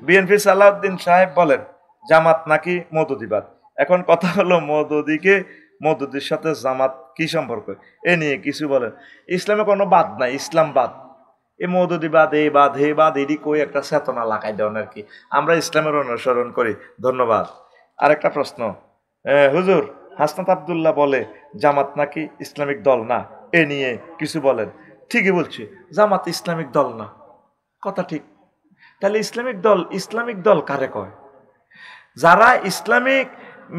BNP Salauddin সাহেব বলেন জামাত নাকি মওদুদিবাদ। এখন কথা হলো মওদুদির সাথে জামাত কি সম্পর্ক, এ নিয়ে কিছু বলেন। ইসলামে কোনো বাদ নাই, ইসলাম বাদ। এই মওদুদিবাদ, এই বাদ হে বাদ, এরই কই একটা চেতনা লাগাই দেন আর কি। আমরা ইসলামের অনুসরণ করি। ধন্যবাদ। আরেকটা প্রশ্ন, হুজুর হাসনাত আব্দুল্লাহ বলে জামাত নাকি ইসলামিক দল না, এ নিয়ে কিছু বলেন। ঠিকই বলছি, জামাত ইসলামিক দল না, কথা ঠিক। তাহলে ইসলামিক দল কারে কয়? যারা ইসলামিক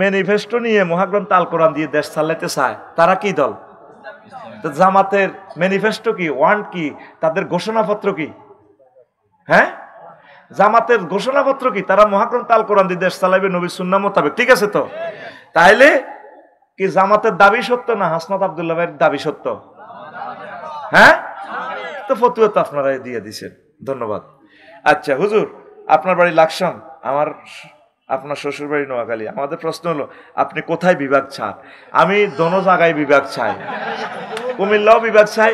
ম্যানিফেস্টো নিয়ে মহাগ্রন্থ আল কোরআন দিয়ে দেশ চালাইতে চায় তারা কি দল? জামাতের ম্যানিফেস্টো কি, ওয়ান্ট কি, তাদের ঘোষণাপত্র কি? হ্যাঁ, জামাতের ঘোষণাপত্র কি? তারা মহাগ্রন্থ আল কোরআন দিয়ে দেশ চালাইবে নবী সুন্নাহ মোতাবেক, ঠিক আছে তো? তাইলে কি জামাতের দাবি সত্য না হাসনাত আব্দুল্লাহ ভাইয়ের দাবি সত্য? হ্যাঁ, তো ফতুয়া তো আপনারা দিয়ে দিছেন। ধন্যবাদ। আচ্ছা হুজুর, আপনার বাড়ি লাকসাম, আপনার শ্বশুর বাড়ি নোয়াখালী। আমাদের প্রশ্ন হলো আপনি কোথায় বিভাগ চান? আমি দোনো জায়গায় বিভাগ চাই, কুমিল্লাও বিভাগ চাই,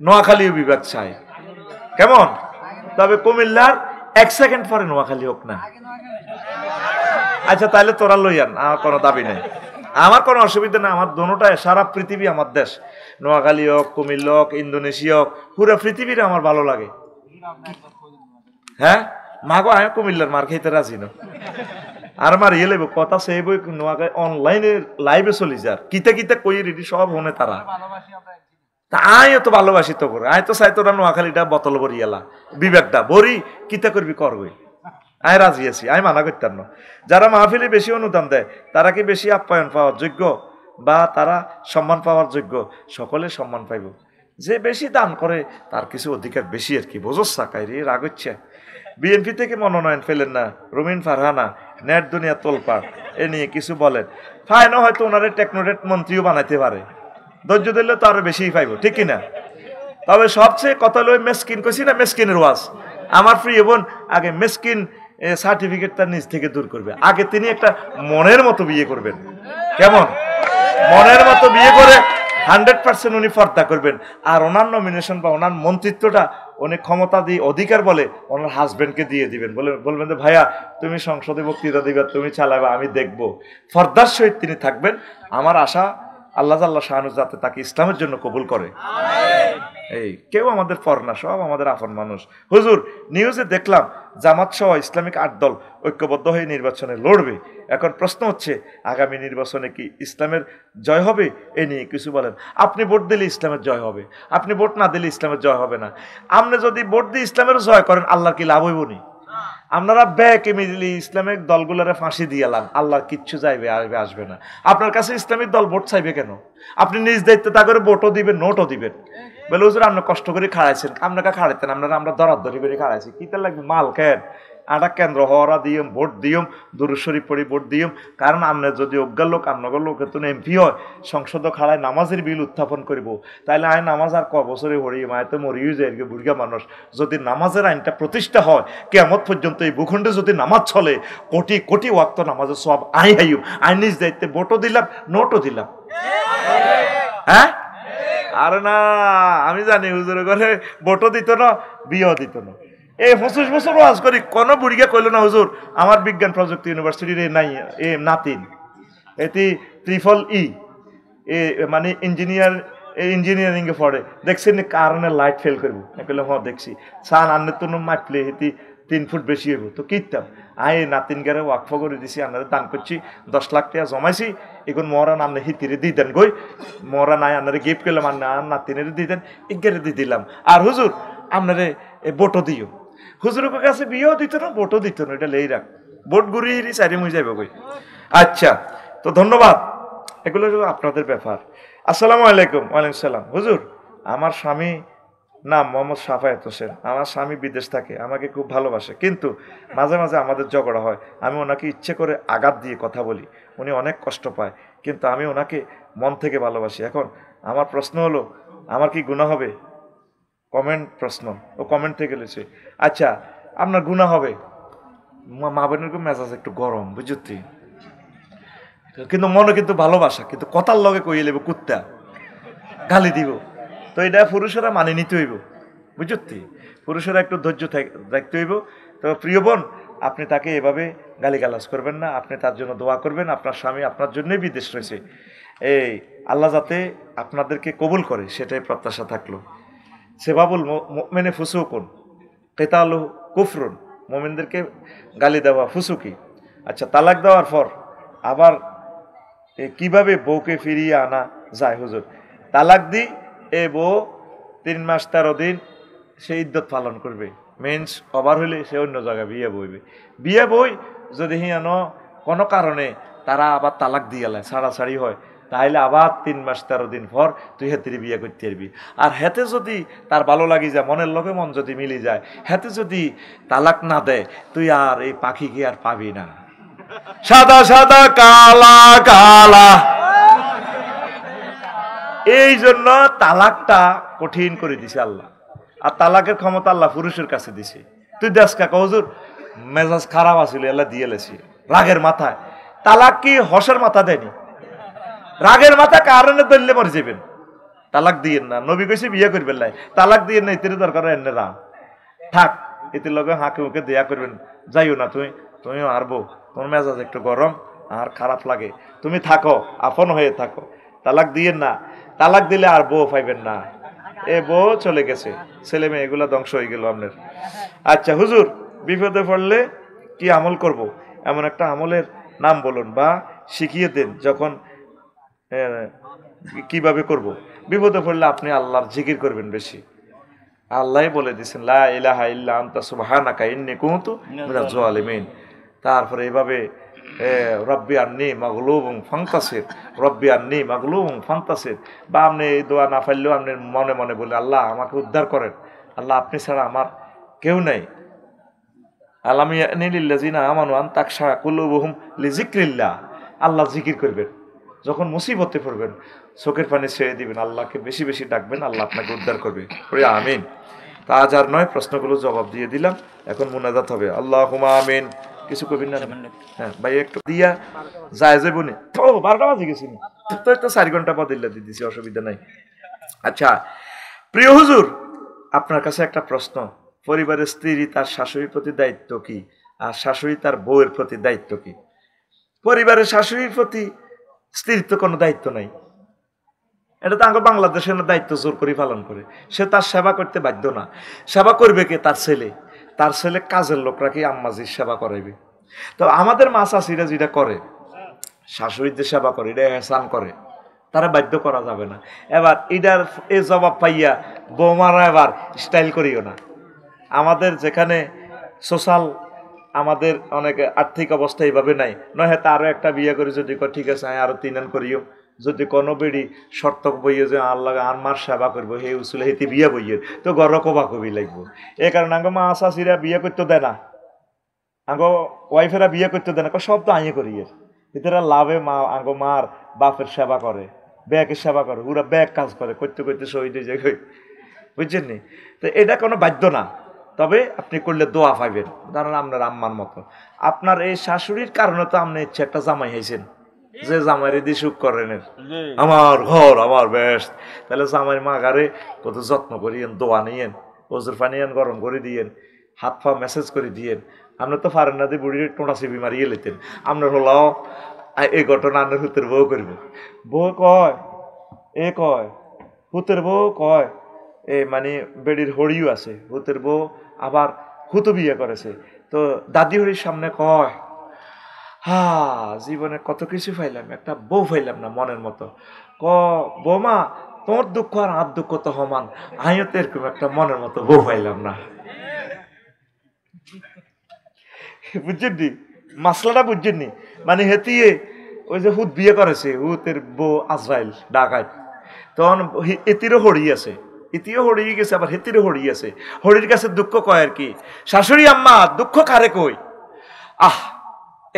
নোয়াখালীও বিভাগ চাই। কেমন? তবে কুমিল্লার 1 সেকেন্ড পরে নোয়াখালী হোক না। আচ্ছা তাহলে তোরা লইয়ান, আমার কোনো দাবি নেই, আমার কোনো অসুবিধা নেই। আমার দোনোটাই, সারা পৃথিবী আমার দেশ। নোয়াখালী হোক, কুমিল্লা হোক, ইন্দোনেশিয়া হোক, পুরো পৃথিবীর আমার ভালো লাগে। হ্যাঁ, মাগো আমি কুমিল্লার মার খাইতে রাজি না। আর আমার ইয়ে লেব কথা সেই বই নোয়াখালী অনলাইনে লাইভে চলি যার কিতা কিতা কই রেডি সব হনে তারা। তা আমিও তো ভালোবাসি তো করে, আমি তো চাই তোরা নোয়াখালীটা বোতল ভরি এলা, বিবেকটা ভরি কিতা করবি করবি। আমি রাজি আছি, আমি মানা করতাম না। যারা মাহফিলে বেশি অনুদান দেয় তারা কি বেশি আপ্যায়ন পাওয়ার যোগ্য বা তারা সম্মান পাওয়ার যোগ্য? সকলে সম্মান পাইব। যে বেশি দান করে তার কিছু অধিকার বেশি আর কি। বোঝস সাকাই রে, রাগ হচ্ছে। বিএনপি থেকে মনোনয়ন পেলেন না রুমিন ফারহানা, নেট দুনিয়া তোলপাড়, এ নিয়ে কিছু বলেন। ফাইনও হয়তো ওনারে টেকনোরেট মন্ত্রীও বানাইতে পারে, ধৈর্য দিলে তো আরো বেশি পাইব, ঠিক কিনা? তবে সবচেয়ে কথা হলো মেসকিন কইছি না, মেসকিনের ওয়াজ। আমার প্রিয় বোন আগে মেসকিন সার্টিফিকেট তার নিজ থেকে দূর করবে। আগে তিনি একটা মনের মতো বিয়ে করবেন। কেমন? মনের মতো বিয়ে করে 100% উনি পর্দা করবেন। আর ওনার নমিনেশন বা ওনার মন্ত্রিত্বটা উনি ক্ষমতা দিয়ে অধিকার বলে ওনার হাজবেন্ডকে দিয়ে দিবেন। বলবেন যে ভাইয়া তুমি সংসদে বক্তৃতা দিবা, তুমি চালাবা, আমি দেখব। পর্দার সহিত তিনি থাকবেন। আমার আশা আল্লাহ শাহানু যাতে তাকে ইসলামের জন্য কবুল করে। এই কেউ আমাদের পর না, সব আমাদের আপন মানুষ। হুজুর নিউজে দেখলাম জামাত সহ ইসলামিক 8 দল ঐক্যবদ্ধ হয়ে নির্বাচনে লড়বে। এখন প্রশ্ন হচ্ছে আগামী নির্বাচনে কি ইসলামের জয় হবে? এ নিয়ে কিছু বলেন। আপনি ভোট দিলে ইসলামের জয় হবে, আপনি ভোট না দিলে ইসলামের জয় হবে না। আপনি যদি ভোট দিয়ে ইসলামের জয় করেন আল্লাহর কি লাভ হইব নি? আপনারা ব্যাক ইমিডিয়েটলি ইসলামিক দলগুলোরে ফাঁসি দিয়ে এলাম, আল্লাহর কিচ্ছু যাইবে আসবে না। আপনার কাছে ইসলামিক দল ভোট চাইবে কেন? আপনি নিজ দায়িত্বে তা করে ভোটও দিবেন, নোটও দিবেন। বলে হুজুর আপনি কষ্ট করে খাড়াইছেন, আপনাকে খাড়াইতেন, আমরা দরাদরি করে খাড়াইছি, কিতা লাগবে মাল কেন? আটা কেন্দ্র হওয়া দিয়ম, ভোট দিয়ম, দুরূদ শরীফ পড়ি ভোট দিয়ম। কারণ আমরা যদি অজ্ঞার লোক, আপনার লোক এত এমপি হয়, সংসদ খাড়ায় নামাজের বিল উত্থাপন করব, তাহলে আইন নামাজ আর ক বছরে হরিয়ে মায় তো মরিয়ে যায় বুড়িয়া মানুষ। যদি নামাজের আইনটা প্রতিষ্ঠা হয়, কেয়ামত পর্যন্ত এই ভূখণ্ডে যদি নামাজ চলে, কোটি কোটি ওয়াক্ত নামাজের সব আইন নিজ দায়িত্বে ভোটও দিলাম, নোটও দিলাম। হ্যাঁ, আরে না, আমি জানি হুজুর ঘরে ভোটও দিত না, বিয়েও দিত না। এই 25 বছর ওয়াজ করি, কোনো বুড়িকে কইল না হুজুর আমার বিজ্ঞান প্রযুক্তি ইউনিভার্সিটির নাই এ নাতিন, এটি EEE এ মানে ইঞ্জিনিয়ারিং এ পড়ে, দেখছেন কারণে লাইট ফেল করবো? কইলে হ দেখছি। সান আন্নে তো মাপলে হেতি 3 ফুট বেশি হইব, তো কিতাম আই নাতিন গারে ওয়াকফ করে দিছি, আপনাদের দান করছি, 10 লাখ টাকা জমাইছি। এখন মহারান আপনি হিতিরে দিয়ে দেন গই, মহারান আয় আপনারা গিফট করলাম, নাতিনের দিয়ে দেন, ইগারে দিয়ে দিলাম। আর হুজুর আপনারে ভোটও দিও। হুজুরের কাছে বিয়েও দিত না, ভোটও দিত না, এটা লেই রাখ, ভোট ঘুরিয়ে চারি মুই যাইব কই। আচ্ছা, তো ধন্যবাদ, এগুলো আপনাদের ব্যাপার। আসসালামু আলাইকুম। ওয়ালাইকুম সালাম। হুজুর আমার স্বামী নাম মোহাম্মদ সাফায়েত হোসেন, আমার স্বামী বিদেশ থাকে, আমাকে খুব ভালোবাসে, কিন্তু মাঝে মাঝে আমাদের ঝগড়া হয়। আমি ওনাকে ইচ্ছে করে আঘাত দিয়ে কথা বলি, উনি অনেক কষ্ট পায়, কিন্তু আমি ওনাকে মন থেকে ভালোবাসি। এখন আমার প্রশ্ন হলো আমার কি গুনাহ হবে? প্রশ্ন ও কমেন্ট থেকে গেলেছে। আচ্ছা, আপনার গুনাহ হবে, মা বোনের মেজাজ একটু গরম বুঝতি, কিন্তু মনে কিন্তু ভালোবাসা, কিন্তু কথার লগে কইয়ে লেব কুত্তা গালি দিব, তো এটা পুরুষেরা মানে নিতে হইব বুঝতি, পুরুষেরা একটু ধৈর্য রাখতে হইব। তো প্রিয় বোন, আপনি তাকে এভাবে গালিগালাজ করবেন না, আপনি তার জন্য দোয়া করবেন, আপনার স্বামী আপনার জন্যই বিদেশ রয়েছে, এই আল্লাহ যাতে আপনাদেরকে কবুল করে সেটাই প্রত্যাশা থাকলো। সেবাবুল মুমিনে ফুসুকুন কিতালু কুফরুন, মুমিনদেরকে গালি দেওয়া ফুসুকি। আচ্ছা, তালাক দেওয়ার পর আবার কিভাবে বউকে ফিরিয়ে আনা যায় হুজুর? তালাক দি এ বউ 3 মাস 13 দিন সে ইদ্যত পালন করবে, মেন্স ওভার হইলে সে অন্য জায়গায় বিয়ে বইবে। বিয়ে বই যদি হিয়ানো কোনো কারণে তারা আবার তালাক দিয়ে লাই, ছাড়াছাড়ি হয়, তাহলে আবার 3 মাস 13 দিন পর তুই হেতির বিয়ে করতে পারবি। আর হেতে যদি তার ভালো লাগি যায়, মনের লগে মন যদি মিলি যায়, হেতে যদি তালাক না দেয়, তুই আর এই পাখিকে আর পাবি না। সাদা সাদা কালা কালা, এই জন্য তালাকটা কঠিন করে দিছে আল্লাহ। আর তালাকের ক্ষমতা আল্লাহ পুরুষের কাছে দিছে। তুই দেখ কাকা হুজুর মেজাজ খারাপ আছিল, আল্লাহ দিয়ে লেছি রাগের মাথায়। তালাক কি হসের মাথা দেয়নি, রাগের মাথা কারণে ধরলে মরে যাবেন। তালাক দিয়েন না, নবী কইছে বিয়ে করবেন লাই, তালাক দিয়েন না, এতে দরকার এনে রাম থাক, এতে লগে হাঁকে মুখে দেয়া করবেন, যাইও না তুমিও আরবো, তোমার মেজাজ একটু গরম আর খারাপ লাগে, তুমি থাকো, আপন হয়ে থাকো, তালাক দিয়েন না। তালাক দিলে আর বউ পাইবেন না, এ বউ চলে গেছে, ছেলে মেয়ে এগুলা ধ্বংস হয়ে গেল আপনার। আচ্ছা হুজুর, বিপদে পড়লে কি আমল করব, এমন একটা আমলের নাম বলুন বা শিখিয়ে দেন, যখন কিভাবে করব। বিপদে পড়লে আপনি আল্লাহর জিকির করবেন বেশি। আল্লাহ বলে দিয়েছেন লা ইলাহা ইল্লা আনতা সুবহানাকা ইন্নী কুনতু মিনাজ জালিমিন। তারপরে এভাবে রব্বি আন্নি মাগলুবুন ফান্তাসির, রব্বি আন্নি মাগলুবুন ফান্তাসির, বা আপনি এই দোয়া না পারলেও আপনি মনে মনে বলে আল্লাহ আমাকে উদ্ধার করেন, আল্লাহ আপনি ছাড়া আমার কেউ নাই। আলাম ইয়ানি লিল্লাযিনা আমানু আন তাকশা কুলুবুহুম লিযিকরিল্লাহ। আল্লাহ জিকির করবেন, যখন মুসিবতে পড়বেন চোখের পানি ছেড়ে দিবেন, আল্লাহকে বেশি বেশি ডাকবেন, আল্লাহ আপনাকে উদ্ধার করবে। আমিন। তা আজ আর নয়, প্রশ্নগুলো জবাব দিয়ে দিলাম, এখন মুনাজাত হবে। আল্লাহুম্মা আমিন। কিছু কবির না? হ্যাঁ ভাই, একটু দিয়া যায় যাবো নি, 12টা বাজে গেছি, তো 4 ঘন্টা পর দিল্লা দিয়ে দিছি, অসুবিধা নাই। আচ্ছা প্রিয় হুজুর, আপনার কাছে একটা প্রশ্ন, পরিবারের স্ত্রী তার শাশুড়ির প্রতি দায়িত্ব কি, আর শাশুড়ি তার বউয়ের প্রতি দায়িত্ব কি? পরিবারের শাশুড়ির প্রতি স্ত্রীর তো কোনো দায়িত্ব নাই, এটা তো আগে বাংলাদেশের দায়িত্ব জোর করে পালন করে, সে তার সেবা করতে বাধ্য না। সেবা করবে কে? তার ছেলে। তার ছেলে কাজের লোকরা কি আম্মাজির সেবা করাইবে। তো আমাদের মা চাষিরা যেটা করে, শাশুড়ির যে সেবা করে, এটা এহসান করে, তারা বাধ্য করা যাবে না। এবার এটার এই জবাব পাইয়া বৌমারা এবার স্টাইল করিও না। আমাদের যেখানে সোশ্যাল, আমাদের অনেক আর্থিক অবস্থা এইভাবে নাই, নয় হয়তো আরো একটা বিয়ে করে যদি ঠিক আছে আরো 3 আন করিও, যদি কোনো বেড়ি শর্ত বইয়ে যে আল্লাহ আর মার সেবা করবো, হে উসুলে হেতি বিয়ে বইয়ের তো গর কবা কবি লাগবো। এই কারণে আঙ্গ মা চাষিরা বিয়ে করতে দেয় না, আঙ্গ ওয়াইফেরা বিয়ে করতে দেয় না, সব তো আইয়ে করিয়ে এরা লাভে মা আঙ্গ মার বাপের সেবা করে, ব্যাগের সেবা করে, ওরা ব্যাগ কাজ করে, করতে করতে শহীদ হয়ে যায়, বুঝছেন নি? তো এটা কোনো বাধ্য না, তবে আপনি করলে দোয়া পাইবেন। ধরেন আপনার আম্মার মতো, আপনার এই শাশুড়ির কারণে তো আপনি ইচ্ছে একটা জামাই হয়েছেন, যে জামাইরে দিয়ে সুখ করেন, আমার ঘর আমার বেশ, তাহলে জামাই মাগারে কত যত্ন করিয়েন, দোয়া নিয়েন, ওজুর পানি গরম করে দিয়েন, হাত পা মেসেজ করে দিয়েন। আপনি তো পারেন না দিয়ে বুড়ির টোনা চিবি মারিয়ে লেতেন, আপনার হলো এই ঘটনা আপনার হুতের বউ করব। বউ কয়, এ কয় হুতের বউ কয়, এ মানে বেড়ির হরিও আছে, হুতের বউ আবার হুতো বিয়ে করেছে, তো দাদি হরির সামনে কয়, হা জীবনে কত কিছু পাইলাম, একটা বউ পাইলাম না মনের মতো। বৌমা তোমার দুঃখ আর আমার দুঃখ তো সমান, আমিও তো এরকম একটা মনের মতো বউ পাইলাম না। বুঝছেন নি মাসলাটা? বুঝছেন নি? মানে হেতিয়ে ওই যে হুত বিয়ে করেছে, হুতের বউ আজরাইল ডাকাত, তখন এতিরও হরি আছে, ইতিও হরিয়ে গেছে, আবার হেতিরও হরি আছে। হরির কাছে দুঃখ কয় আর কি, শাশুড়ি আম্মা দুঃখ কারে কই, আহ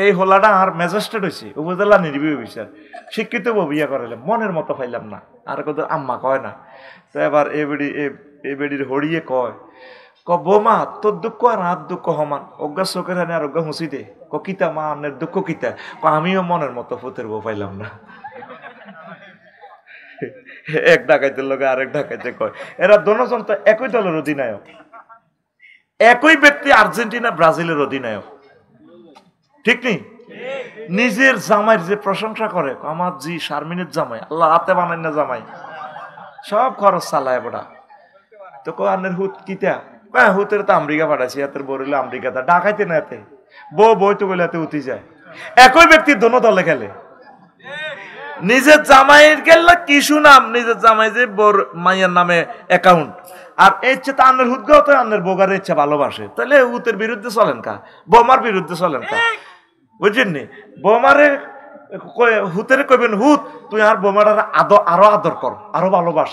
এই হোলাটা আর ম্যাজিস্ট্রেট হয়েছে উপজেলা নির্বাহী বিচার, শিক্ষিত বউ বিয়ে করাইলাম, মনের মতো পাইলাম না, আর কত আম্মা কয় না। তো এবার এ বেড়ির হরিয়ে কয়, বৌমা তোর দুঃখ আর আর দুঃখ সমান, অজ্ঞা চোখের হানে আর অজ্ঞা হুঁচি দে, কিতা মা আপনার দুঃখ কিতা, আমিও মনের মতো ফুতের বউ পাইলাম না। এক ডাকাইতের লোক আরেক ডাকাইতে কয়, এরা দোনোজন তো একই দলের অধিনায়ক, একই ব্যক্তি আর্জেন্টিনা ব্রাজিলের অধিনায়ক, ঠিক নেই? নিজের জামাইয়ের যে প্রশংসা করে, আমার জি শারমিনের জামাই, আল্লাহ হাতে বানাই না জামাই, সব খরচ চালায় বড়া। তো কোয়ানের হুত কিতা, হুতের তো আমেরিকা পাঠাইছি, এতের বরিলে আমেরিকা তা ডাকাইতে না এতে বই তো বলে এতে উঠি যায়। একই ব্যক্তি দোনো দলে খেলে। নিজের জামাইয়ের গেল কি সুনাম, নিজের জামাই যে বোর মাইয়ের নামে অ্যাকাউন্ট, আর এই ইচ্ছে তো আন্নের হুদগাও তো আন্নের বোগার ইচ্ছা ভালোবাসে, তাহলে হুতের বিরুদ্ধে চলেন কা, বোমার বিরুদ্ধে চলেন কা, বুঝছেন নি? বোমারে হুতের কইবেন হুত তুই আর বোমার আরো আদর কর, আরো ভালোবাস।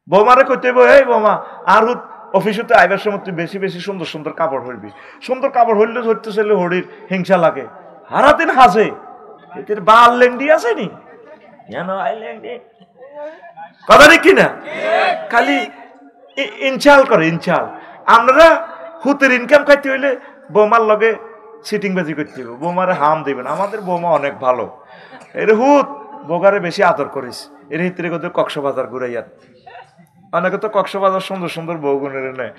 বোমারে কইতে এই বোমা আর হুত অফিসে আইবার সময় তুই বেশি বেশি সুন্দর সুন্দর কাপড় হইবি, সুন্দর কাপড় হইলে ধরতে চাইলে হরির হিংসা লাগে, হারাদিন হাসে এদের বাল লেংডি আছে নি কথা ঠিক কিনা? খালি ইনশাল করে ইনশাল। আমরা হুতের ইনকাম খাইতে হইলে বোমার লগে সিটিং বাজি করতে হবে, বোমারে হাম দিবেন। আমাদের বোমা অনেক ভালো, এর হুত বোগারে বেশি আদর করিস, এর ভিতরে কত কক্সবাজার ঘুরাইয়া, অনেকে তো কক্সবাজার সুন্দর সুন্দর বউগুনের নেয়।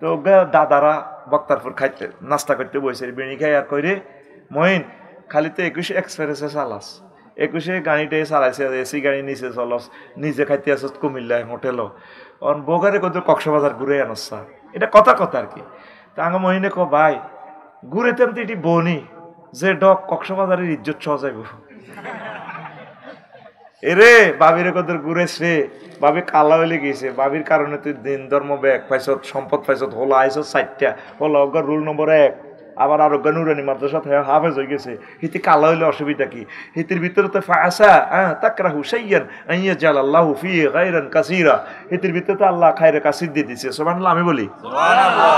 তো দাদারা বক্তারপুর খাইতে নাস্তা করতে বসে বিড়ি খাই আর কইরে মহিন খালি তো 21 এক্সপ্রেসে চালাস, 21 গাড়িটাই চালাইছে, এসি গাড়ি নিচে চলস, নিজে খাইতে আসস কুমিল্লায় হোটেলও, অন বোগারে কত কক্সবাজার ঘুরে আনসা, এটা কথা কথা আর কি। তা আঙ্গ মহিনে ক ভাই ঘুরেতাম তো এটি বনি যে ডক কক্সবাজারের ইজ্জত সহ যাইব। এরে বাবিরে কত ঘুরেছে, বাবি কালা হইলে গেছে, বাবির কারণে তুই দিন ধর্ম ব্যাগ পাইছ, সম্পদ পাইছ, হোলা আইস 4টা, হোলা অজ্ঞা রুল নম্বর 1, আবার আরোগ্য নুরানি মাদ্রাসা হাফেজ হয়ে গেছে, হিতি কালা হইলে অসুবিধা কি? হিতির ভিতরে তো ফাসা তাকরাহু শাইয়ান আইয়া জালাল্লাহু ফি গায়রান কাসীরা, হিতির ভিতরে তো আল্লাহ খায়রে কাসীর দিয়ে দিয়েছে, সুবহানাল্লাহ। আমি বলি সুবহানাল্লাহ।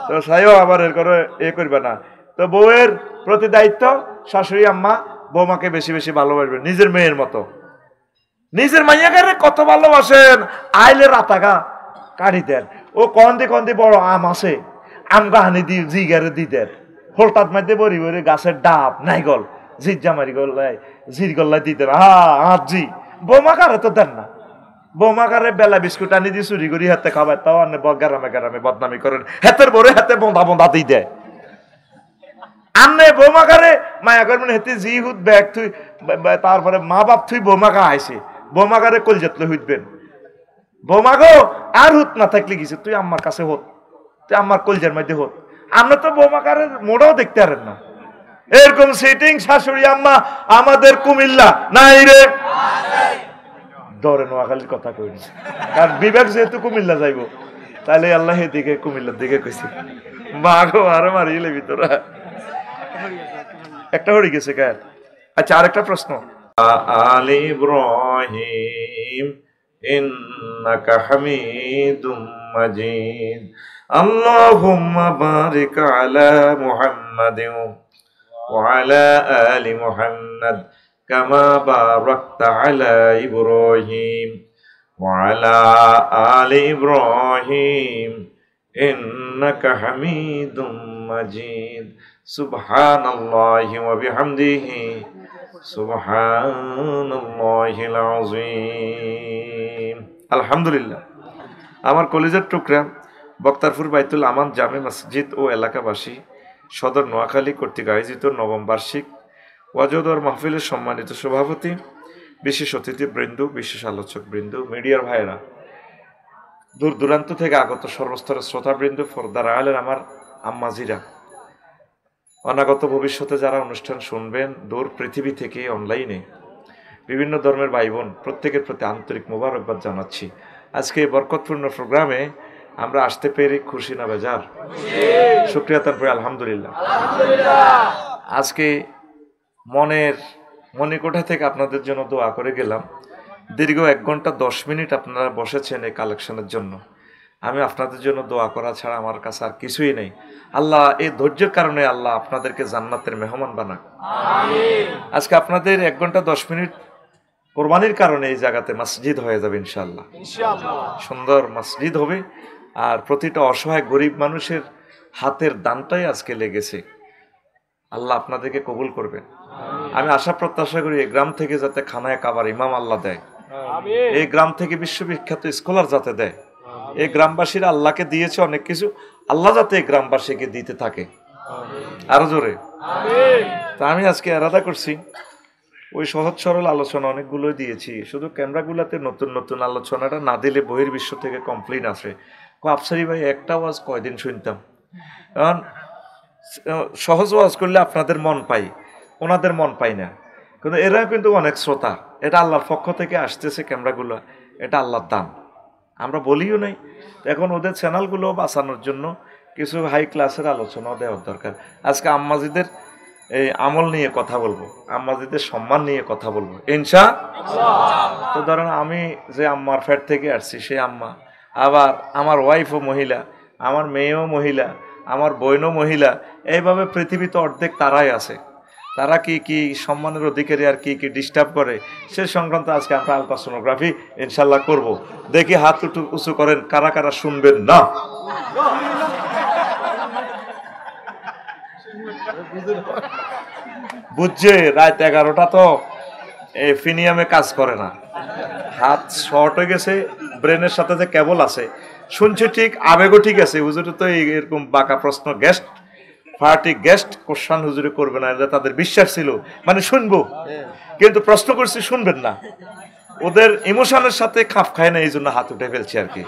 তো সাইও আবার এর করে করবে না। তো বউয়ের প্রতি দায়িত্ব, শাশুড়ি আম্মা বৌমাকে বেশি বেশি ভালোবাসবেন নিজের মেয়ের মতো। নিজের মাইয়াকে কত ভালোবাসেন, আইলে রাতাগা কাড়ি দেন, ও কন্দি বড় আম আছে, আম গাহানি দি জিগারে দি দেন, হোলটাত মাইতে বড়ি বড়ি গাছের ডাব নাইগল জির জামারি গল্লায় জির গল্লায় দি দেন, জি বোমাকারে তো দেন না। বোমাকারে বেলা বিস্কুট আনি দিয়ে চুরি করি হাতে খাবার, তাও আনে গ্রামে গ্রামে বদনামি করেন, হাতের বড়ে হাতে বন্ধা বন্ধা দিয়ে দেয়। আন্নে বোমাকারে মায়া করবেন হেতে জি হুদ ব্যাগ থুই, তারপরে মা বাপ থুই বোমাকা আইছে, বোমাকারে কলজাতলে হইতবেন, বোমাগো আর হুত না থাকলে গেছে তুই আমার কাছে হত, তুই আমার কলজার মধ্যে হত। আমরা তো বোমাকারের মোড়াও দেখতে পারেন না, এরকম সিটিং শাশুড়ি আম্মা আমাদের কুমিল্লা নাই রে, ধরে নোয়াখালীর কথা কইনি, কারণ বিবেক যেহেতু কুমিল্লা যাইব, তাহলে আল্লাহ দিকে কুমিল্লার দিকে কইছি, মাগো আরো মারিলে ভিতরা একটা হয়ে গেছে কার। আচ্ছা আরেকটা প্রশ্ন, আলি ইব্রাহিম ইন্নাকা হামিদুম মাজিদ, আল্লাহুম্মা বারিক আলা মুহাম্মাদিন ওয়া আলা আলি মুহাম্মাদ কামা বারাকতা আলা ইব্রাহিম ওয়া আলা আলি ইব্রাহিম ইন্নাকা হামিদুম মাজিদ, সুবহানাল্লাহি ওয়া বিহামদিহি সুবহানাল্লাহিল আযীম। আলহামদুলিল্লাহ। আমার কলেজের টুকরা বক্তারপুর বাইতুল আমান জামে মসজিদ ও এলাকাবাসী সদর নোয়াখালী কর্তৃক আয়োজিত নবম বার্ষিক ওয়াজদার মাহফিলের সম্মানিত সভাপতি, বিশেষ অতিথিবৃন্দ, বিশেষ আলোচক বৃন্দ, মিডিয়ার ভাইরা, দূর দূরান্ত থেকে আগত সর্বস্তরের শ্রোতাবৃন্দ, ফরদার আলের আমার আম্মাজিরা, অনাগত ভবিষ্যতে যারা অনুষ্ঠান শুনবেন দূর পৃথিবী থেকে অনলাইনে, বিভিন্ন ধর্মের ভাই বোন, প্রত্যেকের প্রতি আন্তরিক মোবারকবাদ জানাচ্ছি। আজকে এই বরকতপূর্ণ প্রোগ্রামে আমরা আসতে পেরে খুশি না বেজার? শুকরিয়া তারপরে আলহামদুলিল্লাহ। আজকে মনিকোঠা থেকে আপনাদের জন্য দোয়া করে গেলাম। দীর্ঘ 1 ঘন্টা 10 মিনিট আপনারা বসেছেন এই কালেকশনের জন্য। আমি আপনাদের জন্য দোয়া করা ছাড়া আমার কাছে আর কিছুই নেই। আল্লাহ এই ধৈর্যের কারণে আল্লাহ আপনাদেরকে জান্নাতের মেহমান বানাক। আজকে আপনাদের 1 ঘন্টা 10 মিনিট কোরবানির কারণে এই জায়গাতে মসজিদ হয়ে যাবে ইনশাআল্লাহ। সুন্দর মসজিদ হবে, আর প্রতিটা অসহায় গরিব মানুষের হাতের দানটাই আজকে লেগেছে। আল্লাহ আপনাদেরকে কবুল করবেন। আমি আশা প্রত্যাশা করি এই গ্রাম থেকে যাতে খানায় কাবার ইমাম আল্লাহ দেয়, এই গ্রাম থেকে বিশ্ববিখ্যাত স্কলার যাতে দেয়, এই গ্রামবাসীরা আল্লাহকে দিয়েছে অনেক কিছু, আল্লাহ যাতে এই গ্রামবাসীকে দিতে থাকে। আরো জোরে। তা আমি আজকে এরাদা করছি ওই সহজ সরল আলোচনা অনেকগুলো দিয়েছি, শুধু ক্যামেরাগুলোতে নতুন নতুন আলোচনাটা না দিলে বহির্বিশ্ব থেকে কমপ্লেইন আসে, আফসারি ভাই একটা ওয়াজ কয়দিন শুনতাম। কারণ সহজ ওয়াজ করলে আপনাদের মন পাই, ওনাদের মন পাই না, কিন্তু এরা কিন্তু অনেক শ্রোতা, এটা আল্লাহর পক্ষ থেকে আসতেছে ক্যামেরাগুলো, এটা আল্লাহর দান, আমরা বলিও নাই। এখন ওদের চ্যানেলগুলো বাঁচানোর জন্য কিছু হাই ক্লাসের আলোচনাও দেওয়ার দরকার। আজকে আম্মাজিদের এই আমল নিয়ে কথা বলবো, আম্মাজিদের সম্মান নিয়ে কথা বলবো ইনশাআল্লাহ। তো ধরেন আমি যে আম্মার ফ্যাট থেকে আসছি সেই আম্মা, আবার আমার ওয়াইফও মহিলা, আমার মেয়েও মহিলা, আমার বোনও মহিলা, এইভাবে পৃথিবীতে অর্ধেক তারাই আছে। তারা কি কি সম্মানের অধিকারী আর কি কি ডিস্টার্ব করে সে সংক্রান্ত আজকে আমরা আলট্রাসোনোগ্রাফি ইনশাল্লাহ করব। দেখি হাত উঁচু করেন কারা কারা শুনবেন না। বুঝছে রাত 11টা তো এই ফিনিয়ামে কাজ করে না, হাত শর্ট হয়ে গেছে, ব্রেনের সাথে যে কেবল আছে শুনছে ঠিক, আবেগও ঠিক আছে। হুজুরে তো এরকম বাঁকা প্রশ্ন গেস্ট পার্টি গেস্ট কোশ্চান হুজুরে করবে না, এটা তাদের বিশ্বাস ছিল, মানে শুনবো, কিন্তু প্রশ্ন করছি শুনবেন না, ওদের ইমোশনের সাথে খাপ খায় না, এই জন্য হাত উঠে ফেলছে আর কি।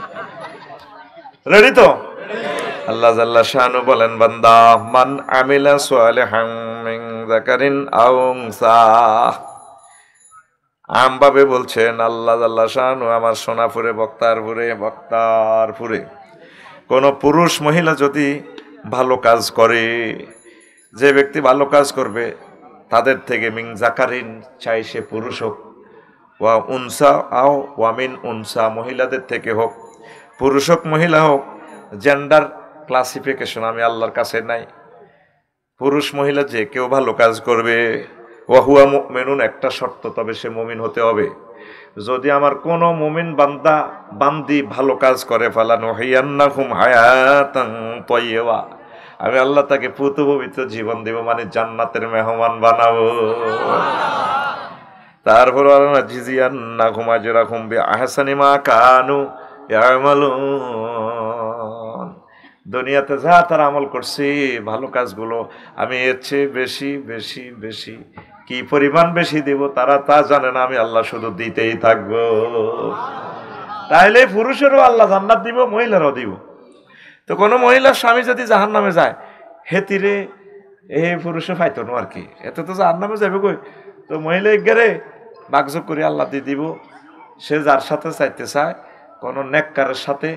রেডি তো? আল্লাহ জাল্লা শানু বলেন, বান্দা মান আমিলা সালিহান মিন যাকারিন আও উনসা, আমভাবে বলছেন আল্লাহ জাল্লা শানু, আমার সোনাপুরে বক্তারপুরে কোন পুরুষ মহিলা যদি ভালো কাজ করে, যে ব্যক্তি ভালো কাজ করবে তাদের থেকে মিন যাকারিন, চাই সে পুরুষ হোক, ওয়া উনসা আও ওয়ামিন উনসা, মহিলাদের থেকে হোক, পুরুষ হোক মহিলা হোক, জেন্ডার ক্লাসিফিকেশন আমি আল্লাহর কাছে নাই। পুরুষ মহিলা যে কেউ ভালো কাজ করবে, ওয়াহুয়া মুমিনুন, একটা শর্ত, তবে সে মুমিন হতে হবে। যদি আমার কোন মুমিন বান্দা বান্দি ভালো কাজ করে, ফালানুহিয়ান্নাহুম হায়াতান তাইয়্যিবা, আমি আল্লাহ তাকে পুত পবিত্র জীবন দেব, মানে জান্নাতের মেহমান বানাবো। তারপর জিজিয়ান্নাহুম আজরাহুম বিআহসানি মা কানু ইয়ামালুন, দুনিয়াতে যা তারা আমল করছে ভালো কাজগুলো আমি এর চেয়ে বেশি বেশি বেশি কি পরিমাণ বেশি দেব তারা তা জানে না, আমি আল্লাহ শুধু দিতেই থাকবো। তাইলে পুরুষেরও আল্লাহ জান্নাত দিব, মহিলারও দিব। তো কোনো মহিলার স্বামী যদি জাহান্নামে যায়, হেতিরে এ পুরুষে পাইতো না আর কি, এতে তো জাহান্নামে যাবে কই, তো মহিলা এগারে বাগযোগ করে আল্লাহ দিয়ে দিব। সে যার সাথে চাইতে চায়, কোন নেককারের সাথে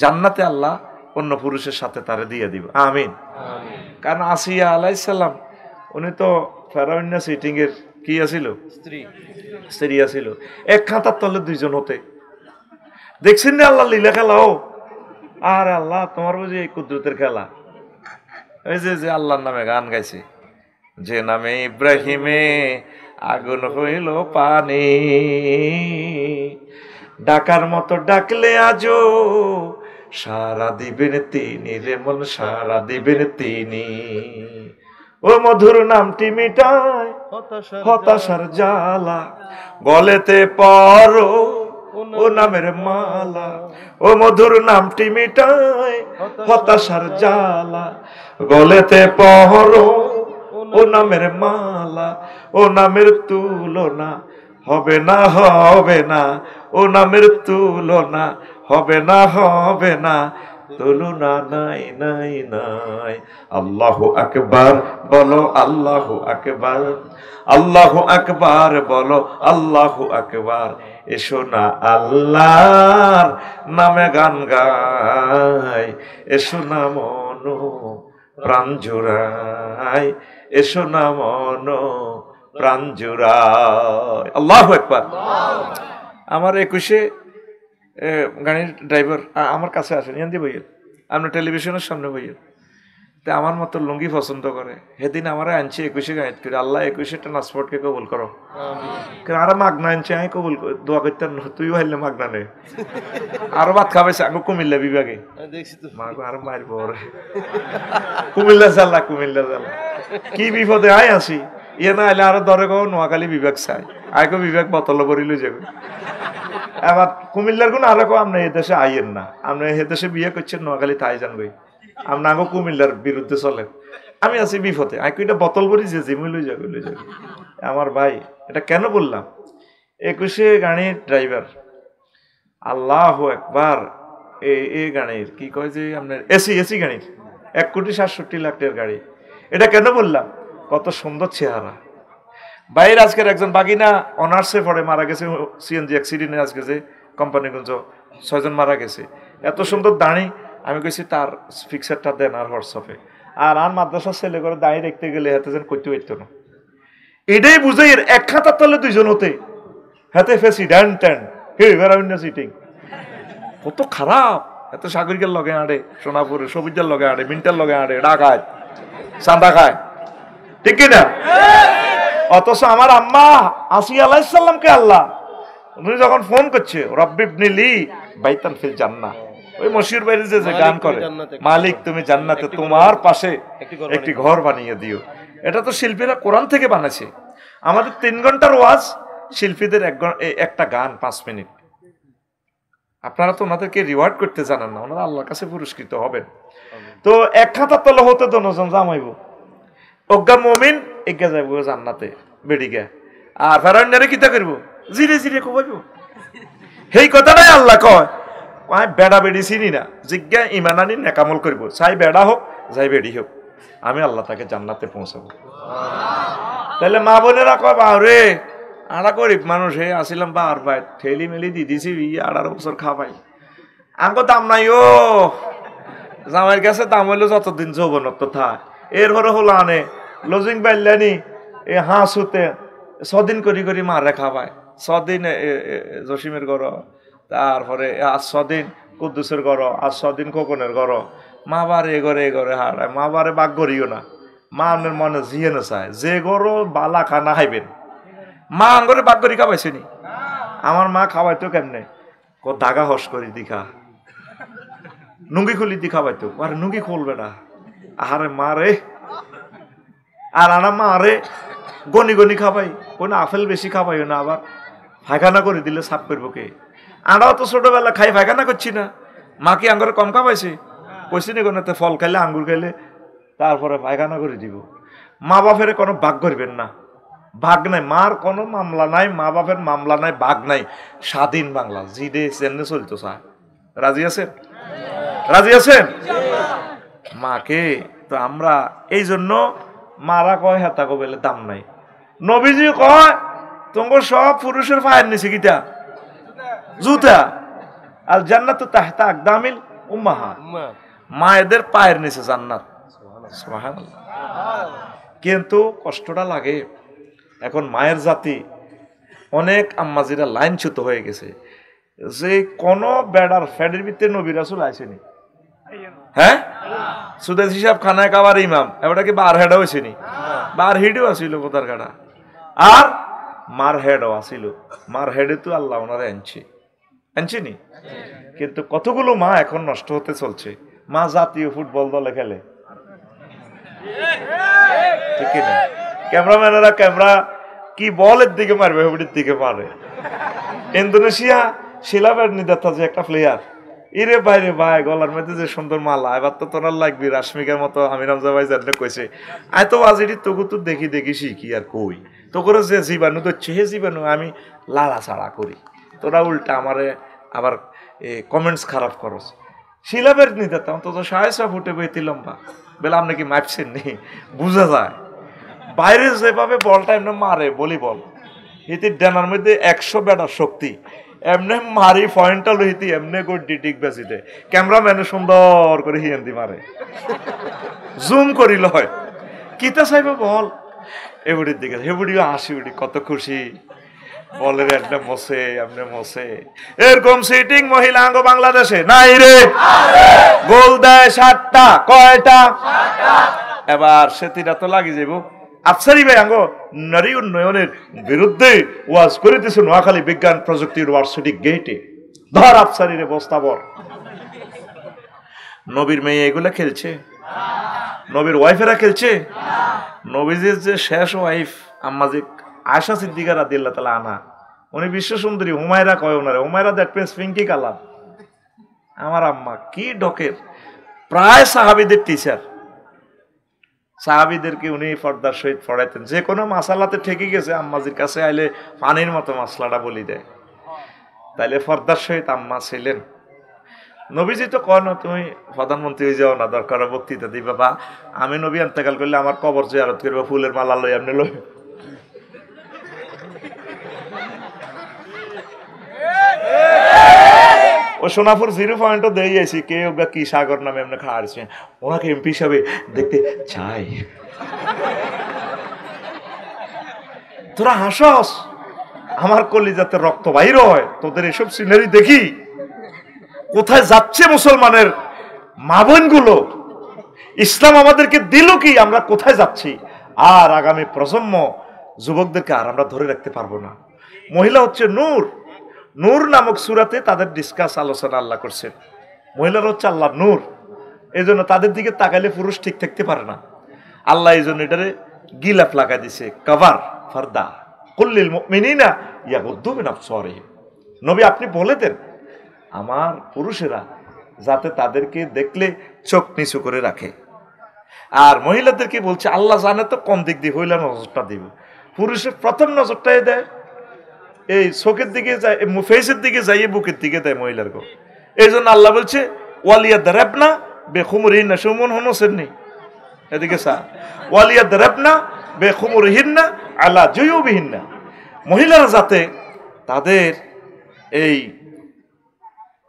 জান্নাতে আল্লাহ অন্য পুরুষের সাথে তারে দিয়ে দিব, আমিন। কারণ আসিয়া আলাইহিস সালাম উনি তো ফেরাউন সিটিং এর কি আছিল, স্ত্রী আছিল, এক খাতার তলে দুইজন হতে। দেখছেন না আল্লাহ লীলা খেলা, ও আর আল্লাহ তোমার বুঝি এই কুদরতের খেলা। ওই যে আল্লাহর নামে গান গাইছে, যে নামে ইব্রাহিমে আগুন হইল পানি, ডাকার মতো ডাকলে আজো সারা দিবেন তিনি, রে মন সারা দিবেন তিনি। ও মধুর নামটি মিটায় হতাশার জ্বালা, গলেতে পরো ও নামের মালা, ও মধুর নামটি মিটায় হতাশার জ্বালা, গলেতে পরো ও নামের মালা, ও নামের তুলনা হবে না হবে না, ও নামের তুলনা হবে না হবে না, তুলনা নাই নাই নাই। আল্লাহু আকবার বলো, আল্লাহু আকবার, আল্লাহু আকবার বলো, আল্লাহু আকবার। এসো না আল্লাহর নামে গান গাই, এসো না মন প্রাণ জুড়াই, এসো না মন প্রাণ জুড়াই। আল্লাহু আকবার। আমার 21-এ গাড়ির ড্রাইভার আমার কাছে আসেন, ইয়ান্দি বইয়ের আমরা টেলিভিশনের সামনে বইয়ের, তা আমার মতো লুঙ্গি পছন্দ করে, সেদিন আমার আনছি 21-এ গাইড করে, আল্লাহ 21-এ ট্রান্সপোর্টকে কবুল করো। আরো মাগনা আনছে, আমি কবুল দোয়া করতেন, তুইও হাইলে মাগনা নে, আরো ভাত খাবাইছে আগে কুমিল্লা বিভাগে, আরো মারব কুমিল্লা জাল্লা, কুমিল্লা জাল্লা কি বিপদে আয় আসি, ইয়ে না আইলে আরো ধরে গো নোয়াখালী বিভাগ চাই, আগে বিভাগ বতল করিল যাবে। এবার কুমিল্লার কোন আরো আপনি এ দেশে আইয়েন না, আপনি এ দেশে বিয়ে করছেন নোয়াখালী তাই জানবে, আমরা আগো কুমিল্লার বিরুদ্ধে চলেন, আমি আছি বিপদে, আমি কইটা বোতল ভরি যে জিমে লই যাবে। আমার ভাই এটা কেন বললাম, 21 গাড়ির ড্রাইভার, আল্লাহু আকবার, এই গাড়ির কি কয় যে আপনার এসি গাড়ির 1,67,00,000 টাকার গাড়ি। এটা কেন বললাম, কত সুন্দর চেহারা। বাইরে আজকের একজন বাগিনা অনার্সে পড়ে মারা গেছে সিএনজি অ্যাক্সিডেন্টে, আজকে যে কোম্পানিগঞ্জ 6 জন মারা গেছে। এত সুন্দর দাঁড়ি, আমি কইছি তার পিকচারটা দেন আর হোয়াটসঅ্যাপে। আর মাদ্রাসার ছেলে করে দাঁড়িয়ে দেখতে গেলে হাতে যেন করতে পারত না। এটাই বুঝে এর এক খাতার তলে দুইজন হতে হাতে ফেসি ড্যান ট্যান হে বেড়াবিনা সিটিং, কত খারাপ। এত সাগরিকের লগে আড়ে, সোনাপুরে সবুজের লগে আড়ে, মিন্টার লগে আড়ে, ডাকায় চাঁদা খায়, ঠিক কিনা? অথচ আমার আম্মা আসিয়া আলাইহিস সালামকে আল্লাহ উনি যখন ফোন করছে রব্বিবনিলি বাইতান ফিল জান্নাহ, ওই মশিউর বাইরে যে গান করে, মালিক তুমি জান্নাতে তোমার পাশে একটি ঘর বানিয়ে দিও, এটা তো শিল্পীরা কোরআন থেকে বানাইছে। আমাদের 3 ঘন্টার ওয়াজ, শিল্পীদের একটা গান 5 মিনিট। আপনারা তো ওনাদেরকে রিওয়ার্ড করতে জানেন না, ওনারা আল্লাহর কাছে পুরস্কৃত হবেন। তো এক খাতার তলে হতে দনজন জামাইব, অজ্ঞা মুমিন এগিয়ে যাইব জান্নাতে বেড়িগা, আর ফেরান্ডারে কিতা করব, জিরে জিরে কবাইব। সেই কথাটাই আল্লাহ কয়, কয় বেড়া বেড়ি চিনি না, জিজ্ঞা ইমান আনি নেকামল করব, চাই বেড়া হোক যাই বেড়ি হোক, আমি আল্লাহ তাকে জান্নাতে পৌঁছাবো। তাহলে মা বোনেরা কয় বাউরে আড়া গরিব মানুষ হে আসিলাম বার ভাই ঠেলি মেলি দি দিছি 18 বছর খাবাই, আঙ্গ দাম নাই ও জামাইয়ের কাছে দাম হইলো যতদিন যৌবনত থাক, এরপরে হলো আনে লজিং বাইলানি এ হাঁসুতে 6 দিন করি করি মারে খাবায়, 6 দিন জসিমের ঘর, তারপরে আজ 6 দিন কুদ্দুসের ঘর, আজ 6 দিন খোকনের ঘর, মা বারে এ ঘরে হারায়, মা বারে বাগ করিও না, মা আপনার মনে জিয়ে না চায় যে গরো বালা খানা খাইবেন, মা আঙ্গরে বাগ করি খাবাইছেনি, আমার মা খাওয়াইতো কেমনে, দাগা হস করি দিখা নুঙ্গি খুলি দি খাওয়াইতো, আরে নুঙ্গি খুলবে না, আরে মা রে, আর আনা মা রে গনি গনি খাবাই, কোন আপেল বেশি খাবাইও না, আবার ফায়খানা করে দিলে সাফ করবো কে? আমরাও তো ছোটবেলা খাই ফায়খানা করছি না, মা কি আঙ্গুরে কম খাবাইছে? কইছি নি কোনোতে ফল খাইলে আঙ্গুর খাইলে তারপরে পায়খানা করে দিব। মা বাপের কোনো ভাগ করবেন না, ভাগ নাই, মার কোনো মামলা নাই, মা বাপের মামলা নাই, ভাগ নাই, স্বাধীন বাংলা জিডে চেন্নে চলতো চা। রাজি আছেন? রাজি আছেন? মাকে তো আমরা এই জন্য মারা কয় হেতা কবেলে দাম নাই, নবীজি কয় তোমার সব পুরুষের পায়ের নিচে কিটা জুতা, আর জান্নাত তাহতা আকদামিল উম্মাহাত, মায়েদের পায়ের নিচে জান্নাত। সুবহানাল্লাহ। কিন্তু কষ্টটা লাগে, এখন মায়ের জাতি অনেক আম্মাজিরা লাইনচ্যুত হয়ে গেছে যে কোন বেড়ার ফ্যাডের ভিতরে নবী রাসূল আইছেনি, হ্যাঁ সুদেশ হিসাব খানায় খাবার ইমাম এবারটা কি বার হেডও হয়েছেনি, বার হেডও আসিল কোথার কাটা, আর মার হেডও আসিল, মার হেডে তো আল্লাহ ওনারা আনছেনি। কিন্তু কতগুলো মা এখন নষ্ট হতে চলছে, মা জাতীয় ফুটবল দলে খেলে, ঠিক না? ক্যামেরাম্যানেরা ক্যামেরা কি বলের দিকে মারবে, হেবড়ির দিকে মারে। ইন্দোনেশিয়া শিলাবের নিদাতা যে একটা প্লেয়ার, ইরে বাইরে ভাই গলার মধ্যে যে সুন্দর মালা, এবার তো তোরা লাগবি রাশমিকার মতো। আমি রামজা ভাই জানলে কইছে আয় তো আজিটি তোকে তো দেখি দেখি শিখি, আর কই তো করে যে জীবাণু ধরছে হে জীবাণু আমি লাড়া ছাড়া করি, তোরা উল্টা আমারে আবার কমেন্টস খারাপ করস। শিলাবের নিদাতা অন্তত 6.5 ফুটে বেতি লম্বা, বেলা আপনি কি মাপছেন নি, বুঝা যায়। বাইরে যেভাবে বলটা এমনি মারে ভলিবল, হিতি ডানার মধ্যে 100 বেটার শক্তি, এমনি মারি পয়েন্টটা লইতি এমনি করে ডিটিক বেচিতে, ক্যামেরাম্যানে সুন্দর করে হিয়ান্দি মারে, জুম করিল হয় কিতা চাইবে বল এগুড়ির দিকে, হেবুড়িও হাসি উড়ি কত খুশি, বলের একটা মশে এমনি মশে। এরকম সিটিং মহিলা আঙ্গ বাংলাদেশে নাই রে, গোল দেয় 7টা, কয়টা? এবার সেটিরা তো লাগি যাব। আফসারি ভাই আঙ্গ নারী উন্নয়নের বিরুদ্ধে ওয়াজ করিতেছে নোয়াখালী বিজ্ঞান প্রযুক্তি ইউনিভার্সিটি গেটে, ধর আফসারি রে বস্তাবর। নবীর মেয়ে এগুলা খেলছে, নবীর ওয়াইফেরা খেলছে। নবীজির যে শেষ ওয়াইফ আম্মাজি আয়েশা সিদ্দিকা রাদিয়াল্লাহু তাআলা আনহা, উনি বিশ্ব সুন্দরী, হুমায়রা কয় ওনারে, Humaira that pace Pinki colour. আমার আম্মা কি ডকের, প্রায় সাহাবীদের টিচার, সাহাবীদেরকে উনি পর্দার সহিত পড়াইতেন। যে কোনো মাসালাতে ঠেকে গেছে আম্মাজির কাছে আইলে পানির মতো মাসলাটা বলি দেয়, তাইলে পর্দার সহিত আম্মা ছিলেন। নবীজি তো কয় না তুমি প্রধানমন্ত্রী হয়ে যাও না, দরকার বক্তৃতা দিই বাবা, আমি নবী ইন্তেকাল করলে আমার কবর জিয়ারত করবো, ফুলের মালা লই এমনি লই। ও সোনাপুর 0 পয়েন্টও দিয়ে যাইছি, কে ওগা কি সাগর নামে এমনি খাওয়াছে, ওনাকে এমপি হিসাবে দেখতে চাই। তোরা হাসস, আমার কলিজাতে রক্ত বাইর হয় তোদের এসব সিনারি দেখি। কোথায় যাচ্ছে মুসলমানের মা বোন গুলো? ইসলাম আমাদেরকে দিল কি, আমরা কোথায় যাচ্ছি? আর আগামী প্রজন্ম যুবকদেরকে আর আমরা ধরে রাখতে পারবো না। মহিলা হচ্ছে নূর, নূর নামক সূরাতে তাদের ডিসকাস আলোচনা আল্লাহ করছেন। মহিলারা হচ্ছে আল্লাহর নূর, এই জন্য তাদের দিকে তাকাইলে পুরুষ ঠিক থাকতে পারে না। আল্লাহ এই জন্য এটারে গিলাফ লাগা দিছে, কভার ফারদা কুল্লিল মুমিনিনা ইয়াগুদ্দু মিন আবসারিহিম। নবী আপনি বলে দেন আমার পুরুষেরা যাতে তাদেরকে দেখলে চোখ নিচু করে রাখে। আর মহিলাদেরকে বলছে আল্লাহ জানে তো কোন দিক দিয়ে হইলে নজরটা দিবে। পুরুষের প্রথম নজরটাই দেয় এই চোখের দিকে যায়, ফেসের দিকে যাইয়ে বুকের দিকে দেয় মহিলার গো। এই জন্য আল্লাহ বলছে ওয়ালিয়া দারাবনা বেখুমুরিহিন্না, সুমন হনসেননি এদিকে সা ওয়ালিয়া দারাবনা বেখুমুরিহিন্না আলা জুয়ুবিহিন্না, মহিলারা যাতে তাদের এই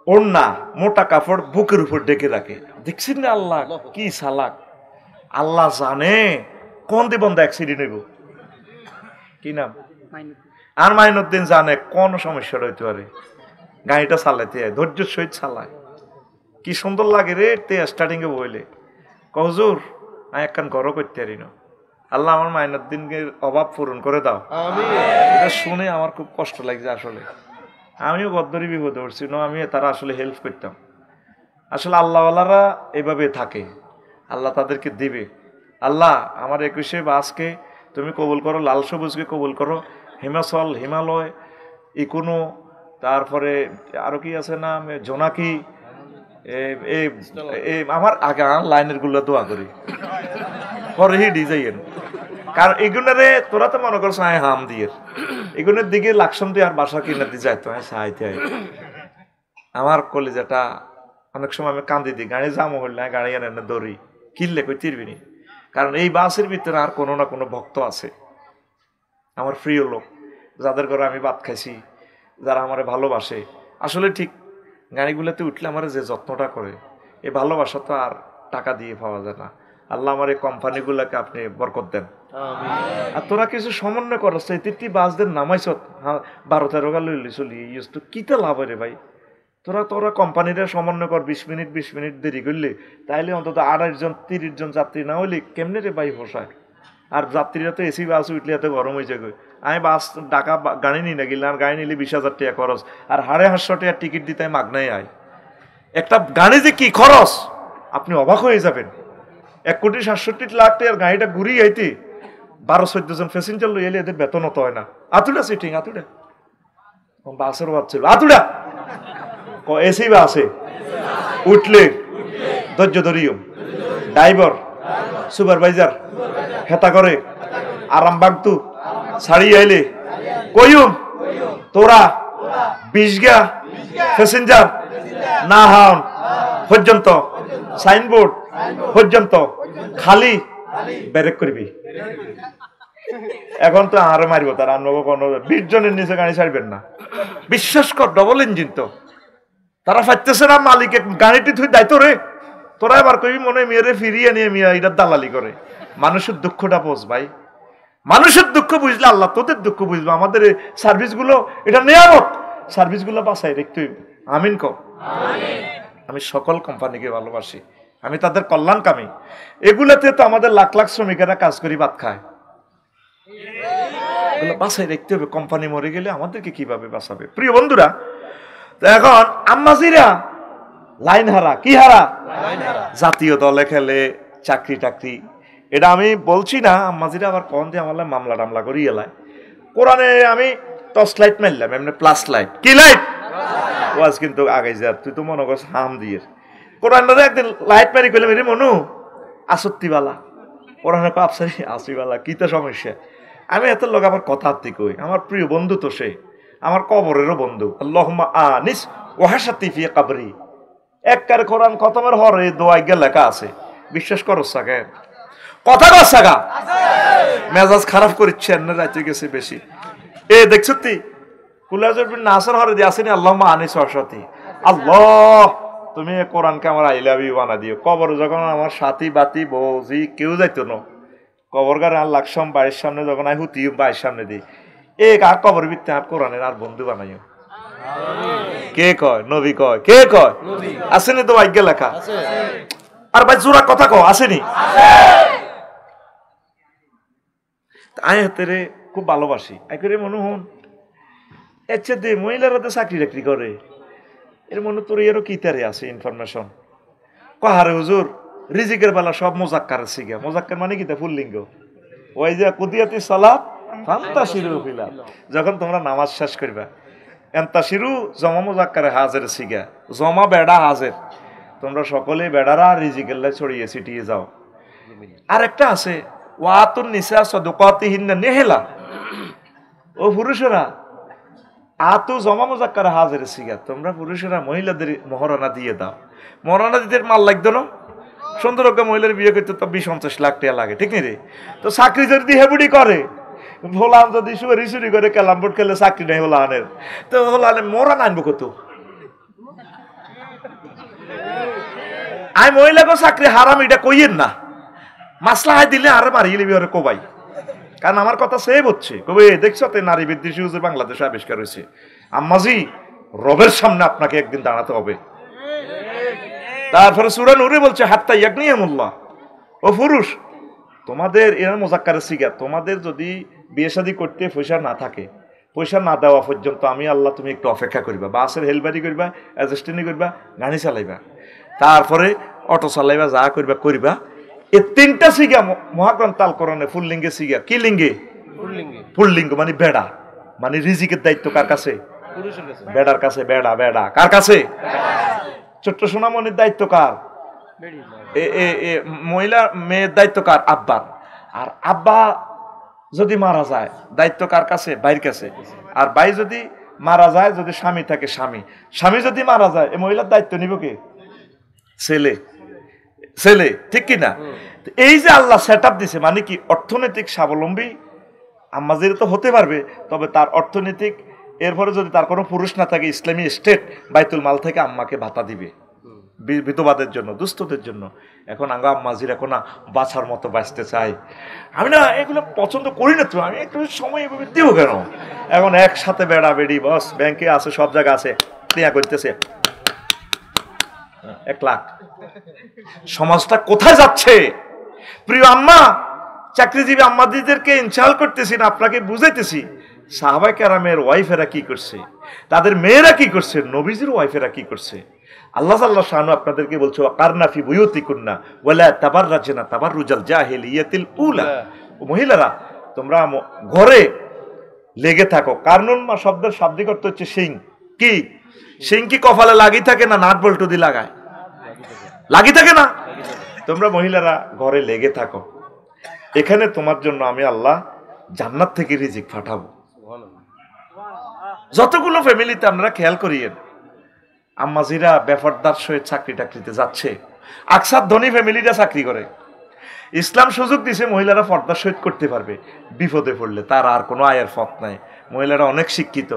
ওড়না মোটা কাপড় বুকের উপর ডেকে রাখে। দেখছেন না আল্লাহ কি সালাক, আল্লাহ জানে কোন দিবন্ধ অ্যাক্সিডেন্ট হইব, কি নাম আর মাইনুদ্দিন জানে কোন সমস্যা হইতে পারে, গাড়িটা চালাইতে হয় ধৈর্যের সহিত চালায়। কি সুন্দর লাগে রে স্টার্টিং এ বইলে কজুর আমি একখান ঘরও করতে পারি না, আল্লাহ আমার মাইনুদ্দিনকে অভাব পূরণ করে দাও। এটা শুনে আমার খুব কষ্ট লাগছে আসলে। আমিও গদ্দরি বিপদে পড়ছি না, আমি তারা আসলে হেল্প করতাম। আসলে আল্লাহওয়ালারা এভাবে থাকে, আল্লাহ তাদেরকে দিবে। আল্লাহ আমার 21 বাসকে তুমি কবুল করো, লাল সবুজকে কবুল করো, হিমাচল হিমালয় ইকোনো, তারপরে আরো কি আছে না জোনাকি, আমার আগে লাইনের গুলো দোয়া করি পরে হি ডিজাইন। কারণ এগুলোরে তোরা তো মনে করছো আয় হাম দিয়ে এগুলোর দিকে লাকসাম দিয়ে আর বাসা কিনে দিয়ে যাইতো সাহায্য। আমার কলিজাটা অনেক সময় আমি কান্দি দিই, গাড়ি জামো হইল না গাড়ি এনে দৌড়ি কিনলে কই তিরবিনি। কারণ এই বাসের ভিতরে আর কোনো না কোনো ভক্ত আছে, আমার প্রিয় লোক, যাদের ঘরে আমি ভাত খাইছি, যারা আমারে ভালোবাসে। আসলে ঠিক গাড়িগুলোতে উঠলে আমার যে যত্নটা করে, এই ভালোবাসা তো আর টাকা দিয়ে পাওয়া যায় না। আল্লাহ আমার এই কোম্পানিগুলোকে আপনি বরকত দেন। আর তোরা কিছু সমন্বয় করছ, তিনটি বাসদের নামাইছ 12-13 গা লইলি চলি তো কিতা লাভ রে ভাই। তোরা কোম্পানিরা সমন্বয় কর, 20 মিনিট দেরি করলে তাইলে অন্তত 28 জন 30 জন যাত্রী না হইলে কেমনে রে ভাই পোষায়। আর যাত্রীরা তো এসি বাস উঠলে এত গরম হয়ে যাবে। আমি বাস ঢাকা গাড়ি নিই না গেলাম, গাড়ি নিলে 20,000 টাকা খরচ, আর 550 টাকা টিকিট দিতে মাগনাই আয়। একটা গাড়ি যে কি খরচ আপনি অবাক হয়ে যাবেন। 1,67,00,000 টাকার গাড়িটা ঘুরিয়ে আইতে 12-14 জন প্যাসেঞ্জার লই এলে এদের বেতন হতো হয় না। আতুডা সিটিং আতুডা বাসের বাদ ছিল আতুডা এসি বা আছে উঠলে ধৈর্য ধরিও, ড্রাইভার সুপারভাইজার হেতা করে আরাম বাগতু ছাড়ি আইলে কইম তোরা 20 গা প্যাসেঞ্জার না হন পর্যন্ত সাইনবোর্ড পর্যন্ত খালি ব্রেক করবি। এখন তো আরো মারিব তার 20 জনের নিচে গাড়ি ছাড়বেন না। বিশ্বাস কর ডবল ইঞ্জিন তো তারা ফাইতেছে না, মালিকের গাড়িটি তুই দায়িত্ব রে, তোরা এবার কবি মনে মেয়েরে ফিরিয়ে নিয়ে মিয়া এটা দালালি করে। মানুষের দুঃখটা বোঝ ভাই, মানুষের দুঃখ বুঝলে আল্লাহ তোদের দুঃখ বুঝবে। আমাদের সার্ভিসগুলো এটা নিয়ামত, সার্ভিসগুলো বাঁচাই দেখতে আমিন কর। আমি সকল কোম্পানিকে ভালোবাসি, আমি তাদের কল্যাণকামী। এগুলাতে তো আমাদের লাখ লাখ শ্রমিকেরা কাজ করি ভাত খায়, এগুলো বাঁচাই দেখতে হবে। কোম্পানি মরে গেলে আমাদেরকে কিভাবে বাঁচাবে? প্রিয় বন্ধুরা, তো এখন আম্মাজিরা লাইন হারা, কি হারা? জাতীয় দলে খেলে, চাকরি টাকরি, এটা আমি বলছি না। আম্মাজিরা আবার কন দিয়ে আমার মামলা টামলা করি এলায়। কোরআনে আমি টর্চ লাইট মারলাম, এমনি প্লাস লাইট, কি লাইট ওয়াজ কিন্তু আগে যা তুই তো মনে করছ হাম দিয়ে কোরআনরে একদিন লাইট মারি কইলাম রে মনু আসত্তিবালা কোরআনে কো আপসারি আসিবালা কি তো সমস্যা আমি এত লোক আমার কথা আত্মি কই আমার প্রিয় বন্ধু তো সে আমার কবরেরও বন্ধু আল্লাহুম্মা আনিস ওয়াহাসাতি ফি কবরি একবার কোরআন খতমের হরে দোয়া গিয়ে লেখা আছে বিশ্বাস করো সাকে কথা কর সাগা মেজাজ খারাপ করিচ্ছেন না রাতে গেছে বেশি এ দেখছ তুই কুলাজুর বিন নাসর হরে দিয়ে আসেনি আল্লাহুম্মা আনিস ওয়াহাসাতি আল্লাহ তুমি কোরআনকে আমার আই লাভ ইউ বানা দিও কবর যখন আমার সাথী বাতি বৌজি কেউ যাইতো না কবর গারে আর লাকসাম বাড়ির সামনে যখন আই হুতি বাড়ির সামনে দিই এ কার কবর ভিত্তি আর কোরআনের আর বন্ধু বানাইও কে কয় নবী কয় কে কয় আসেনি তো ভাগ্যে লেখা আর ভাই জোরা কথা কও আসেনি আয় হাতে খুব ভালোবাসি আই করে মনে হন আচ্ছা দে মহিলারা তো চাকরি টাকরি করে এর মনে তোর এরও কিতারে আছে ইনফরমেশন কাহারে হুজুর রিজিকের বেলা সব মোজাক্কার শিখা মোজাক্কার মানে কিতা ফুল্লিঙ্গ ওই যে কুদিয়াতি সালাত ফান্তাশিরু ফিলা যখন তোমরা নামাজ শেষ করবা এন্তাশিরু জমা মোজাক্কারে হাজের শিখা জমা বেড়া হাজের তোমরা সকলে বেড়ারা রিজিকের লাই ছড়িয়ে ছিটিয়ে যাও আর একটা আছে ওয়াতুন নিসা সাদুকাতিহিন্না নেহেলা ও পুরুষেরা আতু জমা মোজাক্কার হাজের শিখা তোমরা পুরুষেরা মহিলাদের মহারণা দিয়ে দাও মহারণা দিতে মাল লাগতো না সুন্দর মহিলার বিয়ে করতে তো 20-50 লাখ টাকা লাগে ঠিক রে তো চাকরি যদি হেবুডি করে হোলান যদি সুরি করে কেলাম বোর্ড খেলে চাকরি নেই হোলানের তো হোলানে মরান আনবো কত আমি মহিলাকে চাকরি হারাম এটা কইয়েন না মাসলা হাই দিলে আর মারিয়ে লিবি ওরে কোবাই কারণ আমার কথা সেভ হচ্ছে কবে দেখছো তো নারী বিদ্বেষী হুজুর বাংলাদেশে আবিষ্কার হয়েছে আম্মাজি রবের সামনে আপনাকে একদিন দাঁড়াতে হবে তারপরে সূরা নূরে বলছে হাত্তা ইয়াগনিয়ামুল্লাহ ও পুরুষ তোমাদের এর মোজাক্কারে সিগা তোমাদের যদি বিয়ে শাদী করতে পয়সা না থাকে পয়সা না দেওয়া পর্যন্ত আমি আল্লাহ তুমি একটু অপেক্ষা করবা বাসের হেলবারি করবা অ্যাডজাস্টিনি করবা গাড়ি চালাইবা তারপরে অটো চালাইবা যা করবা করবা এই তিনটা সিগা মহাগ্রন্থ আল কোরআনে ফুল্লিঙ্গে সিগা কি লিঙ্গে ফুল্লিঙ্গ মানে বেড়া মানে রিজিকের দায়িত্ব কার কাছে বেড়ার কাছে বেড়া বেড়া কার কাছে ছোট্ট সোনামণির দায়িত্ব কার মহিলা মেয়ের দায়িত্ব কার আব্বার আর আব্বা যদি মারা যায় দায়িত্ব কার কাছে ভাইয়ের কাছে আর ভাই যদি মারা যায় যদি স্বামী থাকে স্বামী যদি মারা যায় এই মহিলার দায়িত্ব নিব কে ছেলে ছেলে ঠিক কিনা এই যে আল্লাহ সেট আপ দিছে মানে কি অর্থনৈতিক স্বাবলম্বী আম্মাজির তো হতে পারবে তবে তার অর্থনৈতিক এরপরে যদি তার কোনো পুরুষ না থাকে ইসলামী স্টেট বাইতুল মাল থেকে আম্মাকে ভাতা দিবে বিধবাদের জন্য দুস্থদের জন্য এখন আঙ্গা আম্মাজির এখন না বাছার মতো বাঁচতে চাই আমি না এগুলো পছন্দ করি না তো আমি একটু সময় এভাবে দিব কেন এখন একসাথে বেড়া বেড়ি বস ব্যাংকে আছে সব জায়গা আছে ক্রিয়া করতেছে 1 লাখ সমাজটা কোথায় যাচ্ছে প্রিয় আম্মা চাকরিজীবী আম্মাদিদেরকে ইনশাল করতেছি না আপনাকে বুঝাইতেছি সাহাবায়ে কেরামের ওয়াইফেরা কি করছে তাদের মেয়েরা কি করছে নবীজির ওয়াইফেরা কি করছে আল্লাহ আল্লাহ শানু আপনাদেরকে বলছে ওয়াকারনা ফি বুয়ুতিকুন্না ওয়ালা তাবাররাজনা তাবাররুজাল জাহিলিয়াতিল উলা মহিলারা তোমরা ঘরে লেগে থাকো কারনুন মা শব্দের শাব্দিক অর্থ হচ্ছে সিং কি সিং কি কপালে লাগি থাকে না নাট বল্টু দিয়ে লাগায় লাগি থাকে না তোমরা মহিলারা ঘরে লেগে থাকো এখানে তোমার জন্য আমি আল্লাহ জান্নাত থেকে রিজিক পাঠাবো যতগুলো ফ্যামিলিতে আমরা খেয়াল করিয়েন আম্মাজিরা বেফরদার সহিত চাকরি টাকরিতে যাচ্ছে আকসার ধনী ফ্যামিলিটা চাকরি করে ইসলাম সুযোগ দিছে মহিলারা পর্দার সহিত করতে পারবে বিপদে পড়লে তার আর কোনো আয়ের পথ নাই মহিলারা অনেক শিক্ষিত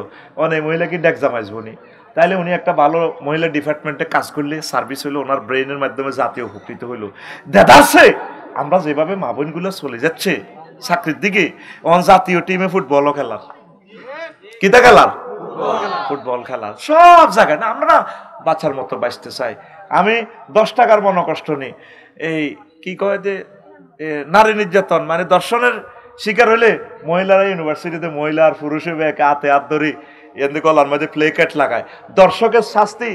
অনেক মহিলাকে ডেক জামাইজবনি তাইলে উনি একটা ভালো মহিলা ডিপার্টমেন্টে কাজ করলে সার্ভিস হইলো ওনার ব্রেনের মাধ্যমে জাতীয় উপকৃত হইলো দেদাসে আমরা যেভাবে মা বোনগুলো চলে যাচ্ছে চাকরির দিকে অন জাতীয় টিমে ফুটবলও খেলার কিতা খেলার ফুটবল খেলার সব জায়গায় না আমরা না বাচ্চার মতো বাঁচতে চাই আমি 10 টাকার মনোকষ্ট নেই এই কি কয় যে নারী নির্যাতন মানে দর্শনের শিকার হলে মহিলারা ইউনিভার্সিটিতে মহিলা আর পুরুষ হাতে হাত ধরি এমনি গলার মধ্যে প্লে কার্ড লাগায় দর্শকের শাস্তি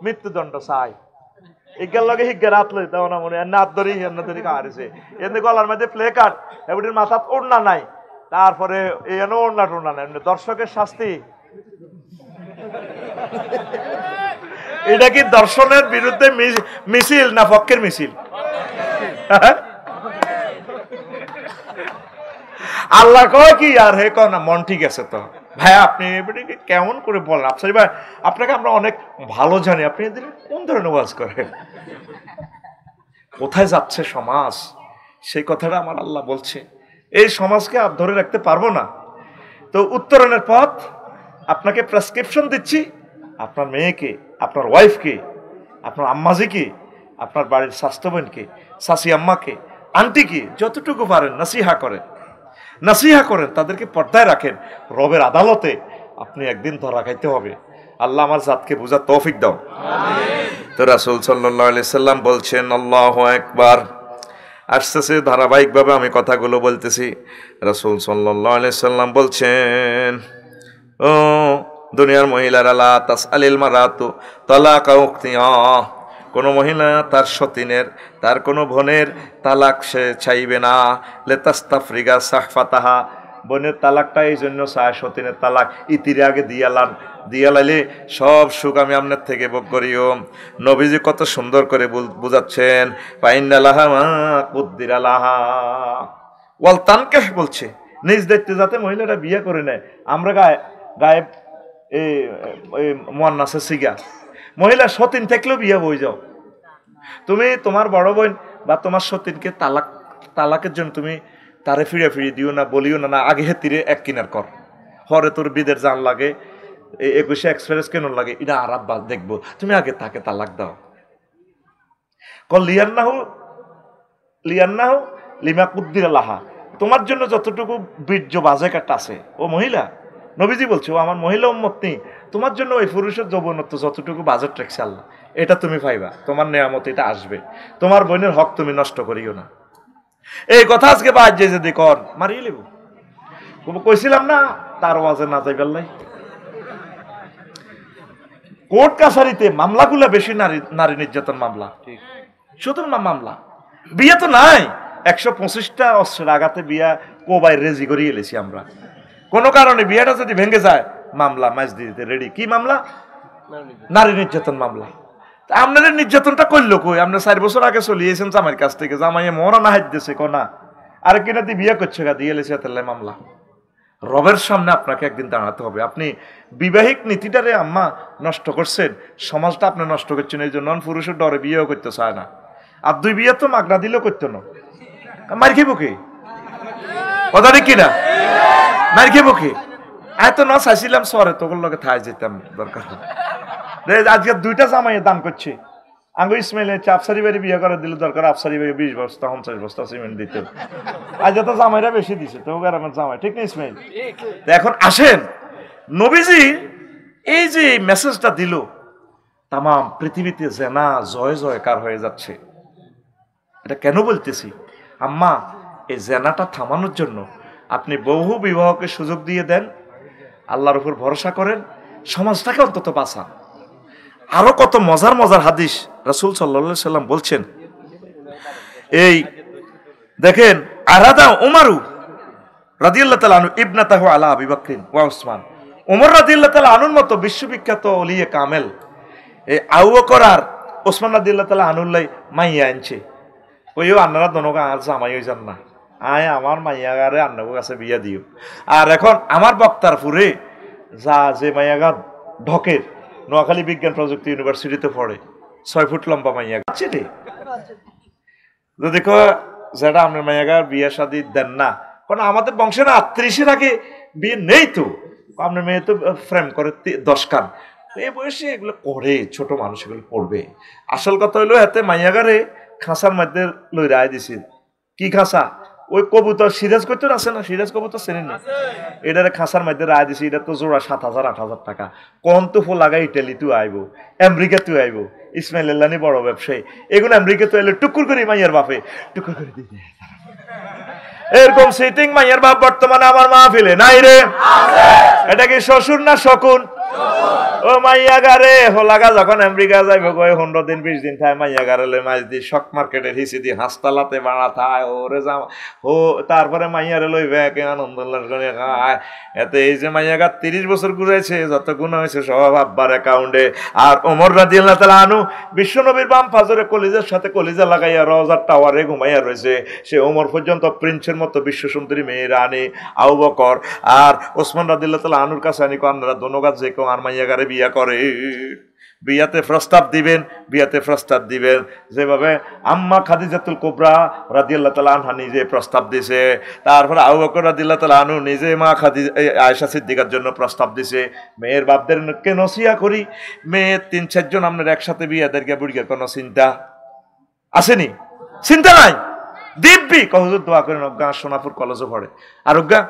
মৃত্যুদণ্ড চাই ইজ্ঞার লগে হিজ্ঞার হাত লই তেমন মনে এনে হাত ধরি এনে ধরি কাহারিছে এমনি গলার মধ্যে প্লে কার্ড এবার মাথাত ওড়না নাই তারপরে এনে ওড়না টোড়না নাই দর্শকের শাস্তি এটা কি দর্শনের বিরুদ্ধে মিছিল না পক্ষের মিছিল? আল্লাহ কয় কি আর হে কয় না মন ঠিক আছে তো ভাই আপনি এবারে কেমন করে বলেন আফসারি ভাই আপনাকে আমরা অনেক ভালো জানি আপনি এদের কোন ধরনের ওয়াজ করেন কোথায় যাচ্ছে সমাজ সেই কথাটা আমার আল্লাহ বলছে এই সমাজকে আর ধরে রাখতে পারবো না তো উত্তরণের পথ আপনাকে প্রেসক্রিপশন দিচ্ছি আপনার মেয়েকে আপনার ওয়াইফকে আপনার আম্মাজিকে আপনার বাড়ির স্বাস্থ্য বোনকে শাশি আম্মাকে আন্টিকে যতটুকু পারেন নাসিহা করেন তাদেরকে পর্দায় রাখেন রবের আদালতে আপনি একদিন ধরা খাইতে হবে আল্লাহ আমার জাতকে বুঝার তৌফিক দাও তো রাসূল সাল্লাল্লাহু আলাইহি সাল্লাম বলছেন আল্লাহু আকবার আসতেছে ধারাবাহিকভাবে আমি কথাগুলো বলতেছি রাসূল সাল্লাল্লাহু আলাইহি সাল্লাম বলছেন ও দুনিয়ার মহিলারা লা তাসআলিল মারাতু তালাকা উখতিহা কোনো মহিলা তার সতীনের তার কোনো বোনের তালাক সে চাইবে না লেতাস্তাফরিগা সাহফাতাহা বোনের তালাকটা এই জন্য চায় সতীনের তালাক ইতিরে আগে দিয়ালাইলে সব সুখ আমি আপনার থেকে ভোগ করিও নবীজি কত সুন্দর করে বুঝাচ্ছেন পাইন্নালাহা মা কুদ্দিরালাহা ওয়াল তানকাহ বলছে নিজ দায়িত্বে যাতে মহিলারা বিয়ে করে নেয় আমরা গায়েব এই মুয়ান্নাসে সিগা মহিলা সতীন থাকলেও বিয়ে বই যাও তুমি তোমার বড় বোন বা তোমার সতীনকে তালাকের জন্য তুমি তারে ফিরে দিও না বলিও না আগে হেতিরে এক কিনার কর হরে তোর বিদের জান লাগে 21 এক্সপ্রেস কেন লাগে এটা আরাব বাদ দেখবো তুমি আগে তাকে তালাক দাও লিয়ান্নাহু লিমা কুদ্দিরালাহা তোমার জন্য যতটুকু বীর্য বাজে কাটা আছে ও মহিলা নবীজি বলছে ও আমার মহিলা উম্মত নেই তোমার জন্য ওই পুরুষের যৌবনত্ব যতটুকু বাজেট রাখছে আল্লাহ এটা তুমি পাইবা তোমার নেয়ামত এটা আসবে তোমার বোনের হক তুমি নষ্ট করিও না এই কথা আজকে বাদ যে যদি কর মারিয়ে লিব কইছিলাম না তার ওয়াজে না যাইবার লাই কোর্ট কাছারিতে মামলাগুলো বেশি নারী নির্যাতন মামলা শুধু মামলা বিয়ে তো নাই 125টা অস্ত্রের আঘাতে বিয়া কোবাই রেজি করিয়ে এলেছি আমরা কোনো কারণে বিয়েটা যদি ভেঙে যায় মামলা মাইজ দিতে রেডি কি মামলা নারী নির্যাতন মামলা আপনাদের নির্যাতনটা করলো কই আপনি 4 বছর আগে চলিয়েছেন জামাইয়ের কাছ থেকে জামাইয়ে মরা না হাত দিয়েছে কোনা আর কিনা দিয়ে বিয়ে করছে গা দিয়ে এলেছে তাহলে মামলা রবের সামনে আপনাকে একদিন দাঁড়াতে হবে আপনি বিবাহিক নীতিটারে আম্মা নষ্ট করছেন সমাজটা আপনি নষ্ট করছেন এই জন্য পুরুষের ডরে বিয়েও করতে চায় না আর 2 বিয়ে তো মাগনা দিলেও করতো না মার খেবো কি কথা ঠিক কিনা মার খেবো কি এত না চাইছিলাম সরে তোর লোকে থাই যেতাম দরকার আজকে 2টা জামাই দান করছে আঙ্গু ইসমাইলে আফসারি বাড়ি বিয়ে করে দিলে দরকার আফসারি বাড়ি 20 বস্তা 50 বস্তা সিমেন্ট দিতে আজ তো জামাইরা বেশি দিছে তো গ্রামের জামাই ঠিক না ইসমাইল এখন আসেন নবীজি এই যে মেসেজটা দিল তাম পৃথিবীতে জেনা জয়কার হয়ে যাচ্ছে এটা কেন বলতেছি আম্মা এই জেনাটা থামানোর জন্য আপনি বহু বিবাহকে সুযোগ দিয়ে দেন আল্লাহর উপর ভরসা করেন সমাজটাকে অন্তত বাঁচান আরো কত মজার হাদিস রাসূল সাল্লাল্লাহু আলাইহি সাল্লাম বলছেন এই দেখেন আরাদা উমারু রাদিয়াল্লাহু তাআলা আনহু ইবনাতাহু আলা আবি বকর ওয়া উসমান ওমর রাদিয়াল্লাহু তাআলা আনহুর মতো বিশ্ববিখ্যাত ওলিয়ে কামেল এই আবু বকর আর ওসমান রাদিয়াল্লাহু তাআলা আনহুলাই মাইয়া আনছে ওইও আপনারা দনগা আর জামাই হই যান না আয় আমার মাইয়াগারে আন্নাগো কাছে বিয়া দিও আর এখন আমার বক্তারপুরে যে মাইয়াগা ঢকের নোয়াখালী বিজ্ঞান প্রযুক্তি ইউনিভার্সিটিতে পড়ে 6 ফুট লম্বা মাইয়া আছে রে যদি যেটা আপনার মাইয়াগার বিয়ে শাদী দেন না কারণ আমাদের বংশের 38-এর আগে বিয়ে নেই তো আপনার মেয়ে তো ফ্রেম করে 10 কান এই বয়সে এগুলো করে ছোট মানুষ এগুলো পড়বে আসল কথা হইলো হাতে মাইয়াগারে খাঁচার মধ্যে লই রায় দিছি কি খাঁচা ওই কবুতর সিরাজ করতে আছে না সিরাজ কবুতর চেনেন না এটারে খাঁচার মধ্যে রায় দিছি এটা তো জোড়া 7,000-8,000 টাকা কোন তো ফো লাগাই ইটালি তুই আইব আমেরিকা তুই আইব ইসমাইল আল্লানি বড় ব্যবসায়ী এগুলো আমেরিকা তুই এলে টুকুর করে মাইয়ার বাপে টুকুর করে দিতে এরকম সিটিং মাইয়ার বাপ বর্তমানে আমার মাহফিলে নাই রে এটা কি শ্বশুর না শকুন ও মাইয়া গারে হোলাগা যখন আমেরিকা যাইব কই 15 দিন 20 দিন থাই মাইয়া গারে লই মাছ দি শক মার্কেটের হিসি দি হাসপাতালাতে বাড়া থায় ওরে যা ও তারপরে মাইয়ারে লই ব্যাক আনন্দ করে খায় এতে এই যে মাইয়া গা 30 বছর ঘুরাইছে যত গুনাহ হইছে সব আব্বার অ্যাকাউন্টে। আর ওমর রাদিয়াল্লাহু তাআলা আনহু বিশ্বনবীর বাম ফাজরে কলিজার সাথে কলিজা লাগাইয়া রওজার টাওয়ারে ঘুমাইয়া রয়েছে। সে ওমর পর্যন্ত প্রিন্সের মতো বিশ্ব সুন্দরী মেয়ে রানী আবু বকর আর ওসমান রাদিয়াল্লাহু তাআলা আনহুর কাছে আনি আপনারা দোনো কাজ যে কেউ আর মাইয়া গারে বিয়া করে বিয়াতে প্রস্তাব দিবেন যেভাবে আম্মা খাদিজাতুল কুবরা রাদিয়াল্লাহু তাআলা আনহা নিজে প্রস্তাব দিছে, তারপরে আবু বকর রাদিয়াল্লাহু তাআলা আনহু নিজে মা আয়েশা সিদ্দিকার জন্য প্রস্তাব দিছে। মেয়ের বাপদেরকে নসিহত করি, মেয়ে 3-4 জন আপনার একসাথে বিয়াদেরকে বুড়িয়ে কোনো চিন্তা আসেনি? চিন্তা নাই, দিব্যি কহজুর দোয়া করেন। অজ্ঞা সোনাপুর কলেজে পড়ে, আরোগ্যা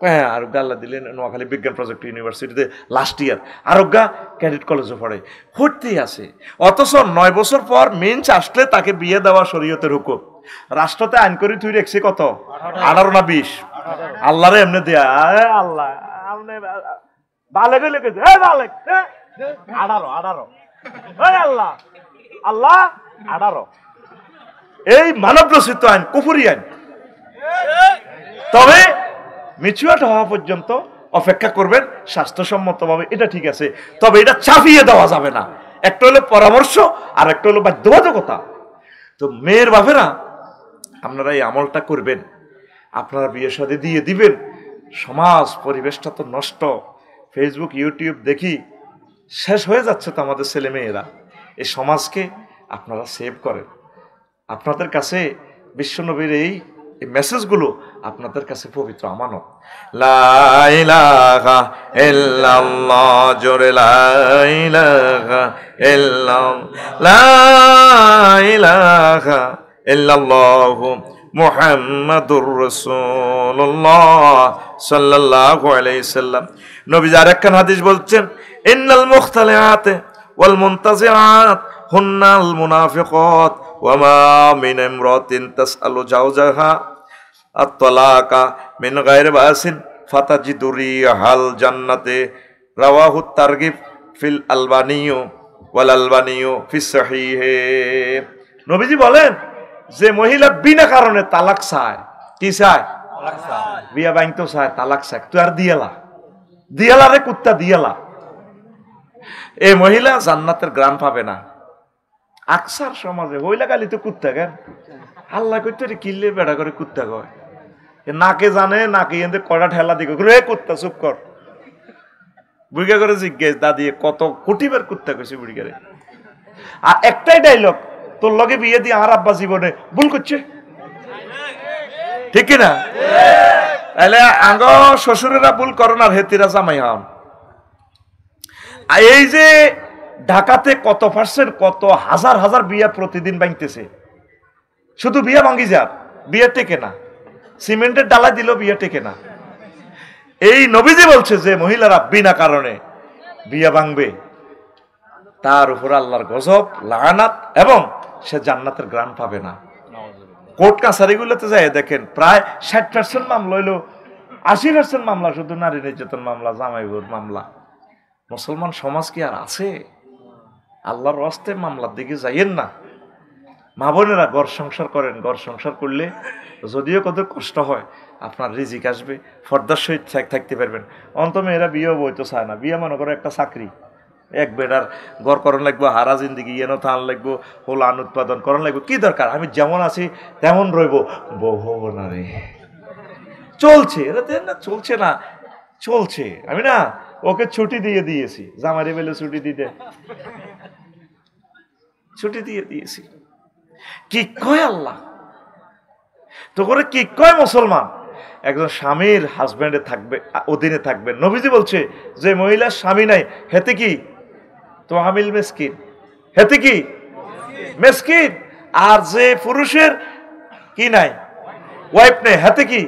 হ্যাঁ আরোগ্যা আল্লাহ দিলেন নোয়াখালী বিজ্ঞান প্রযুক্তি ইউনিভার্সিটিতে লাস্ট ইয়ার, আরোগ্যা ক্যাডেট কলেজে পড়ে, পড়তেই আছে। অথচ 9 বছর পর মেন্স আসলে তাকে বিয়ে দেওয়া শরীয়তের হুকুম। রাষ্ট্রতে আইন করে তুই রেখছি কত 18 না 20? আল্লাহরে এমনি দেয়া আল্লাহ বালেক লিখেছে 18 আল্লাহ আল্লাহ 18 এই মানব রচিত আইন, কুফরি আইন। তবে মিচুয়াট হওয়া পর্যন্ত অপেক্ষা করবেন স্বাস্থ্যসম্মতভাবে, এটা ঠিক আছে। তবে এটা চাপিয়ে দেওয়া যাবে না। একটা হলো পরামর্শ আর একটা হলো বাধ্যবাধকতা। তো মেয়ের বাপেরা আপনারা এই আমলটা করবেন, আপনারা বিয়ে শাদী দিয়ে দিবেন। সমাজ পরিবেশটা তো নষ্ট, ফেসবুক ইউটিউব দেখি শেষ হয়ে যাচ্ছে তো আমাদের ছেলে মেয়েরা। এই সমাজকে আপনারা সেভ করেন। আপনাদের কাছে বিশ্বনবীর এই মেসেজগুলো আপনাদের কাছে পবিত্র আমানত। লা ইলাহা ইল্লাল্লাহ, জোরে লা ইলাহা ইল্লাল্লাহ, লা ইলাহা ইল্লাল্লাহু মুহাম্মাদুর রাসূলুল্লাহ সাল্লাল্লাহু আলাইহি সাল্লাম। নবী আরেকখান হাদিস বলছেন, ইন্নাল মুখতালিআত ওয়াল মুনতাজিআত হুন্নাল মুনাফিকাত ওয়া মা মিন ইমরাতিন তাসআলু জাওজাহা আত-তালাকা মিন গায়রি বাসিন ফাতাজিদু রিহাল জান্নাতে। রাওয়াহু তারগিব ফিল আলবানিয়ু ওয়াল আলবানিয়ু ফিস সহিহে। নবীজি বলেন যে মহিলা বিনা কারণে তালাক চায়, কি চায়? বিয়া ভাঙতেও চায়, তালাক চায়, তুই আর দিয়ালা রে কুত্তা দিয়ালা, এই মহিলা জান্নাতের গ্রাম পাবে না। আকসার সমাজে হইলা গালি তো কুত্তা কেন আল্লাহ করতে কিনলে বেড়া করে কুত্তা কয়, নাকে জানে নাকে এনে কড়া ঠেলা দিকে রে কুত্তা চুপ কর। বুড়িগা করে জিজ্ঞেস দাদি কত কোটিবার কুত্তা কইছে বুড়িগারে। আর একটাই ডাইলগ, তোর লগে বিয়ে দিয়ে আর আব্বা জীবনে ভুল করছে, ঠিক কিনা? তাহলে আঙ্গ শ্বশুরেরা ভুল করোন আর হেতিরা জামাই হন। এই যে ঢাকাতে কত পার্সেন্ট, কত হাজার হাজার বিয়া প্রতিদিন ভাঙতেছে, শুধু বিয়া ভাঙ্গি যার বিয়ে টেকে না, সিমেন্টের ডালা দিল বিয়ে টেকে না। এই নবীজি বলছে যে মহিলারা বিনা কারণে বিয়া ভাঙবে, তার উপর আল্লাহর গজব লাগানাত এবং সে জান্নাতের গ্রাম পাবে না। কোর্ট কাছারিগুলোতে যায় দেখেন প্রায় 60% মামলা হইলো, 80% মামলা শুধু নারী নির্যাতন মামলা, জামাইবুর মামলা। মুসলমান সমাজ কি আর আছে? আল্লাহর রাস্তায় মামলার দিকে যাইয়েন না। মা বোনেরা ঘর সংসার করেন, ঘর সংসার করলে যদিও কত কষ্ট হয় আপনার রিজিক আসবে, ফর্দার সহিত থাকতে পারবেন। অন্ত মেয়েরা বিয়েও বইতে চায় না, বিয়ে মনে করে একটা চাকরি, এক বেড়ার ঘর করণ লাগবো, হারা জিন্দিগি এনো থান লাগবো, হোলান উৎপাদন করণ লাগবো, কি দরকার? আমি যেমন আছি তেমন রইব, বউ না রে চলছে, এরা দেন না, চলছে না চলছে। আমি না ওকে ছুটি দিয়ে দিয়েছি, জামারি বেলে ছুটি দিয়ে দিয়েছি। কি কয় আল্লাহ তো করে, কি কয় মুসলমান? একজন স্বামীর হাজবেন্ডে থাকবে, অধীনে থাকবেন। নবীজি বলছে যে মহিলার স্বামী নাই হেতে কি তো হামিল মেসকিন, হেতে কি মেসকিন। আর যে পুরুষের কি নাই, ওয়াইফ নেই, হেতে কি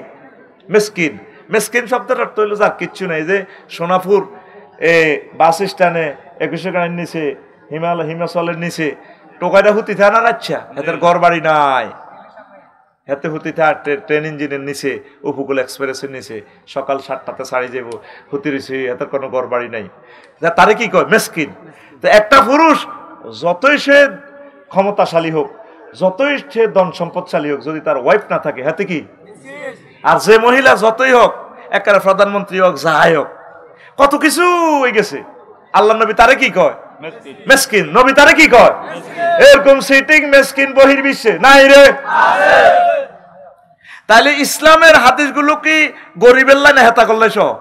মেসকিন। মেসকিন শব্দটার অর্থ হইল যার কিচ্ছু নাই। যে সোনাপুর বাস স্ট্যান্ডে 2100 গাড়ির নিচে হিমাচলের নিচে টোকাইটা হুতি থানা, আচ্ছা এদের ঘর বাড়ি নাই, হেতে হুতিতে ট্রেন ইঞ্জিনের নিচে উপকূল এক্সপ্রেসের নিচে সকাল 7টাতে ছাড়ি যাব হুতি রয়েছে, এত কোনো ঘর বাড়ি নাই। তারে কি কয়? মেসকিন। তো একটা পুরুষ যতই সে ক্ষমতাশালী হোক, যতই সে ধন সম্পদশালী হোক, যদি তার ওয়াইফ না থাকে হাতে কি? আর যে মহিলা যতই হোক, একেবারে প্রধানমন্ত্রী হোক, যাই হোক, কত কিছু হয়ে গেছে, আল্লাহ নবী তারে কি কয়? মেসকিন। নবী তারে কি কয়? এরকম সিটিং মেসকিন বহির্বিশ্বে নাই রে। তাহলে ইসলামের হাদিসগুলো কি গরিবের লাইনে হেতা করলে সব?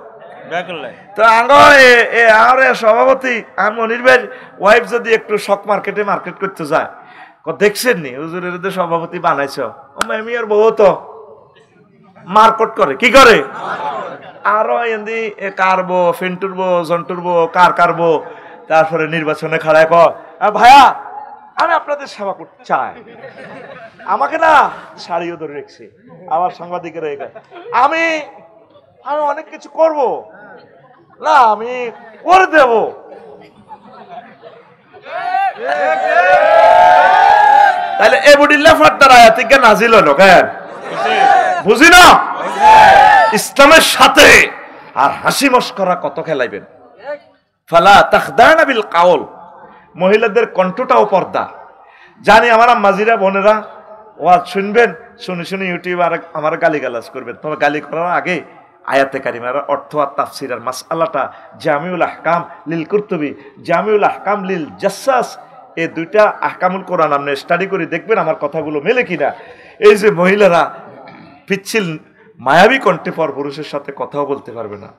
তো আগে সভাপতি আর মনির ভাই ওয়াইফ যদি একটু শক মার্কেটে মার্কেট করতে যায়, দেখছেন নি হুজুরের সভাপতি বানাইছ, ও আমি আর বউ তো মার্কেট করে, কি করে? আরো এমনি কারবো, ফিন্টুরবো, জন্টুরবো, কারবো, তারপরে নির্বাচনে খাড়ায় কয় ভাইয়া আমি আপনাদের সেবা করতে চাই, আমাকে না শাড়িও ধরে রেখেছি, আমার সাংবাদিকেরা আমি অনেক কিছু করব না, আমি করে দেব। তাহলে এবুডিল্লাহ ফাদ্দার আয়াত থেকে নাজিল হলো কেন? বুঝি না ইসলামের সাথে আর হাসি মস্করা কত খেলাইবেন। ফালা তাখদানা বিল কাউল, মহিলাদের কণ্ঠটাও পর্দা। জানি আমার আম্মাজিরা বোনেরা ওয়াজ শুনবেন, শুনে ইউটিউবে আমার গালিগালাজ করবেন, তবে গালি করার আগে আয়াতে কারিমার অর্থ আর তাফসির আর মাসআলাটা জামিউল আহকাম লিল কুরতুবি, জামিউল আহকাম লিল জাসসাস, এই দুইটা আহকামুল কোরআন আপনি স্টাডি করে দেখবেন আমার কথাগুলো মেলে কিনা। এই যে মহিলারা পিচ্ছিল মায়াবী কণ্ঠে পর পুরুষের সাথে কথাও বলতে পারবে না,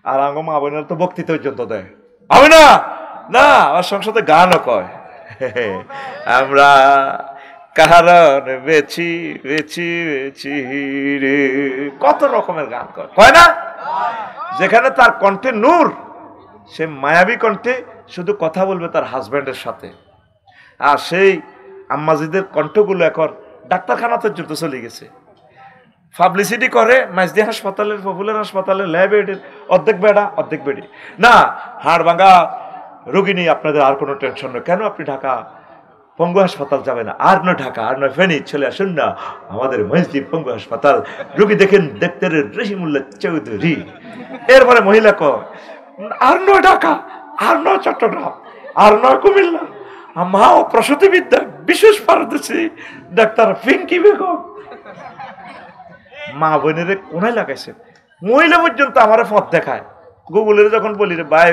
আর আঙ্গ মা বোনেরা তো বক্তৃতা পর্যন্ত দেয়, হবে না না আমার সংসদে গানও কয়, আমরা কারণ বেছি বেছি বেছি রে, কত রকমের গান কয় না? যেখানে তার কণ্ঠে নূর, সে মায়াবী কণ্ঠে শুধু কথা বলবে তার হাজব্যান্ডের সাথে। আর সেই আম্মাজিদের কণ্ঠগুলো এখন ডাক্তারখানাতে যুদ্ধ চলে গেছে, পাবলিসিটি করে মাইজদি হাসপাতালের, পপুলার হাসপাতালের ল্যাবে অর্ধেক বেড়া অর্ধেক বেড়ি না, হাড় ভাঙা রোগী নিয়ে আপনাদের আর কোনো টেনশন নেই, কেন আপনি ঢাকা পঙ্গু হাসপাতাল যাবে না, আর নয় ঢাকা, আর নয় ফেনী, চলে আসুন না আমাদের মহিষদ্বী পঙ্গু হাসপাতাল, রোগী দেখেন দেখতে রহিমুল্লাহ চৌধুরী। এরপরে মহিলা কয় আর নয় ঢাকা, আর নয় চট্টগ্রাম, আর নয় কুমিল্লা, মা ও প্রসূতি বিদ্যা বিশেষ পারদর্শী ডাক্তার পিঙ্কি বেগম। মা বোনের কোনায় লাগাইছে, মহিলা পর্যন্ত আমার পথ দেখায়। গুগলের যখন বলি রে ভাই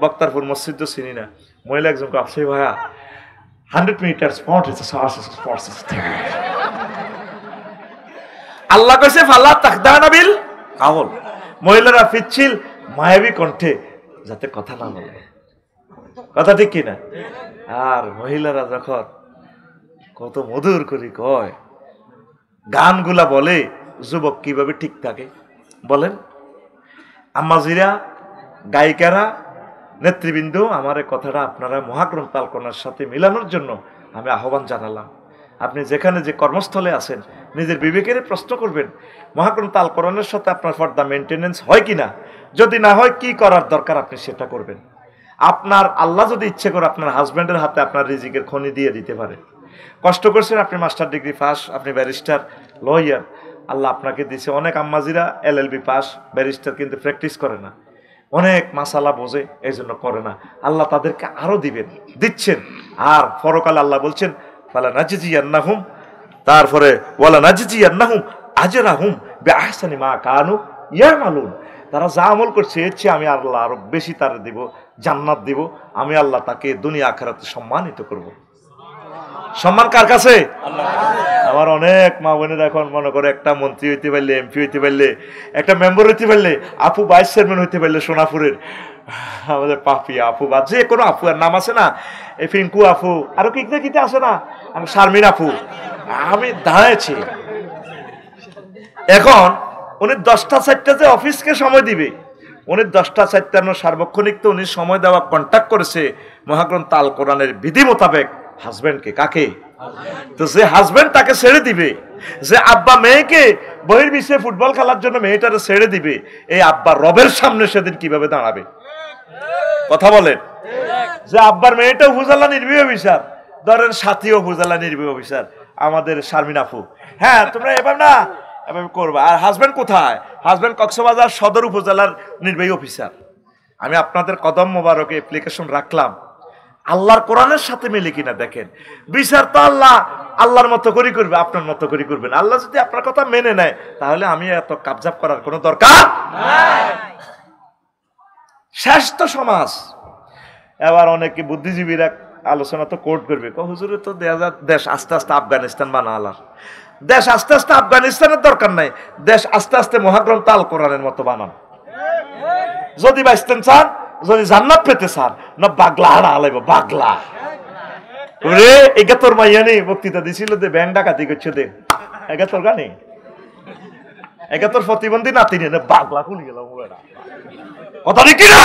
বক্তারপুর মসজিদ তো চিনি না, মহিলা একজন আপসে ভাইয়া 100 meters আল্লাহ কইছে ফালা তাখদানা বিল কাউল, মহিলারা পিচ্ছিল মায়াবী কণ্ঠে যাতে কথা না বলে, কথা ঠিক কিনা? আর মহিলারা যখন কত মধুর করে কয়, গানগুলা বলে, যুবক কিভাবে ঠিক থাকে বলেন? আম্মাজিরা, গায়িকারা, নেতৃবৃন্দ, আমার এই কথাটা আপনারা মহাগ্রন্থ আল কোরআনের সাথে মিলানোর জন্য আমি আহ্বান জানালাম। আপনি যেখানে যে কর্মস্থলে আছেন নিজের বিবেকের প্রশ্ন করবেন, মহাগ্রন্থ আল কোরআনের সাথে আপনার পর্দা মেনটেনেন্স হয় কিনা, যদি না হয় কি করার দরকার আপনি সেটা করবেন। আপনার আল্লাহ যদি ইচ্ছে করে আপনার হাজব্যান্ডের হাতে আপনার রিজিকের খনি দিয়ে দিতে পারে, কষ্ট করছেন, আপনি মাস্টার ডিগ্রি পাস, আপনি ব্যারিস্টার, লয়ার, আল্লাহ আপনাকে দিয়েছে। অনেক আম্মাজিরা LLB পাস, ব্যারিস্টার, কিন্তু প্র্যাকটিস করে না, অনেক মাসালা বোঝে, এই জন্য করে না। আল্লাহ তাদেরকে আরো দিবেন, দিচ্ছেন। আর পরকাল আল্লাহ বলছেন ফালা নাজজিয়ান্নাহুম, তারপরে ওয়ালা নাজজিয়ান্নাহুম আজরাহুম বিআহসানি মা কানু ইয়ামালুন, তারা যা আমল করছে এর চেয়ে আমি আল্লাহ আরো বেশি তার দিব, জান্নাত দিব, আমি আল্লাহ তাকে দুনিয়া আখিরাতে সম্মানিত করব। সম্মান কার কাছে? আমার অনেক মা বোনেরা এখন মনে করে একটা মন্ত্রী হইতে পারলে, MP হইতে পারলে, একটা মেম্বার হইতে পারলে, আপু ভাইস চেয়ারম্যান হইতে পারলে, সোনাপুরের আমাদের পাপি আপু বা যে কোনো আপু, আর নাম আছে না, এই পিঙ্কু আপু, আরো কিতে কিতে আছে না, আমি শারমিন আপু, আমি দাঁড়াইছি। এখন উনি 10টা 4টা যে অফিসকে সময় দিবে, উনি 10টা 4টা সার্বক্ষণিক তো উনি সময় দেওয়া কন্ট্যাক্ট করেছে মহাগ্রন্থ আল কোরআনের বিধি মোতাবেক হাজবেন্ডকে। কাকে? তো যে হাজবেন্ড তাকে ছেড়ে দিবে, যে আব্বা মেয়েকে বহির্বিশ্বে ফুটবল খেলার জন্য মেয়েটারে ছেড়ে দিবে, এই আব্বা রবের সামনে সেদিন কিভাবে দাঁড়াবে? কথা বলেন। যে আব্বার মেয়েটা উপজেলা নির্বাহী অফিসার, ধরেন সাথীও উপজেলা নির্বাহী অফিসার, আমাদের শারমিন আপু, হ্যাঁ তোমরা এবার না এভাবে করবা। আর হাজবেন্ড কোথায়? হাজবেন্ড কক্সবাজার সদর উপজেলার নির্বাহী অফিসার। আমি আপনাদের কদম মোবারকে অ্যাপ্লিকেশন রাখলাম, আল্লাহর কোরআনের সাথে মিলে কিনা দেখেন। বিচার তো আল্লাহ আল্লাহর মতো করে করবে, আপনার মতো করে করবেন। আল্লাহ যদি আপনার কথা মেনে নেয় তাহলে আমি এত কাবজাব করার কোনো দরকার নাই। শেষ তো সমাজ। এবার অনেকে বুদ্ধিজীবীরা আলোচনা তো কোর্ট করবে, হুজুরে তো দেশ আস্তে আস্তে আফগানিস্তান বানালা। দেশ আস্তে আস্তে আফগানিস্তানের দরকার নাই, দেশ আস্তে আস্তে মহাগ্রন্থ আল কোরআনের মতো বানান। যদি বাঁচতেন চান, যদি জান্নাত পেতে চান, না বাগলা হারা আলাইব, বাগলা রে। এগা তোর মাইয়া নেই বক্তৃতা দিছিল দে ব্যাংক ডাকাতি করছে দে, এগা তোর গানে, এগা তোর প্রতিবন্ধী নাতি নিয়ে বাগলা খুলে গেল কথা কি না?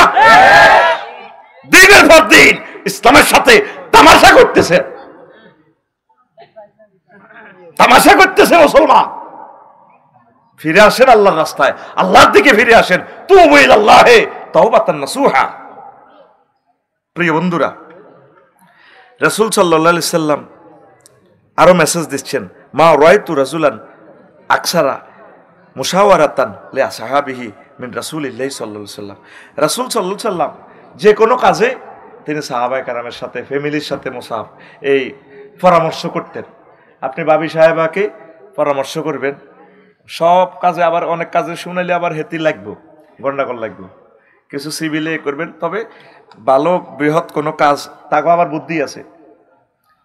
দিনের পর দিন ইসলামের সাথে তামাশা করতেছে, তামাশা করতেছে মুসলমান। ফিরে আসেন আল্লাহর রাস্তায়, আল্লাহর দিকে ফিরে আসেন। তুবু ইলাল্লাহি তাওবাতান নাসুহা। প্রিয় বন্ধুরা, রাসূল সাল্লাল্লাহু আলাইহি সাল্লাম আরো মেসেজ দিচ্ছেন, মা রাআইতু রাজুলান আকসারা মুশাওয়ারাতান লি আসহাবিহি মিন রাসূলিল্লাহি সাল্লাল্লাহু আলাইহি সাল্লাম। রাসূল সাল্লাল্লাহু আলাইহি সাল্লাম যে কোনো কাজে তিনি সাহাবায়ে কেরামের সাথে, ফ্যামিলির সাথে মুসাফ এই পরামর্শ করতেন। আপনি ভাবি সাহেবাকে পরামর্শ করবেন সব কাজে, আবার অনেক কাজে শুনাইলে আবার হেতি লাগবো, গন্ডাগোল লাগবো, কিছু সিভিলে করবেন। তবে ভালো বৃহৎ কোনো কাজ, তাকে আবার বুদ্ধি আছে,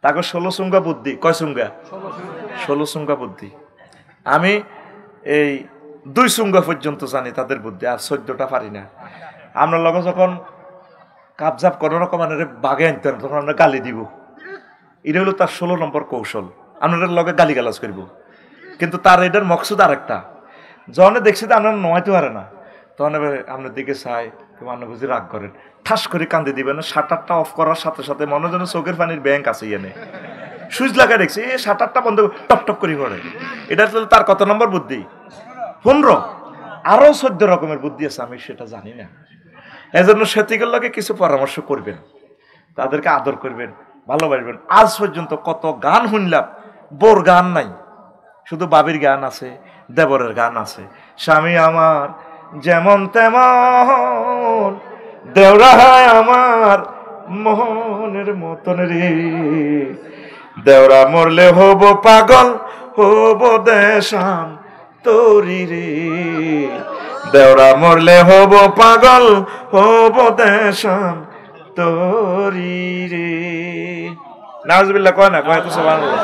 তাকে 16 সুঙ্গা বুদ্ধি। কয় সুঙ্গা? 16 সুঙ্গা বুদ্ধি। আমি এই 2 সুঙ্গা পর্যন্ত জানি তাদের বুদ্ধি, আর 14টা পারি না। আমরা লগে যখন কাবজাব কোনো রকম বাগে আনতেন তখন আমরা গালি দিব, এটা হলো তার 16 নম্বর কৌশল। আপনাদের লগে গালি গালাজ করব, কিন্তু তার এটার মকসুদ আর একটা। যখন দেখছি তো আপনারা নয়তে পারে না, তখন আপনার দিকে চাই, মানুষ বুঝি রাগ করেন, ঠাস করে কান্দে দিবেন। শাটারটা অফ করার সাথে সাথে মনে যেন চোখের পানির ব্যাংক আছে, এনে সুইচ লাগা দেখছি, এই শাটারটা বন্ধ টপ টপ করে করে। এটা তার কত নম্বর বুদ্ধি? 15। আরো 14 রকমের বুদ্ধি আছে, আমি সেটা জানি না। এজন্য সেতিকের লগে কিছু পরামর্শ করবেন, তাদেরকে আদর করবেন, ভালোবাসবেন। আজ পর্যন্ত কত গান শুনলাম, বোর গান নাই, শুধু বাবির গান আছে, দেবরের গান আছে। স্বামী আমার যেমন তেমন, দেওরা আমার মোহনের মতন রে, দেওরা মরলে হব পাগল, হব দেশান তোরি রে, দেওরা মরলে হব পাগল, হব দেশান তোরি রে। নাউজুবিল্লাহ কয় না, কয় তো সুবহানাল্লাহ।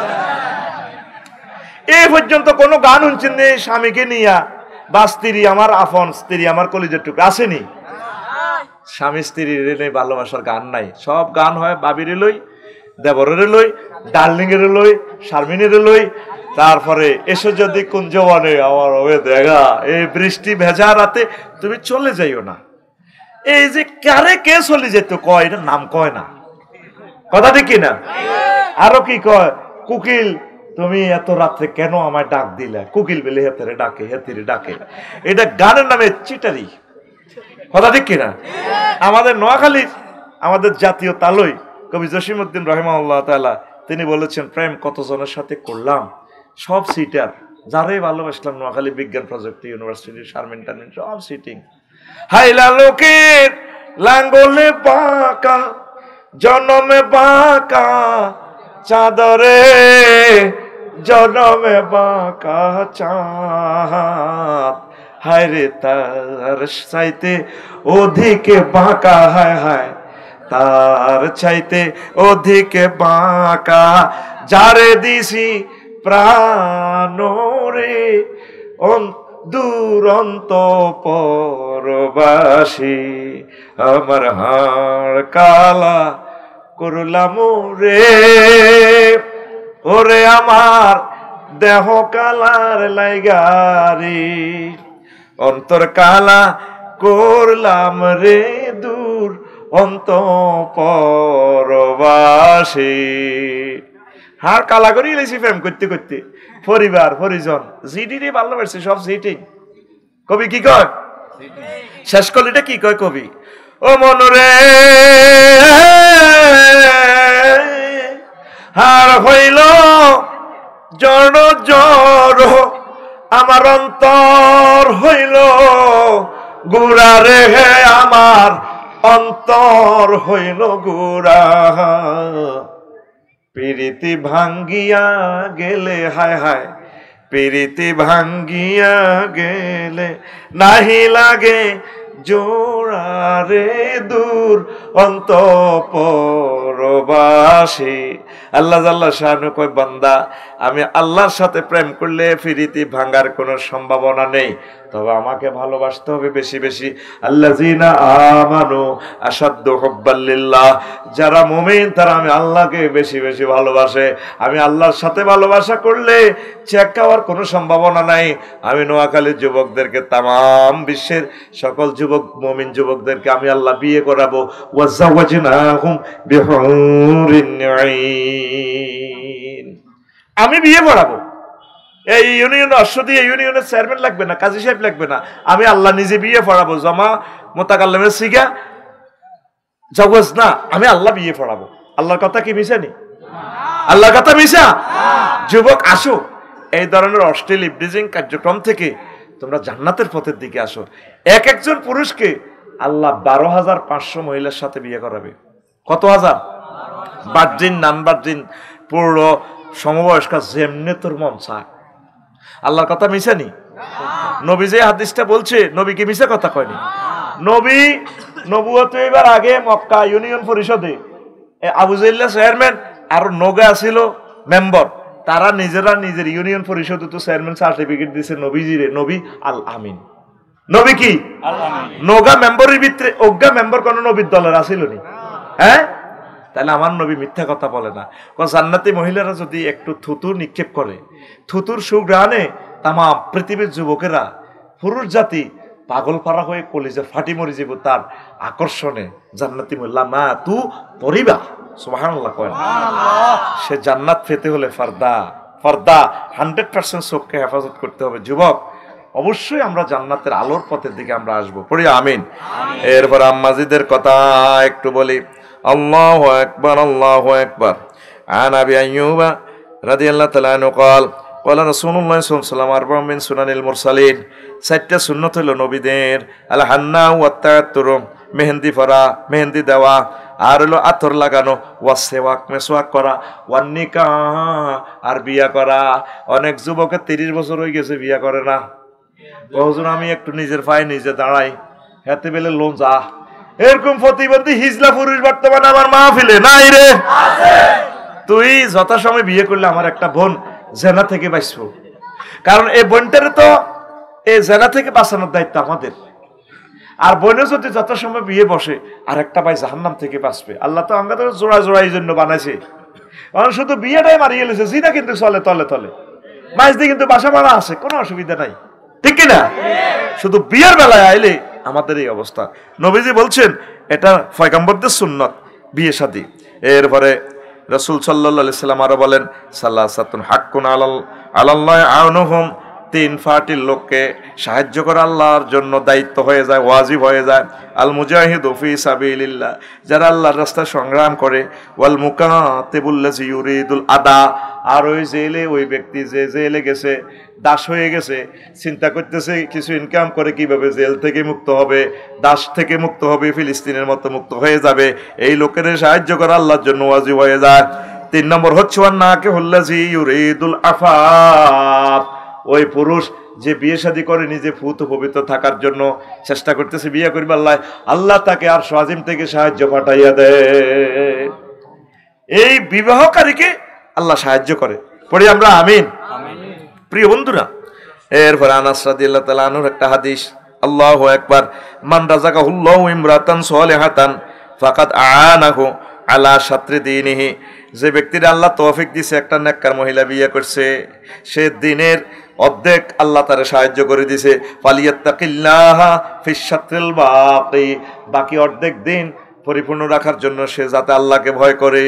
এই পর্যন্ত কোনো গান শুনছেন নেই স্বামীকে নিয়া, বা স্ত্রী আমার আপন, স্ত্রী আমার কলিজার টুকরা, আসেনি? স্বামী স্ত্রীর নেই ভালোবাসার গান নাই। সব গান হয় বাবিরে লই, দেবরের লই, ডার্লিং এর লই, শারমিনের লই। তারপরে এসে যদি কুঞ্জবনে আমার হবে দেখা, এই বৃষ্টি ভেজা রাতে তুমি চলে যাইও না। এই যে কারে কে চলে যেত কয়, এটা নাম কয় না, কথা ঠিক কিনা? আরো কি কয়, কুকিল তুমি এত রাত্রে কেন আমায় ডাক দিলে, কুকিল বেলে হেতেরে ডাকে, হেতিরে ডাকে। এটা গানের নামে চিটারি, কথা ঠিক কিনা? আমাদের নোয়াখালীর আমাদের জাতীয় তালই কবি জসিমউদ্দিন রহিমাহুল্লাহ তাআলা তিনি বলেছেন, প্রেম কতজনের সাথে করলাম, সব সিটার, যারাই ভালোবাসলাম নোয়াখালী বিজ্ঞান প্রযুক্তি ইউনিভার্সিটি, শারমিন টারমিন সব সিটিং। হাইলা লোকের লাঙ্গলে বাঁকা, জনমে বাঁকা চাঁদরে, জনমে বাঁকা চাঁদ, হায় রে তার চাইতে অধিকে বাঁকা, হায় হায় তার চাইতে অধিকে বাঁকা, যারে দিছি প্রাণ রে, দুরন্ত পরবাসী, আমার হাড় কালা করলাম রে, ওরে আমার দেহ কালার লাইগারি, অন্তর কালা করলাম রে, দূর অন্ত পরবাসী। হাড় কালা করি লেছি প্রেম করতে করতে, পরিবার পরিজন জিডি ভালোবাসছে, সব জিটি। কবি কি কয়, শেষ কলিটা কি কয় কবি, ও মনরে হার হইল জড় জড় আমার অন্তর হইল গুড়া রে, আমার অন্তর হইল গুড়া। প্রীতি ভাঙ্গিয়া গেলে, হায় হায়, প্রীতি ভাঙ্গিয়া গেলে নাহি লাগে জোড়া রে, দূর অন্তঃপুরবাসী। আল্লাহ জাল্লা শানু কয়, বান্দা আমি আল্লাহর সাথে প্রেম করলে প্রীতি ভাঙার কোনো সম্ভাবনা নেই, তবে আমাকে ভালোবাসতে হবে বেশি বেশি। আল্লাযিনা আমানু আশাদ্দু হুব্বাল লিল্লাহ, যারা মুমিন তারা আমি আল্লাহকে বেশি বেশি ভালোবাসে। আমি আল্লাহর সাথে ভালোবাসা করলে চেক খাওয়ার কোনো সম্ভাবনা নাই। আমি নোয়াখালীর যুবকদেরকে, তামাম বিশ্বের সকল যুবক মুমিন যুবকদেরকে আমি আল্লাহ বিয়ে করাবো। ওয়াজাওয়াজনাহুম বিহুরিন আইন, আমি বিয়ে করাবো। এই ইউনিয়ন অশ্বদী, এই ইউনিয়নের চেয়ারম্যান লাগবে না, কাজী সাহেব লাগবে না, আমি আল্লাহ নিজে বিয়ে পড়াবো। জমা মোতাকাল্লিমের সিগা জাওয়াজ না, আমি আল্লাহ বিয়ে পড়াবো। আল্লাহর কথা কি মিশা নি? আল্লাহর কথা মিশা? যুবক আসো, এই ধরনের অশ্লীল ইবলিজিং কার্যক্রম থেকে তোমরা জান্নাতের পথের দিকে আসো। এক একজন পুরুষকে আল্লাহ 12,500 মহিলার সাথে বিয়ে করাবে। কত হাজার? বার্জিন, নান বার্জিন, পূর্ণ সমবয়স্কা, যেমনে তোর মন চায়। আল্লাহর কথা মিশা নি? নবী যে হাদিসটা বলছে, নবী কি মিশা কথা কয়নি? নবী নবুয়ত এবার আগে মক্কা ইউনিয়ন পরিষদে আবু জাইল্লা চেয়ারম্যান আর নগা ছিল মেম্বার, তারা নিজেরা নিজের ইউনিয়ন পরিষদে তো চেয়ারম্যান সার্টিফিকেট দিছে নবীজিরে, নবী আল আমিন। নবী কি? নগা মেম্বারের ভিতরে অজ্ঞা মেম্বার কোন নবীর দলের আসিল নি? হ্যাঁ, তাহলে আমার নবী মিথ্যা কথা বলে না। জান্নাতি মহিলারা যদি একটু থুতুর নিক্ষেপ করে, থুতুর সুগ্রানে তামাম পৃথিবীর যুবকেরা, পুরুষ জাতি পাগল পারা হয়ে কলিজা ফাটি মরি যাব তার আকর্ষণে। জান্নাতি মহিলা মা তু পরিবা, সুবহানাল্লাহ কয়। সে জান্নাত পেতে হলে পর্দা, পর্দা 100% চোখকে হেফাজত করতে হবে। যুবক, অবশ্যই আমরা জান্নাতের আলোর পথের দিকে আমরা আসবো। পড়ি আমিন। এরপর আম্মাজিদের কথা একটু বলি। আল্লাহু আকবার, আল্লাহু আকবার। আন আবি আইয়ুবা রাদিয়াল্লাহু তাআলা আনহু قال قال رسول الله صلى الله عليه وسلم أربع من سنن المرسلين, চারটা সুন্নাত হলো নবীদের। আল হান্না ওয়াত তায়াত্তুর, মেহেন্দি পরা, মেহেন্দি দেওয়া, আর হলো আতর লাগানো, ওয়াসওয়াক, মেসওয়াক করা, ওয়ান নিকাহ, আর বিয়া করা। অনেক যুবকের 30 বছর হয়ে গেছে, বিয়া করে না। হুজুর আমি একটু নিজের পায়ে নিজে দাঁড়াই, হাতে বেলে লোন যা, এরকম প্রতিবন্ধী হিজলা পুরুষ বর্তমানে আমার মাহফিলে নাই রে। তুই যথাসময় বিয়ে করলে আমার একটা বোন জেনা থেকে বাঁচবো, কারণ এই বোনটারে তো এই জেনা থেকে বাঁচানোর দায়িত্ব আমাদের। আর বোনে যদি যথাসময় বিয়ে বসে, আর একটা ভাই জাহান্নাম থেকে বাঁচবে। আল্লাহ তো আমাদের জোড়া জোড়া এই জন্য বানাইছে, কারণ শুধু বিয়েটাই মারিয়ে গেছে, জিনা কিন্তু চলে তলে তলে, মাঝ দিয়ে কিন্তু বাসা মারা আছে, কোনো অসুবিধা নাই, ঠিক কিনা? শুধু বিয়ের বেলায় আইলে আমাদের এই অবস্থা। নবীজি বলছেন এটা পয়গম্বরদের সুন্নত, বিয়ে শাদী। এরপরে রাসূল সাল্লাল্লাহু আলাইহি সাল্লাম আরো বলেন, সালাসাতুন হাক্কুন আলাল্লাহি আউনুহুম, 3 পার্টির লোককে সাহায্য করা আল্লাহর জন্য দায়িত্ব হয়ে যায়, ওয়াজিব হয়ে যায়। আল মুজাহিদু ফি সাবিলিল্লাহ, যারা আল্লাহর রাস্তায় সংগ্রাম করে, ওয়াল মুকাতিবুল্লাযী ইউরিদুল আদা, আর ওই জেলে, ওই ব্যক্তি যে জেলে গেছে, দাস হয়ে গেছে, চিন্তা করতেছে কিছু ইনকাম করে কিভাবে জেল থেকে মুক্ত হবে, দাস থেকে মুক্ত হবে, ফিলিস্তিনের মতো মুক্ত হয়ে যাবে। এই লোকের সাহায্য করা আল্লাহর জন্য ওয়াজিব হয়ে যায়। 3 নম্বর হচ্ছে ওয়ান্নাকিহুল্লাযী ইউরিদুল আফাফ, ওই পুরুষ যে বিয়ে শাদী করে নিজে ফুত পবিত্র থাকার জন্য চেষ্টা করতেছে, বিয়ে করবে, আল্লাহ আল্লাহ তাকে আর আজিম থেকে সাহায্য পাঠাইয়া দেয়। এই বিবাহকারীকে আল্লাহ সাহায্য করে। পড়ি আমরা আমিন। প্রিয় বন্ধুরা, এরপর আনাস রাদিয়াল্লাহু তাআলা আনহুর একটা হাদিস, আল্লাহু আকবার, মান রাযাকাহুল্লাহু ইমরাতান সালিহাতান ফাকাদ আনাহু আলা শাত্রি দীনিহি, যে ব্যক্তির আল্লাহ তৌফিক দিয়েছে একটা নেককার মহিলা বিয়ে করছে, সে দিনের অর্ধেক আল্লাহ তারে সাহায্য করে দিয়েছে। ফালিয়াত্তাকিল্লাহা ফিশ শাত্রিল বাকি, বাকি অর্ধেক দিন পরিপূর্ণ রাখার জন্য সে যাতে আল্লাহকে ভয় করে।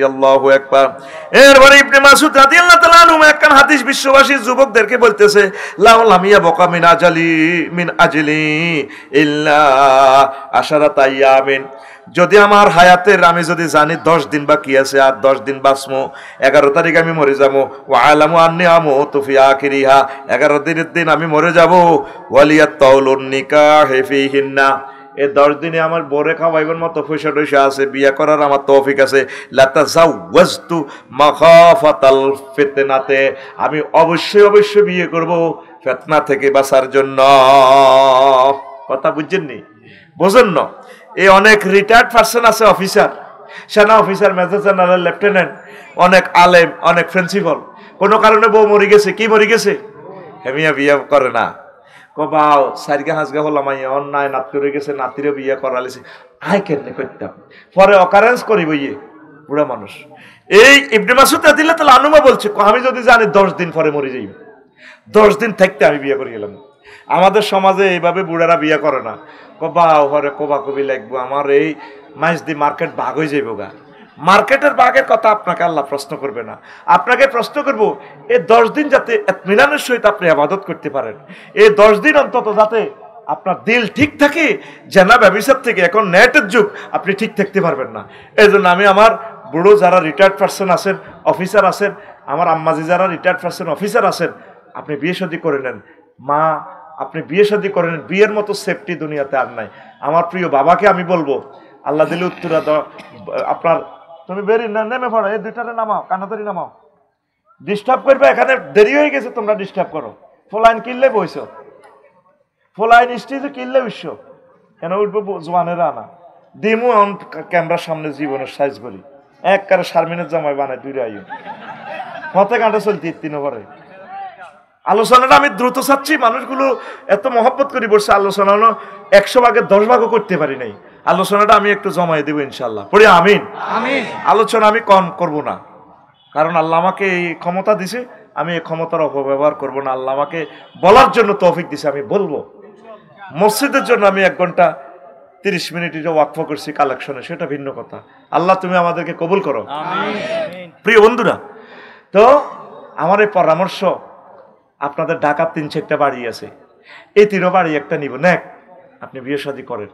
আল্লাহু আকবার। এরপরে ইবনে মাসউদ রাদিয়াল্লাহু তাআলা আনহু একখান হাদিস বিশ্ববাসী যুবকদেরকে বলতেছে, লাম ইয়াবকা মিন আজলি ইল্লা আশারাতা আইয়ামিন। যদি আমার হায়াতের আমি যদি জানি 10 দিন বাকি আছে, আর 10 দিন বাঁচমু, 11 তারিখ আমি মরে যাবো, ওয়া আলামু আন্নী আমুতু ফি আখিরিহা, 11 দিনের দিন আমি মরে যাব, ওয়ালিয়াত তাউলুন নিকাহ ফিহিন্না, এই 10 দিনে আমার বরে খাওয়াইবার মতো পয়সা টয়সা আছে, বিয়ে করার আমার তৌফিক আছে, লাতাজাওয়াজতু মাখাফাতাল ফিতনাতে, আমি অবশ্যই বিয়ে করব ফিতনা থেকে বাঁচার জন্য। কথা বুঝছেন নি? বোঝেন না? এই অনেক রিটায়ার্ড পার্সন আছে, অফিসার, সেনা অফিসার, মেজর জেনারেল, লেফটেন্যান্ট, অনেক আলেম, অনেক প্রিন্সিপাল, কোনো কারণে বউ মরে গেছে, কি মরে গেছে, হেমিয়া বিয়ে করে না, কবাও সাইরগা হাজগা হলাম, অন্যায় নাত করে গেছে, নাতিরে বিয়ে করালেছে, আয় কেন করতাম, পরে অকারেন্স করি বইয়ে বুড়া মানুষ। এই ইবনে মাসউদ রাদিয়াল্লাহু তাআলা আনহু বলছে, আমি যদি জানি 10 দিন পরে মরে যাই, 10 দিন থাকতে আমি বিয়ে করে গেলাম। আমাদের সমাজে এইভাবে বুড়ারা বিয়ে করে না, কবাও হরে কবা কবি লাগবো, আমার এই মাইজ দি মার্কেট ভাগ হয়ে যাইব গা। মার্কেটের ভাগের কথা আপনাকে আল্লাহ প্রশ্ন করবে না, আপনাকে প্রশ্ন করব এই 10 দিন যাতে ইতমিনানের সহিত আপনি ইবাদত করতে পারেন, এই 10 দিন অন্তত যাতে আপনার দিল ঠিক থাকে, জেনা ব্যভিচার থেকে, এখন নেটের যুগ, আপনি ঠিক থাকতে পারবেন না। এই জন্য আমি আমার বুড়ো যারা রিটায়ার্ড পার্সন আছেন, অফিসার আছেন, আমার আম্মাজি যারা রিটায়ার্ড পার্সন অফিসার আছেন, আপনি বিয়ে শাদী করে নেন। মা, আপনি বিয়ে শাদী করে নেন, বিয়ের মতো সেফটি দুনিয়াতে আর নাই। আমার প্রিয় বাবাকে আমি বলবো, আল্লাহ দিলে উত্তরা আপনার, তুমি বেরিয়ে না, নেমে পড়ো, এই দুইটারে নামাও, কানাতারি নামাও, ডিস্টার্ব করবে, এখানে দেরি হয়ে গেছে, তোমরা ডিস্টার্ব করো, ফোলাইন কিনলে বইছ, ফোলাইন স্টেজে কিনলে বিশ্ব কেন উঠবো, জোয়ানেরা আনা দিমু ক্যামেরার সামনে জীবনের সাইজ করি, এক কারে শারমিনের জামাই বানায়, দুইটা আইন পথে কাঁটা চলতি 3 ওভারে। আলোচনাটা আমি দ্রুত চাচ্ছি, মানুষগুলো এত মহব্বত করে বসছে, আলোচনা 100 ভাগের 10 ভাগও করতে পারি নাই, আলোচনাটা আমি একটু জমাই দেবো ইনশাল্লাহ, পড়ি আমিন। আলোচনা আমি কম করব না, কারণ আল্লাহ আমাকে এই ক্ষমতা দিছে, আমি এই ক্ষমতার অপব্যবহার করব না। আল্লাহ আমাকে বলার জন্য তৌফিক দিছে, আমি বলবো। মসজিদের জন্য আমি 1 ঘন্টা 30 মিনিট ওয়াকফ করছি কালেকশনে, সেটা ভিন্ন কথা। আল্লাহ তুমি আমাদেরকে কবুল করো, প্রিয় বন্ধুরা। তো আমার এই পরামর্শ, আপনাদের ঢাকার 3-4টা বাড়ি আছে, এই 3 বাড়ি একটা নিব, নেক আপনি বিয়ে শাদী করেন,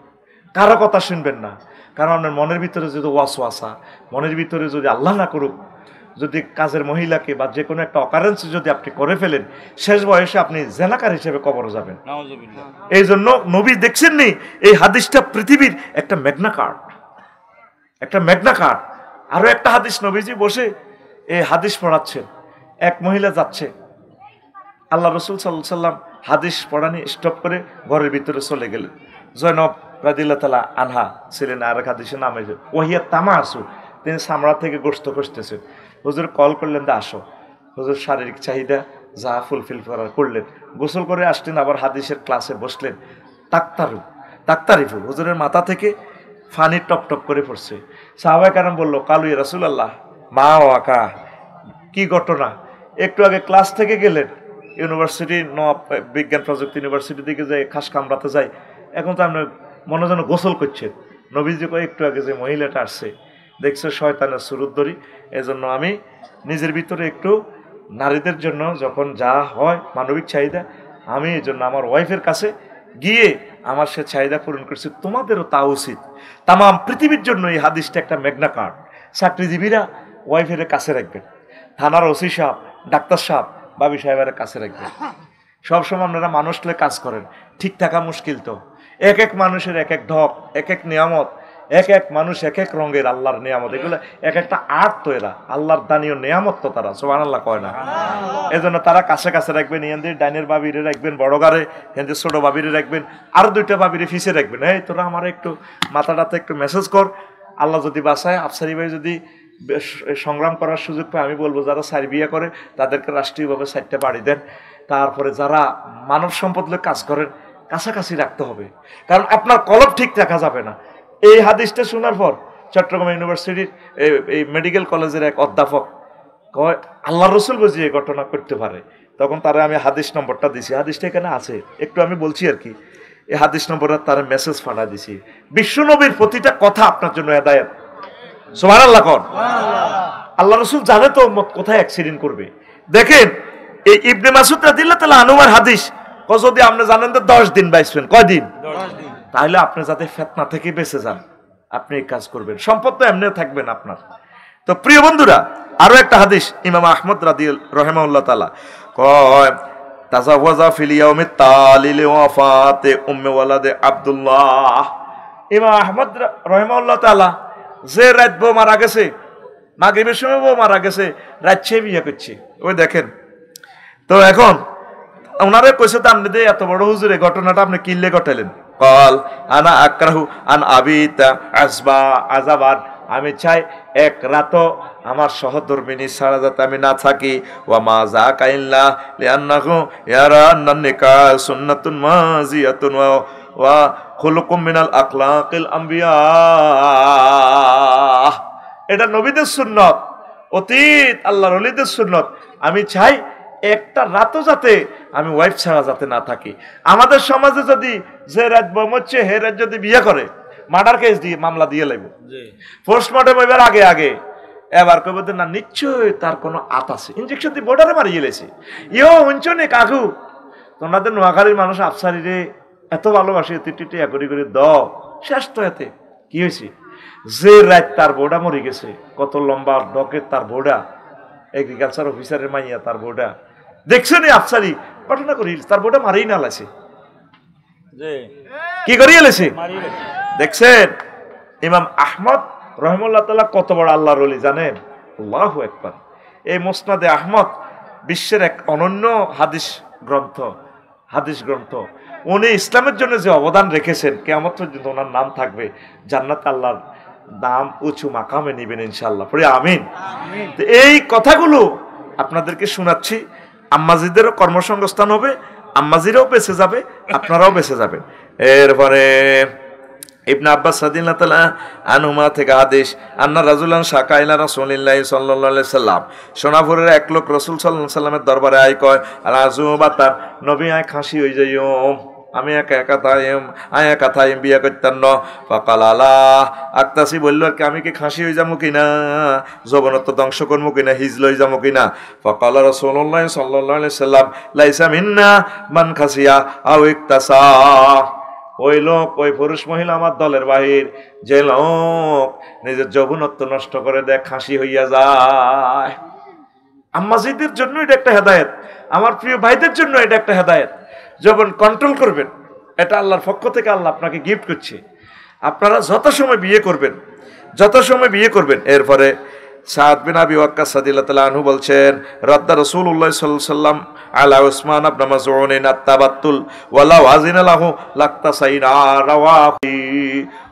কারো কথা শুনবেন না, কারণ আপনার মনের ভিতরে যদি ওয়াসওয়াসা, মনের ভিতরে যদি আল্লাহ না করুক, যদি কাজের মহিলাকে বা যে কোনো একটা অকারেন্স যদি আপনি করে ফেলেন, শেষ বয়সে আপনি জেনাকার হিসেবে কবরে যাবেন। এই জন্য নবী দেখছেন নি, এই হাদিসটা পৃথিবীর একটা ম্যাগনা কার্ড, একটা ম্যাগনা কার্ড। আরো একটা হাদিস, নবীজি বসে এই হাদিস পড়াচ্ছেন, এক মহিলা যাচ্ছে, আল্লাহ রসুল সাল্লাল্লাহু আলাইহি সাল্লাম হাদিস পড়ানি স্টপ করে ঘরের ভিতরে চলে গেলেন। জয়নব রাদিয়াল্লাহু তাআলা আনহা ছিলেন, আর এক হাদিসের নাম হয়েছে ওয়াহিয়া তামাসু, তিনি চামড়া থেকে গোশত খুঁজতেছেন। হুজুর কল করলেন, দা আসো। হুজুর শারীরিক চাহিদা যা ফুলফিল করার করলেন, গোসল করে আসলেন, আবার হাদিসের ক্লাসে বসলেন। তাক্তারিফু, হুজুরের মাথা থেকে ফানি টপ টপ করে পড়ছে। সাহাবায়ে কেরাম বলল, কালু ইয়া রাসূলুল্লাহ, মা ও আকা, কি ঘটনা? একটু আগে ক্লাস থেকে গেলেন, ইউনিভার্সিটি বিজ্ঞান প্রযুক্তি ইউনিভার্সিটি দিকে যাই, খাস কামরাতে যাই, এখন তো আপনি মনে যেন গোসল করছেন। নবীজি কয়, একটু আগে যে মহিলাটা আসছে দেখছো শয়তানের সুরত ধরি, এজন্য আমি নিজের ভিতরে একটু নারীদের জন্য যখন যা হয় মানবিক চাহিদা, আমি এই জন্য আমার ওয়াইফের কাছে গিয়ে আমার সে চাহিদা পূরণ করছি, তোমাদেরও তা উচিত। তাম পৃথিবীর জন্য এই হাদিসটা একটা ম্যাগনা কার্ড। চাকরিজীবীরা ওয়াইফের কাছে রাখবেন, থানার ওসি সাহেব, ডাক্তার সাহেব, বাবি সাহেবের কাছে রাখবেন। সবসময় আপনারা মানুষ হলে কাজ করেন, ঠিক থাকা মুশকিল তো। এক এক মানুষের এক এক ঢপ, এক এক নিয়ামত, এক এক মানুষ এক এক রঙের আল্লাহর নিয়ামত, এগুলো এক একটা আর্ট তো, এরা আল্লাহর দানীয় নিয়ামত তো, তারা সুবহানাল্লাহ কয় না। এই জন্য তারা কাছে কাছে রাখবেন, ইয়াদের ডাইনের বাবিরে রাখবেন, বড় গারে হিন্দি ছোট বাবিরে রাখবেন, আরো 2টা বাবিরে ফিসে রাখবেন। এই তোরা আমার একটু মাথাটাতে একটু মেসেজ কর, আল্লাহ যদি বাঁচায়, আফসারি ভাই যদি সংগ্রাম করার সুযোগ পায়, আমি বলবো যারা সারি বিয়ে করে তাদেরকে রাষ্ট্রীয়ভাবে 4টা বাড়ি দেন। তারপরে যারা মানব সম্পদ কাজ করেন, কাছাকাছি রাখতে হবে, কারণ আপনার কলব ঠিক রাখা যাবে না। এই হাদিসটা শোনার পর চট্টগ্রাম ইউনিভার্সিটির এই মেডিকেল কলেজের এক অধ্যাপক কয়, আল্লাহ রসুল বুঝি এই ঘটনা করতে পারে। তখন তারা আমি হাদিস নম্বরটা দিছি, হাদিসটা এখানে আছে, একটু আমি বলছি আর কি। এই হাদিস নম্বরে তার মেসেজ পাঠা দিছি। বিশ্বনবীর প্রতিটা কথা আপনার জন্য হেদায়েত। সুবহানাল্লাহ কোন। আল্লাহ রাসূল জানে তো উম্মত কোথায় অ্যাক্সিডেন্ট করবে। দেখেন এই ইবনে মাসউদ রাদিয়াল্লাহু তাআলা আনহুর হাদিস, যদি আপনি জানেন তো 10 দিন বাইসবেন, কয় দিন? 10 দিন। তাহলে আপনি যাতে ফিতনা থেকে বেঁচে যান আপনি এই কাজ করবেন, সম্পদ তো এমনিও থাকবেন আপনার। তো প্রিয় বন্ধুরা, আরো একটা হাদিস ইমাম আহমদ রাহিমাহুল্লাহ তাআলা কয় তাজাওয়াজা ফিল ইয়াউমিত তালিল ওয়াফাতে উম্মে ওয়ালাদে আব্দুল্লাহ। ইমাম আহমদ রাহিমাহুল্লাহ তাআলা যে রাত বউ মারা গেছে, মাগরিবের সময় বউ মারা গেছে, রাত সে বিয়ে করছে। ওই দেখেন তো এখন ওনারে কইছে তো আপনি এত বড় হুজুরে ঘটনাটা আপনি কিল্লে ঘটালেন। কল আনা আকরাহু আন আবিতা আসবা আজাবার, আমি চাই এক রাত আমার সহধর্মিনী ছাড়া যাতে আমি না থাকি। ওয়া মা যাকা ইল্লা লিআন্নাহু ইয়ারা আন্নান নিকাহ সুন্নাতুন মাজিয়াতুন ওয়া খুলুকুম মিনাল আখলাকিল আম্বিয়া। এটা নবীদের সুন্নত, অতীত আল্লাহর ওলিদের সুন্নত। আমি চাই একটা রাতও যাতে আমি ওয়াইফ ছাড়া যাতে না থাকি। আমাদের সমাজে যদি যে রাত বমচ্ছে হে রাত যদি বিয়ে করে মার্ডার কেস দিয়ে মামলা দিয়ে লাগবে, পোস্টমর্টম এবার আগে আগে এবার কইব না নিশ্চয় তার কোনো আত আছে, ইনজেকশন দিয়ে বোর্ডারে মারিয়ে লেছে। ইও শুনছো নে কাকু তোমাদের নোয়াখালীর মানুষ আফসারি রে এত ভালোবাসে, টিটি করি করে দ শেষ তো এতে কি হয়েছে? যে রাত তার বোর্ডা মরে গেছে, কত লম্বা ডকের তার বোর্ডা, এগ্রিকালচার অফিসারের মাইয়া তার বোর্ডা দেখছেন আফসারি ঘটনা করি তার বোর্ডা মারিয়ে না লাইছে, কি করিয়ে লেছে দেখছেন। ইমাম আহমদ রহিমাহুল্লাহ তাআলা কত বড় আল্লাহর ওলি জানেন? আল্লাহু আকবার। এই মুসনাদে আহমদ বিশ্বের এক অনন্য হাদিস গ্রন্থ। উনি ইসলামের জন্য যে অবদান রেখেছেন কিয়ামত পর্যন্ত ওনার নাম থাকবে, জান্নাতে আল্লাহর নাম উঁচু মাকামে নিবেন ইনশাআল্লাহ, পড়ে আমিন। এই কথাগুলো আপনাদেরকে শোনাচ্ছি, আম্মাজিদেরও কর্মসংস্থান হবে, আম্মাজিরাও বেঁচে যাবে, আপনারাও বেঁচে যাবেন। এরপরে ইবনে আব্বাস রাদিয়াল্লাহু তাআলা আনহুমা থেকে হাদিস, আন্না রাজুলান শাকা ইলা রাসূলিল্লাহি সাল্লাল্লাহু আলাইহি সাল্লাম, সোনাপুরের এক লোক রাসূল সাল্লাল্লাহু আলাইহি সাল্লামের দরবারে আয় কয় রাজুবাতান, নবী আয় খাসি হই যাইও, আমি একা থাইম বিয়া করতাম ন। ফাকাল আলা আক্তাসি, বলল আর কি আমি কি খাসি হয়ে যাবো কিনা, যৌবনত্ব ধ্বংস করবো কিনা, হিজ লই যাবো কিনা। ফাকাল রাসূলুল্লাহ সাল্লাল্লাহু আলাইহি সাল্লাম লাইসা মিন্না মান খাসিয়া আও ইক্তাসা, ওই লোক ওই পুরুষ মহিলা আমার দলের বাহির যে লোক নিজের যৌবনত্ব নষ্ট করে দেয়, খাসি হইয়া যায়। আম্মাজিদের জন্য এটা একটা হেদায়েত, আমার প্রিয় ভাইদের জন্য এটা একটা হেদায়েত। যখন কন্ট্রোল করবেন, এটা আল্লাহর পক্ষ থেকে আল্লাহ আপনাকে গিফট করছে। আপনারা যত সময় বিয়ে করবেন। এরপরে সাদ বিন আবি ওয়াক্কাস রাদিয়াল্লাহু তাআলা আনহু বলছেন, রাদ্দা রাসূলুল্লাহ সাল্লাল্লাহু আলাইহি ওয়াসাল্লাম আলা উসমান ইবনে মাযউন আত-তাবাত্তুল ওয়ালা ওয়াজিনা লাহু লাক্তাসাইনা রাওয়াহি।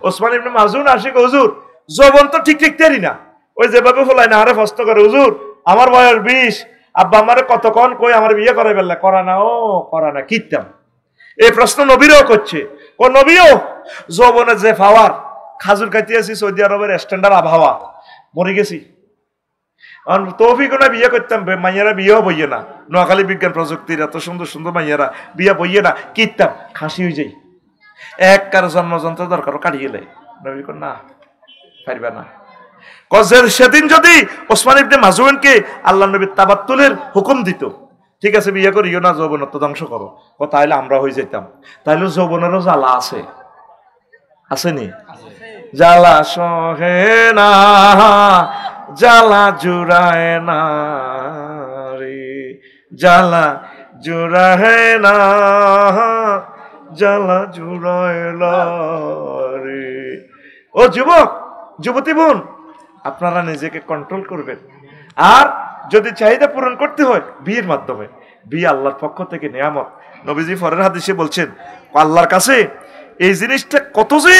উসমান ইবনে মাযউন আশিক, হুজুর যৌবন তো ঠিক তেরি না, ওই যেভাবে ফলায় না আরে প্রশ্ন করে, হুজুর আমার বয়স 20, আব্বা আমারে কতক্ষণ কই আমার বিয়ে করে ফেললে, করা না কিতাম। এই প্রশ্ন নবীরাও করছে। ও নবীও যৌবনে যে পাওয়ার, খাজুর খাইতে আছি সৌদি আরবের স্ট্যান্ডার্ড আবহাওয়া, মরে গেছি, তৌফিক না বিয়ে করতাম, মাইয়ারা বিয়েও বইয়ে না, নোয়াখালী বিজ্ঞান প্রযুক্তির এত সুন্দর সুন্দর মাইয়ারা বিয়ে বইয়ে না, কিতাম খাসি হয়ে যাই, এক কারো জন্মযন্ত্র দরকার কাটিয়ে লাই। নবী না পারবে না। সেদিন যদি ওসমান ইবনে মাযউনকে আল্লাহ নবী তাবাত্তুলের হুকুম দিত, ঠিক আছে বিয়ে করিও না, যৌবনত্ব ধ্বংস করো, তাহলে আমরা হয়ে যেতাম। তাহলে যৌবনেরও জ্বালা আসেনি? জ্বালা সহে না, জ্বালা জুড়ায় না রে, জ্বালা জুড়ায় না, জ্বালা জুড়ায় না রে। ও যুবক যুবতী বোন, আপনারা নিজেকে কন্ট্রোল করবেন। আর যদি চাহিদা পূরণ করতে হয় বিয়ের মাধ্যমে, বিয়ে আল্লাহর পক্ষ থেকে নিয়ামত। নবীজি পরের হাদিসে বলছেন, আল্লাহর কাছে এই জিনিসটা কত যে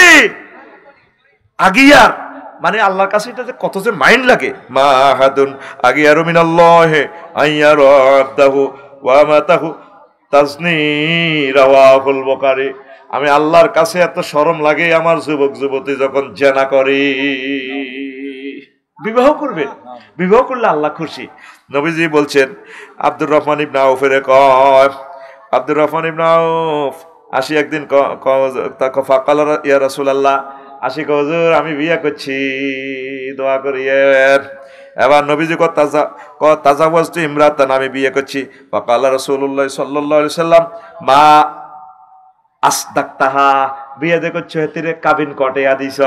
আগিয়ার, মানে আল্লাহর কাছে এটা যে কত যে মাইন্ড লাগে। মা হাদুন আগিয়ারু মিনাল্লাহি আইয়ারু আবদাহু ওয়া মাতাহু তাজনি, রাওয়াহুল বুখারী। আমি আল্লাহর কাছে এত শরম লাগে আমার যুবক যুবতী যখন জেনা করে। বিবাহ করবেন, বিবাহ করলে আল্লাহ খুশি। নবীজি বলছেন, আব্দুর রহমান ইবনে আউফের কয়, আব্দুর রহমান ইবনে আউফ আসি একদিন ফাকাল ইয়া রাসূলুল্লাহ, আসি হুজুর আমি বিয়ে করছি, দোয়া করিয়েন। এবার নবীজি তাজাওয়াজতু ইমরাতান, আমি বিয়ে করছি। ফাকাল রাসূলুল্লাহ সাল্লাল্লাহু আলাইহি সাল্লাম মা আসদাকতাহা, বিয়ে যে করছো হেতিরে কাবিন কটেয়া দিছ,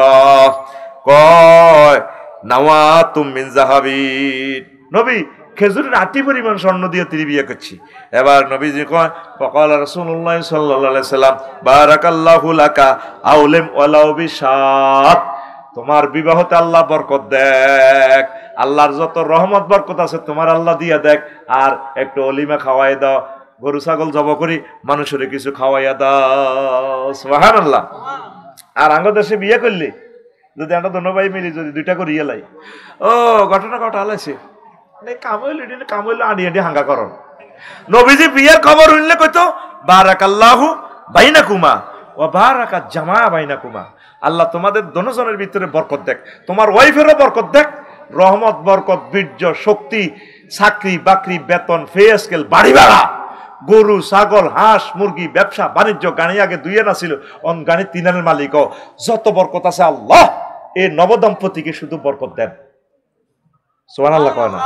কয় নাওয়াতুম মিন যাহাবিন, নবী খেজুরের আটি পরিমাণ স্বর্ণ দিয়ে তিনি বিয়ে করছি। এবার নবীজি কয় ফাকাল রাসূলুল্লাহ সাল্লাল্লাহু আলাইহি সাল্লাম বারাকাল্লাহু লাকা আউলিম ওয়ালাউ বিশাত, তোমার বিবাহতে আল্লাহ বরকত দেখ, আল্লাহর যত রহমত বরকত আছে তোমার আল্লাহ দিয়া দেখ, আর একটু অলিমা খাওয়াই দাও, গরু ছাগল জব করি মানুষের কিছু খাওয়াইয়া দাও, সুবহানাল্লাহ। আর আঙ্গ দেশে বিয়ে করলি যদি আমরা দোনো ভাই মিলি যদি দুইটা করে ইয়ে লাই, ও ঘটনা ঘটা হালাইছে কাম হইলো আড়ি আড়ি হাঙ্গা করন। নবীজি বিয়ের খবর হইলে কইতো বারাকাল্লাহু বাইনাকুমা ওয়া বারাকা জামা বাইনাকুমা, আল্লাহ তোমাদের দোনোজনের ভিতরে বরকত দেখ, তোমার ওয়াইফেরও বরকত দেখ, রহমত বরকত বীর্য শক্তি, চাকরি বাকরি বেতন ফে স্কেল বাড়ি ভাড়া, গরু ছাগল হাঁস মুরগি ব্যবসা বাণিজ্য, গাড়ি আগে দুইয়ে না ছিল অন গাড়ি তিনানের মালিক, যত বরকত আছে আল্লাহ এই নবদম্পতিকে শুধু বরকত দেন। সুবহানাল্লাহ কয় না?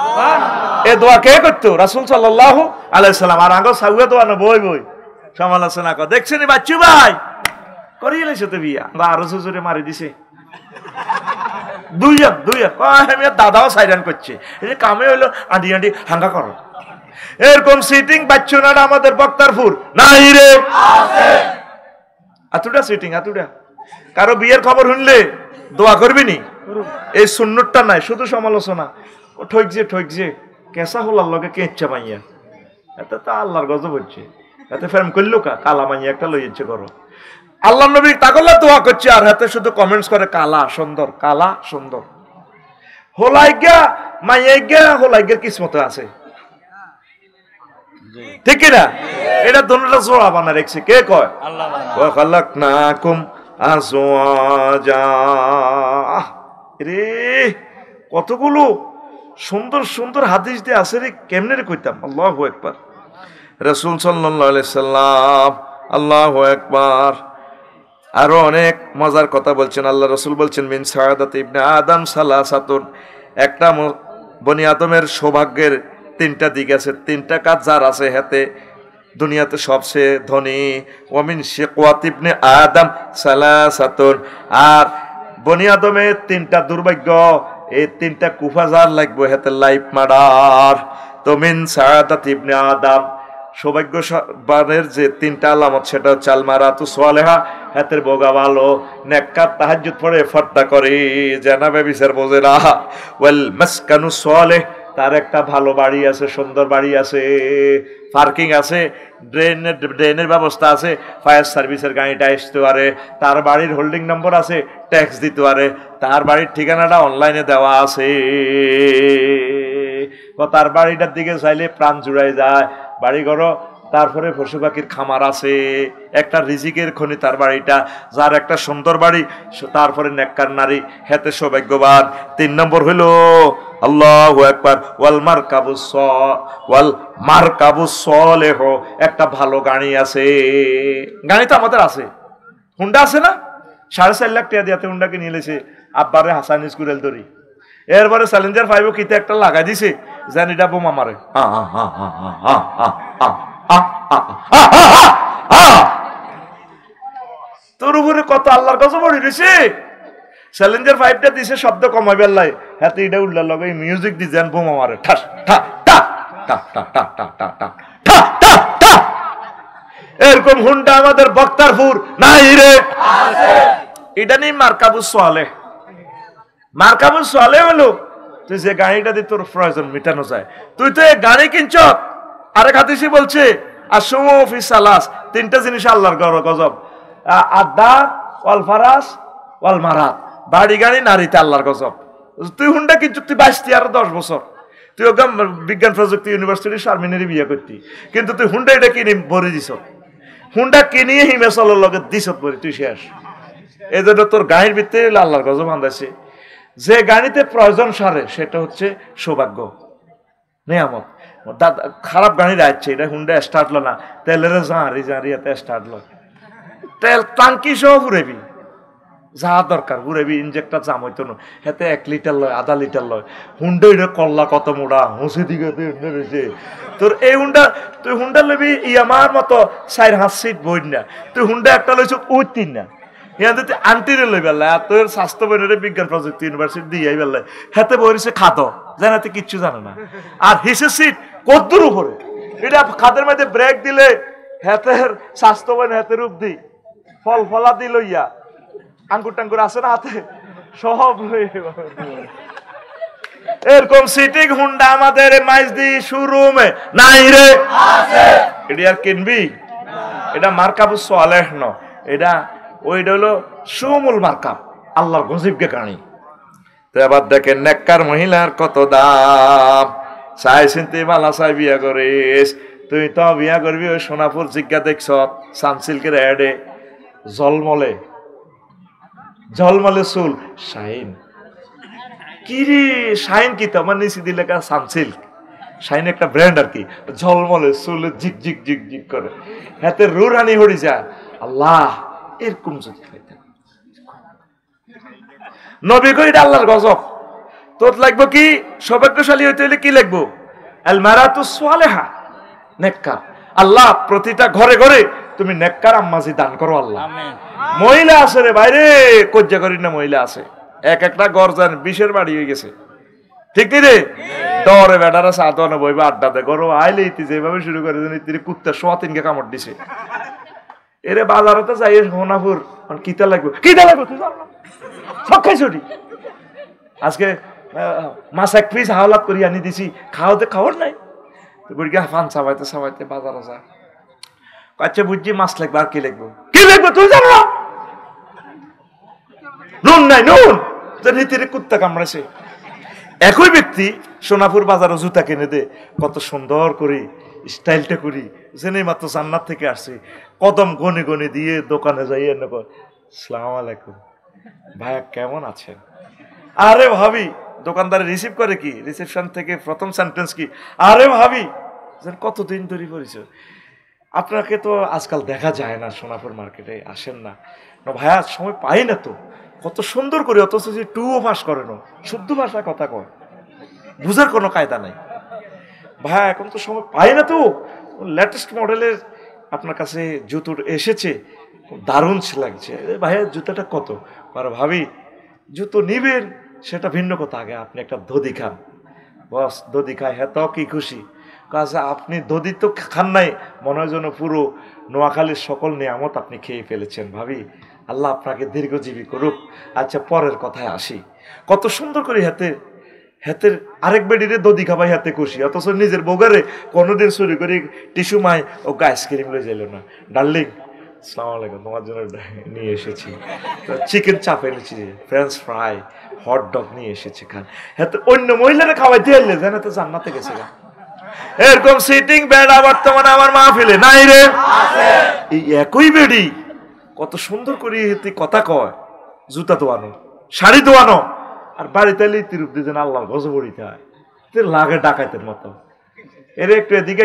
এ দোয়া কে করতো? রাসূল সাল্লাল্লাহু আলাইহি সাল্লাম। আর আগে সাউয়া দোয়া না বই বই সমালোচনা কর, দেখছেন বাচ্চু ভাই করিয়ে লাইছে তো বিয়া, বা আরো জোরে মারি দিছে দুইজন দাদাও সাইরান করছে, এই যে কামে হইলো আন্টি আন্টি হাঙ্গা করো, এরকম সিটিং বাচ্চু না আমাদের বক্তারপুর নাই রে, আতুটা সিটিং আতুটা। কারো বিয়ের খবর শুনলে দোয়া করবি নি, এই সুন্নতটা নাই, শুধু সমালোচনা, ও ঠকছে কেঁচা হলার লগে কেঁচা মাইয়া, এতে তো আল্লাহর গজব হচ্ছে, এতে ফেম করলো কালা মাইয়া একটা লই ইচ্ছে করো। আল্লাহ নবী তাগল্লা দোয়া করছে আর হাতে শুধু কমেন্টস করে কালা সুন্দর কালা সুন্দর, হোলাইগা মাইয়াইগা হোলাইগা কিসমতে আছে, ঠিক না? এটা দুটোটা জোড়া বানা রেখেছে কে কয়? আল্লাহ। ওয়া খালাকনাকুম আজওয়াজা, রে কতগুলো সুন্দর সুন্দর হাদিস দিয়ে আছে রে, কেমনে রে কইতাম। আল্লাহু আকবার। রাসূল সাল্লাল্লাহু আলাইহি সাল্লাম, আল্লাহু আকবার। আরো অনেক মজার কথা বলছেন আল্লাহ রাসূল, বলছেন মিন সাআদাতি ইবনে আদম সালাসাতুন, একটা বনি আদমের সৌভাগ্যের তিনটা দিক আছে, তিনটা কাজ যার আছে হাতে দুনিয়াতে সবচেয়ে ধনী। ওয়ামিন শিকওয়াত ইবনে আদম সালাসাতুন, আর বনি আদমের তিনটা দুর্ভাগ্য, এই তিনটা কুফা যার লাগবে হাতে লাইফ মার্ডার। তো মিন সাআদাত ইবনে আদম, সৌভাগ্যবানের যে তিনটা আলামত সেটা হচ্ছে আল মারাতু সালেহা, হাতের বোগা ভালো, নেককার তাহাজ্জুদ পড়ে ফর্দা করে জানাবে বিচার বোঝে না। ওয়াল মাসকানু সালেহ, তার একটা ভালো বাড়ি আছে, সুন্দর বাড়ি আছে, পার্কিং আছে, ড্রেনের ব্যবস্থা আছে, ফায়ার সার্ভিসের গাড়িটা আসতে পারে, তার বাড়ির হোল্ডিং নম্বর আছে, ট্যাক্স দিতে পারে, তার বাড়ির ঠিকানাটা অনলাইনে দেওয়া আছে, তার বাড়িটার দিকে চাইলে প্রাণ জুড়াই যায়, বাড়ি ঘরও, তারপরে পশু পাখির খামার আছে, একটা রিজিকের খনি তার বাড়িটা, যার একটা সুন্দর বাড়ি, তারপরে নেককার নারী, হেতে সৌভাগ্যবান। 3 নম্বর হইল আল্লাহু আকবার ওয়াল মারকাবুস সালেহ, একটা ভালো গাড়ি আছে, গাড়ি তো আমাদের আছে, হুন্ডা আছে না, 4.5 লাখ টাকা দিয়াতে হুন্ডাকে নিয়ে লেছে আব্বারে হাসান স্কুরেল ধরি, এরপরে চ্যালেঞ্জার 5 কিতে একটা লাগাই দিছে যেন এটা বোমা মারে, তোর উপরে কত আল্লাহর গজব পড়ে রয়েছে। চ্যালেঞ্জার 5টা দিছে শব্দ কমাইবার লাই, হাতে এটা উল্লার লগে মিউজিক দি যেন বোমা মারে, ঠাস ঠা টা টা টা টা টা টা টা ঠা টা টা। এরকম হুন্ডা আমাদের বক্তারপুর নাই রে, আছে। এটা নেই মারকাবুস সালেহ। মারকাবুস সালেহ হলো তুই যে গাড়িটা দিয়ে তোর প্রয়োজন মিটানো যায়, তুই তো এই গাড়ি কিনছ। আরেক হাদিসে বলছে আসমু ফি সালাস, তিনটা জিনিস আল্লাহর গজব, আড্ডা ওয়াল ফারাস ওয়াল মারাত, বাড়ি গাড়ি নারীতে আল্লাহর গজব। তুই হুন্ডা কিনছ, তুই 22 আর 10 বছর, তুই ওখান বিজ্ঞান প্রযুক্তি ইউনিভার্সিটি শারমিনেরই বিয়ে করতি, কিন্তু তুই হুন্ডা এটা কিনে ভরে দিছ, হুন্ডা কিনিয়ে হিমেশালের লগে দিছ ভরে, তুই শেষ। এই জন্য তোর গাড়ির ভিতরে আল্লাহর গজব আন্দাইছে। যে গাড়িতে প্রয়োজন সারে সেটা হচ্ছে সৌভাগ্য নিয়ামত। খারাপ গাড়ি রাখছে, এটা হুন্ডা স্টার্ট লো না, তেলের ঝাঁড়ি ঝাঁড়ি এতে স্টার্ট লো, তেল টাঙ্কি সহ ঘুরেবি, যা দরকার ঘুরেবি, ইনজেক্টর জাম হইতো না, হেতে 1 লিটার লয়, আধা লিটার লয়। হুন্ডা এটা কল্লা কত মোড়া হুঁসে দিকে রয়েছে তোর। এই হুন্ডা তুই হুন্ডা লবি আমার মতো 4-5 সিট বই না, তুই হুন্ডা একটা লইছ ওই 3 না। ইয়াতে তুই আন্টিরে লই বেলা তোর স্বাস্থ্য বইনের বিজ্ঞান প্রযুক্তি ইউনিভার্সিটি দিয়ে বেলা হেতে বইছে খাদ জানাতে কিচ্ছু জানে না। আর হিসের সিট কদ্দুর উপরে, এটা খাদের মধ্যে ব্রেক দিলে হেতের স্বাস্থ্য বইন হেতের রূপ দি ফল ফলা দিল ইয়া আঙ্গুর টাঙ্গুর আছে না হাতে সব এরকম সিটিং হুন্ডা আমাদের মাইজদি শোরুমে নাই রে, এটা আর কিনবি? এটা মার্কাবুস সালেহ ন, এটা ওইটা হলো সুমুল মার্কাব, আল্লাহর গজিবকে কানি। তো এবার দেখেন নেককার মহিলার কত দাম, চাই চিন্তি মালা চাই বিয়া করিস। তুই তো বিয়া করবি ওই সোনাপুর জিজ্ঞা দেখছ সানসিল্কের অ্যাডে জলমলে জলমলে চুল শাইন, কি রে শাইন কি তো আমার নিচে দিলে সানসিল্ক, শাইন একটা ব্র্যান্ড আর কি, ঝলমলে চুলে ঝিক ঝিক ঝিক ঝিক করে, হাতে রুরানি হরি যায়। আল্লাহ এরকম যদি খাইতেন নবী কই এটা আল্লাহর গজব। তোর লাগবো কি সৌভাগ্যশালী হইতে হইলে কি লাগবো? আল মারাতুস সালেহা, নেককার। আল্লাহ প্রতিটা ঘরে ঘরে তুমি নেককার আম্মাজি দান করো আল্লাহ। মহিলা আছে রে বাইরে কজ্জা করি না, মহিলা আছে এক একটা গরজান 20-এর বাড়ি হয়ে গেছে, ঠিক নি রে? ডরে বেটারা সাধনে বইবে আড্ডা দে গরো আইলে ইতি যেভাবে শুরু করে ইতি কুত্তা 3.5 কামড় দিছে। এরে বাজারেতে যাই সোনাপুর কিতা লাগবে, কিতা লাগবে তুই জানো সব খাইছটি। আজকে মাছ 1 পিস হাওলাত করি আনি দিছি, খাওয়াতে খাওয়ার নাই। তো বুড়িকে ফান চাবাইতে চাবাইতে বাজারে যা, আচ্ছা বুঝছি মাছ লাগবে, আর কি লাগবে? কি লাগবে তুই জানো না? নুন নাই, নুন নীতিরে কুত্তা কামড়াইছে। একই ব্যক্তি সোনাপুর বাজারে জুতা কিনে দে, কত সুন্দর করি স্টাইলটা করি, জেনে মাত্র জান্নাত থেকে আসছে, কদম গনে গনে দিয়ে দোকানে যাই আসসালামু আলাইকুম ভাইয়া কেমন আছেন? আরে ভাবি দোকানদারে রিসিভ করে কি, রিসেপশন থেকে প্রথম সেন্টেন্স কি, আরে ভাবি কতদিন ধরে পরিচয়, আপনাকে তো আজকাল দেখা যায় না, সোনাপুর মার্কেটে আসেন না। ভাইয়া সময় পাই না তো, কত সুন্দর করে, অথচ যে টুও পাস করে না, শুদ্ধ ভাষায় কথা কয়, বুঝার কোনো কায়দা নাই। ভাইয়া এখন তো সময় পাই না তো, লেটেস্ট মডেলের আপনার কাছে জুতোর এসেছে, দারুণ লাগছে। ভাইয়া জুতাটা কত? আর ভাবি জুতো নিবেন সেটা ভিন্ন কথা, আগে আপনি একটা দধি খান। বস দধি খায়, হ্যাঁ তো কি খুশি। কাজে আপনি দধি তো খান নাই, মনে হয় যেন পুরো নোয়াখালীর সকল নিয়ামত আপনি খেয়ে ফেলেছেন। ভাবি আল্লাহ আপনাকে দীর্ঘজীবী করুক। আচ্ছা পরের কথায় আসি, কত সুন্দর করে হাতের আরেক বেডিরে দধি খাবাই হাতে খুশি, অথচ নিজের বউগারে কোনোদিন চুরি করে টিস্যু মাই ও আইসক্রিম লয়ে যাইল না। ডার্লিং আসসালামু আলাইকুম, তোমার জন্য নিয়ে এসেছি চিকেন চাপ এনেছি, ফ্রেঞ্চ ফ্রাই, হট ডগ নিয়ে এসেছি, খান। হাতে অন্য মহিলারা খাওয়াই দিয়ে এলে যেন তো জান্নাতে গেছে। এরকম সিটিং বেড়া বর্তমানে আমার মাহফিলে নাই রে। এই একই বেডি কত সুন্দর করে কথা কয়, জুতা ধোয়ানো, শাড়ি ধোয়ানো, আর বাড়িতে এলে তিরুপ দিয়ে যেন আল্লাহর গজব পড়িতে হয়, লাগে ডাকাইতের মতো। এর একটু এদিকে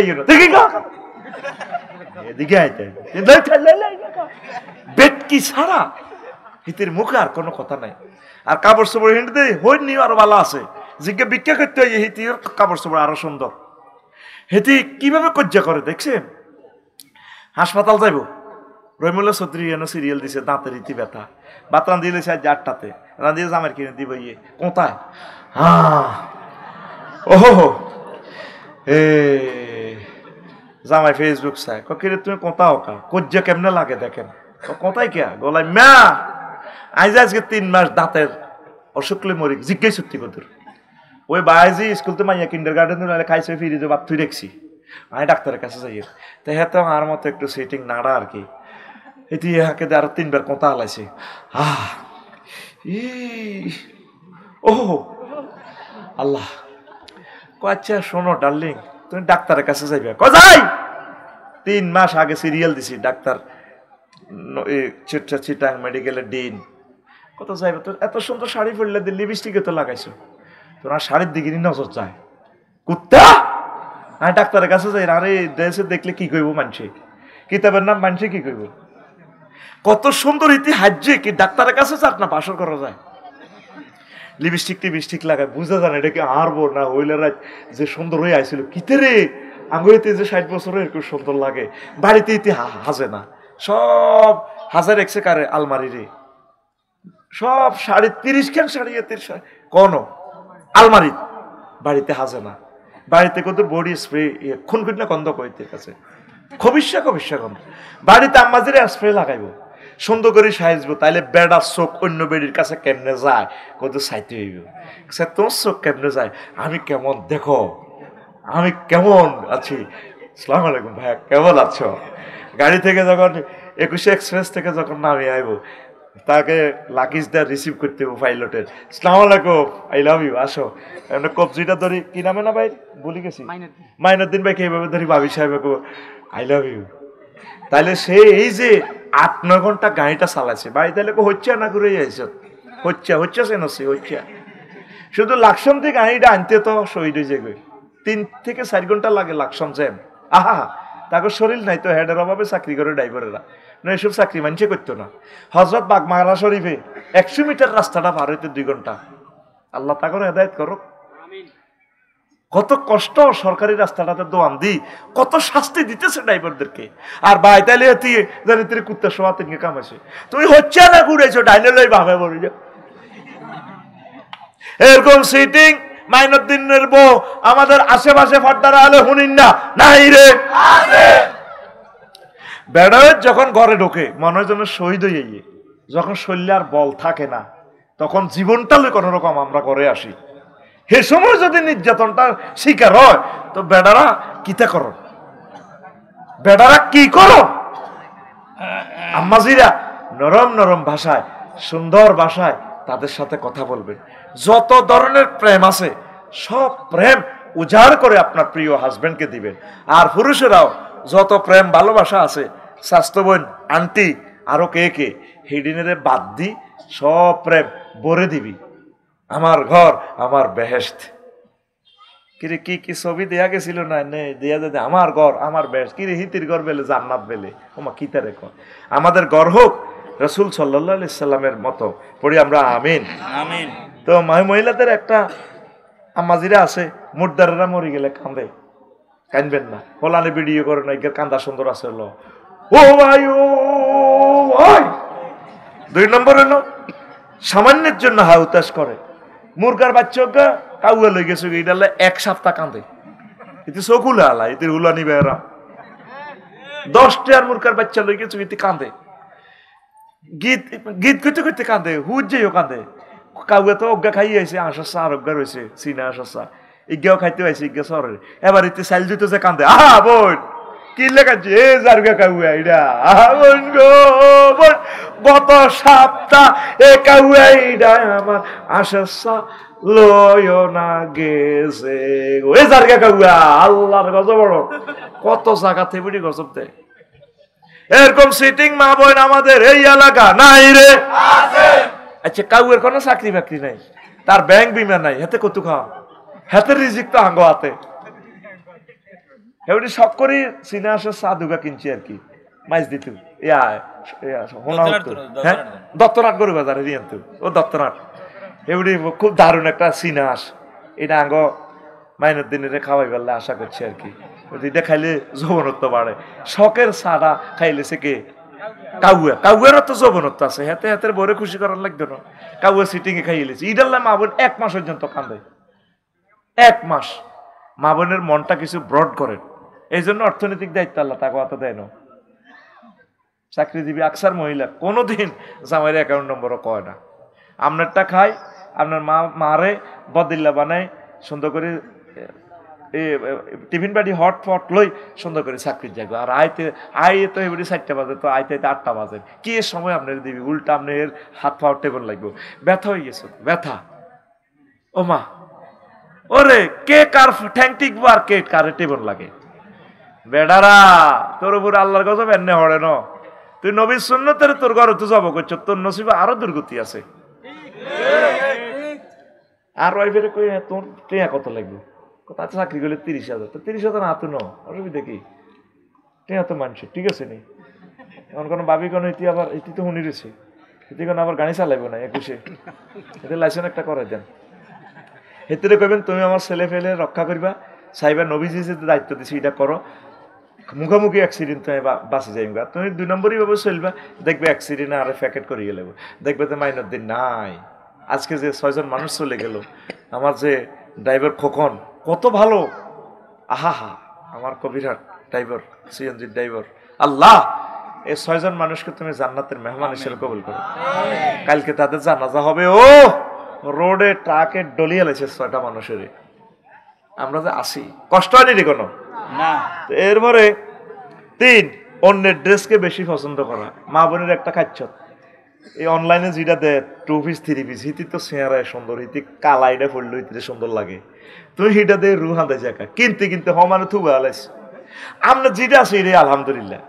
এদিকে আইতে বেটকি ছাড়া হিতির মুখে আর কোনো কথা নাই। আর কাপড় চোপড় হিন্দিতে হইন নিও আরো ভালো আছে, জিজ্ঞা ভিক্ষা করতে হয়, হিতির কাপড় চোপড় আরো সুন্দর। হেতি কিভাবে কজ্জা করে দেখছেন? হাসপাতাল যাইব, রহিমুল্লাহ চৌধুরী এনে সিরিয়াল দিছে, দাঁতের ইতি ব্যথা, ভাত রাঁধিয়ে দিয়েছে আজ 8টাতে, রাঁধিয়ে জামের কিনে দিব ইয়ে কোথায়, হ্যাঁ ওহো এ জামাই ফেসবুক চাই, কিরে তুমি কোথাও কা কজ্জা কেমনে লাগে দেখেন, কোথায় কে গলায় ম্যা আজ আজকে 3 মাস দাঁতের অসুখলে মরি, জিজ্ঞাসা সত্যি কদুর। ওই বাইজি স্কুল তো মাইয়া কিন্ডার গার্ডেন খাইছে, ফিরে যে বাদ তুই দেখছি, আমি ডাক্তারের কাছে যাই, তো হ্যাঁ তো আমার মতো একটু সিটিং নাড়া আর কি। এটি হাঁকে আরো 3 বার কথা হালাইছে, ও আল্লাহ। আচ্ছা শোনো ডার্লিং, তুমি ডাক্তারের কাছে যাইবে? যাই 3 মাস আগে সিরিয়াল দিছি, ডাক্তার চিটাং মেডিকেলের ডিন। কত যাইবে? তোর এত সুন্দর শাড়ি পরলে লিপস্টিকে তো লাগাইছো, তোমার শাড়ির দিকে নজর যায় কুত্তা। আমি ডাক্তারের কাছে যাই, আরে ড্রেসে দেখলে কি কইব মানুষে, কিতাবের নাম মানুষে কি কইব? কত সুন্দর ইতিহাজ্যে কি ডাক্তারের কাছে চাট না বাসর করা যায়। লিপস্টিক টিপস্টিক লাগায় বুঝা যায় না এটা কি হারবো না হইলে রাত যে সুন্দর হয়ে আইছিল কিতে রে আঙ্গুইতে যে 60 বছর এরকম সুন্দর লাগে। বাড়িতে ইতি হাজে না, সব হাজার একশে কারে আলমারি রে, সব 30.5 খান শাড়ি কোন আলমারি, বাড়িতে হাজে না। বাড়িতে কত বডি স্প্রে খুন না গন্ধ কইতে কাছে খবিসা গন্ধ। বাড়িতে আম্মাজিরে স্প্রে লাগাইবো, সুন্দর করে সাইজবো, তাইলে বেড়ার চোখ অন্য বেড়ির কাছে কেমনে যায় কত চাইতে হইব। তোমার চোখ কেমনে যায়, আমি কেমন দেখো, আমি কেমন আছি। আসসালামু আলাইকুম ভাইয়া, কেমন আছো? গাড়ি থেকে যখন 21 এক্সপ্রেস থেকে যখন নামে আইব, তাকে লাকিজ দেওয়া রিসিভ করতে হবে পাইলটের। আসসালামু আলাইকুম, আই লাভ ইউ, আসো। কবজিটা ধরি, কি নামে না ভাই ভুলে গেছি, মাইনুদ্দিন ভাইকে এইভাবে ধরি, ভাবি সাহেব আই লাভ ইউ। তাহলে সে এই যে 8-9 ঘন্টা গাড়িটা চালাইছে, বাড়ি তাহলে হচ্ছে না করে যাইছে, হচ্ছে সেনসি হচ্ছে। শুধু লাকসাম থেকে গাড়িটা আনতে তো শহীদ হয়ে যাবে, 3 থেকে 4 ঘন্টা লাগে লাকসাম জ্যাম। আহা, তাকে শরীর নাই তো, হেডের অভাবে চাকরি করে ড্রাইভারেরা, না এসব চাকরি মানুষে করতো না। হজরত বাগমারা শরীফে 100 মিটার রাস্তাটা পার হইতে 2 ঘন্টা। আল্লাহ তাকে হেদায়েত করো। কত কষ্ট সরকারি রাস্তাটাতে দোয়ান দি, কত শাস্তি দিতেছে ড্রাইভারদেরকে। আর ভাই তাইলে জানি তুই কুত্তা শোয়া থেকে কামাইছে, তুমি হচ্ছে না ঘুরেছো ডাইনে লই ভাবে বলি যা। এরকম সিটিং মাইনুদ্দিনের বউ আমাদের আশেপাশে ফর্দারা আলে হুনিন না নাই রে। বেড়ায় যখন ঘরে ঢোকে মনে হয় যেন শহীদ হয়ে গিয়ে, যখন শরীরে আর বল থাকে না, তখন জীবনটা লই কোনো রকম আমরা ঘরে আসি। সে সময় যদি নির্যাতনটা শিকার হয় তো বেড়ারা কিতা করো, বেড়ারা কি করো। আম্মাজিরা নরম নরম ভাষায়, সুন্দর ভাষায় তাদের সাথে কথা বলবেন। যত ধরনের প্রেম আছে সব প্রেম উজাড় করে আপনার প্রিয় হাজবেন্ডকে দিবেন। আর পুরুষেরাও যত প্রেম ভালোবাসা আছে, স্বাস্থ্য বোন, আন্টি, আরো কে কে হিডিনেরে বাদ দি সব প্রেম ভরে দিবি। আমার ঘর আমার বেহেশত, কিরে কি কি ছবি দেয়া গেছিল না নে দেয়া যাবে, আমার ঘর আমার বেহেশত, কিরে হিতির ঘর বেলে জান্নাত বেলে, ওমা কিতা রেখো। আমাদের ঘর হোক রাসূল সাল্লাল্লাহু আলাইহি সাল্লামের মতো, পড়ি আমরা আমিন আমিন। তো মহিলাদের একটা আম্মাজিরা আছে, মুর্দারেরা মরে গেলে কান্দে, কানবেন না, ফলানে ভিডিও করে না, কান্দা সুন্দর আছে। ও ভাই ও ভাই। 2 নম্বর হলো সামান্যের জন্য হাউতাস করে। মুরগার বাচ্চা কাউয়া লই গেছে, এটা 1 সপ্তাহ কান্দে, এতে চকুলা আলা, এতে হুলানি বেড়া 10টার মুরগার বাচ্চা লই গেছে, এতে কান্দে, গীত গীত করতে করতে কান্দে, হুজ যাইও কান্দে। কাউয়া তো অজ্ঞা খাইয়ে আইছে, আশা আর অজ্ঞা রয়েছে, চিনা আশা ইজ্ঞাও খাইতে হয়েছে, ইজ্ঞা সরে এবার এতে চাইল দিতে যে কান্দে। আহা বোন কি লেখাচ্ছে, এ জারগা কাউয়া এটা, আহা বোন গো বোন, গত সপ্তাহ এ কাউয়া এটা আমার আশা লয় না গেছে, এ জারগা কাউয়া। আল্লাহর গজব বড়, কত জায়গা থেকে গজব দেয়। এরকম সিটিং মা বোন আমাদের এই এলাকা নাই রে। আচ্ছা কাউয়ের কোনো চাকরি বাকরি নাই, তার ব্যাংক বিমা নাই, হাতে কত খাওয়া, হাতের রিজিক তো আঙ্গ হাতে। এবারে শখ করি চিনা আসে চা দুগা কিনছি আর কি, মাইজ দিত হ্যাঁ দত্তনাট গরু বাজারে দিয়েন, ও দত্তনাট এবারে খুব দারুণ একটা চিনা আস, এটা আঙ্গ মাইনুদ্দিনের খাওয়াই পারলে আশা করছি আর কি। এটা খাইলে যৌবনত্ব বাড়ে, শখের চাটা খাইলে সে কে কাউয়া, কাউয়ারও তো যৌবনত্ব আছে, হাতে হাতের বরে খুশি করার লাগতো না। কাউয়া সিটিং এ খাইয়ে লেছে, ইডাল্লা মা বোন 1 মাস পর্যন্ত কান্দে, 1 মাস। মা বোনের মনটা কিছু ব্রড করেন, এই জন্য অর্থনৈতিক দায়িত্ব আল্লাহ তাকে অত দেয় না। চাকরিজীবী আকসার মহিলা কোনোদিন জামাইয়ের অ্যাকাউন্ট নম্বরও কয় না। আপনারটা খায়, আপনার মারে বদিল্লা বানায় সুন্দর করে টিফিন বাড়ি হট ফট লই সুন্দর করে চাকরির যাবে। আর আইতে তো এবারে 4টা বাজে, তো আইতে 8টা বাজে, কি এর সময় আপনার দিবি, উল্টা আপনার হাত পা টেবল লাগবে, ব্যথা হয়ে গেছে ব্যথা। ও মা ওরে কে কার ঠ্যাং টিকবো আর কে কার টেবল লাগে। বেড়ারা তোর উপরে আল্লাহর গজব এনে হড়ে ন, তুই নবীর সুন্নতের তোর ঘরে তো জব করছ, তোর নসিবে আরো দুর্গতি আছে। আর ওয়াইফের কই তোর টেয়া কত লাগবে, তাতে চাকরি করলে 30,000, তো 30,000 না তো ন অসুবিধা কি, টেয়া তো মানছে ঠিক আছে নি, এখন কোনো ভাবি কোনো ইতি আবার ইতি তো শুনি রয়েছে, ইতি কোনো আবার গাড়ি চালাইব না 21-এ, এতে লাইসেন্স একটা করে দেন। এতে কইবেন তুমি আমার ছেলে ফেলে রক্ষা করবা, সাইবার নবীজি যে দায়িত্ব দিছি এটা করো, মুখামুখি অ্যাক্সিডেন্ট তুমি বাঁচি যাইবা, তুমি 2 নম্বরই ভাবে চলবা, দেখবে অ্যাক্সিডেন্ট আরে প্যাকেট করে গেলে, দেখবে তো মাইনের দিন নাই। আজকে যে 6 জন মানুষ চলে গেল, আমার যে ড্রাইভার খোকন কত ভালো, আহা হা, আমার কবিরাট ড্রাইভার, সিএনজি ড্রাইভার, আল্লাহ এই 6 জন মানুষকে তুমি জান্নাতের মেহমান হিসেবে কবুল করো। কালকে তাদের জানাজা হবে, ও রোডে ট্রাকে ডলিয়ে লেছে 6টা মানুষের। আমরা যে আসি কষ্ট হয়নি রে কোনো না। এরপরে 3, অন্যের ড্রেসকে বেশি পছন্দ করা। মা বোনের একটা খাচ্ছত, এই অনলাইনে যেটা দেয় 2 পিস 3 পিস, হিতি তো চেহারায় সুন্দর, হিতি কালাইটা ফুললো হিতে সুন্দর লাগে, তুই হিটা দিয়ে রু হাঁদে জায়গা কিনতে কিনতে মানে থুবা আলাইস। আমরা যেটা আছি রে আলহামদুলিল্লাহ,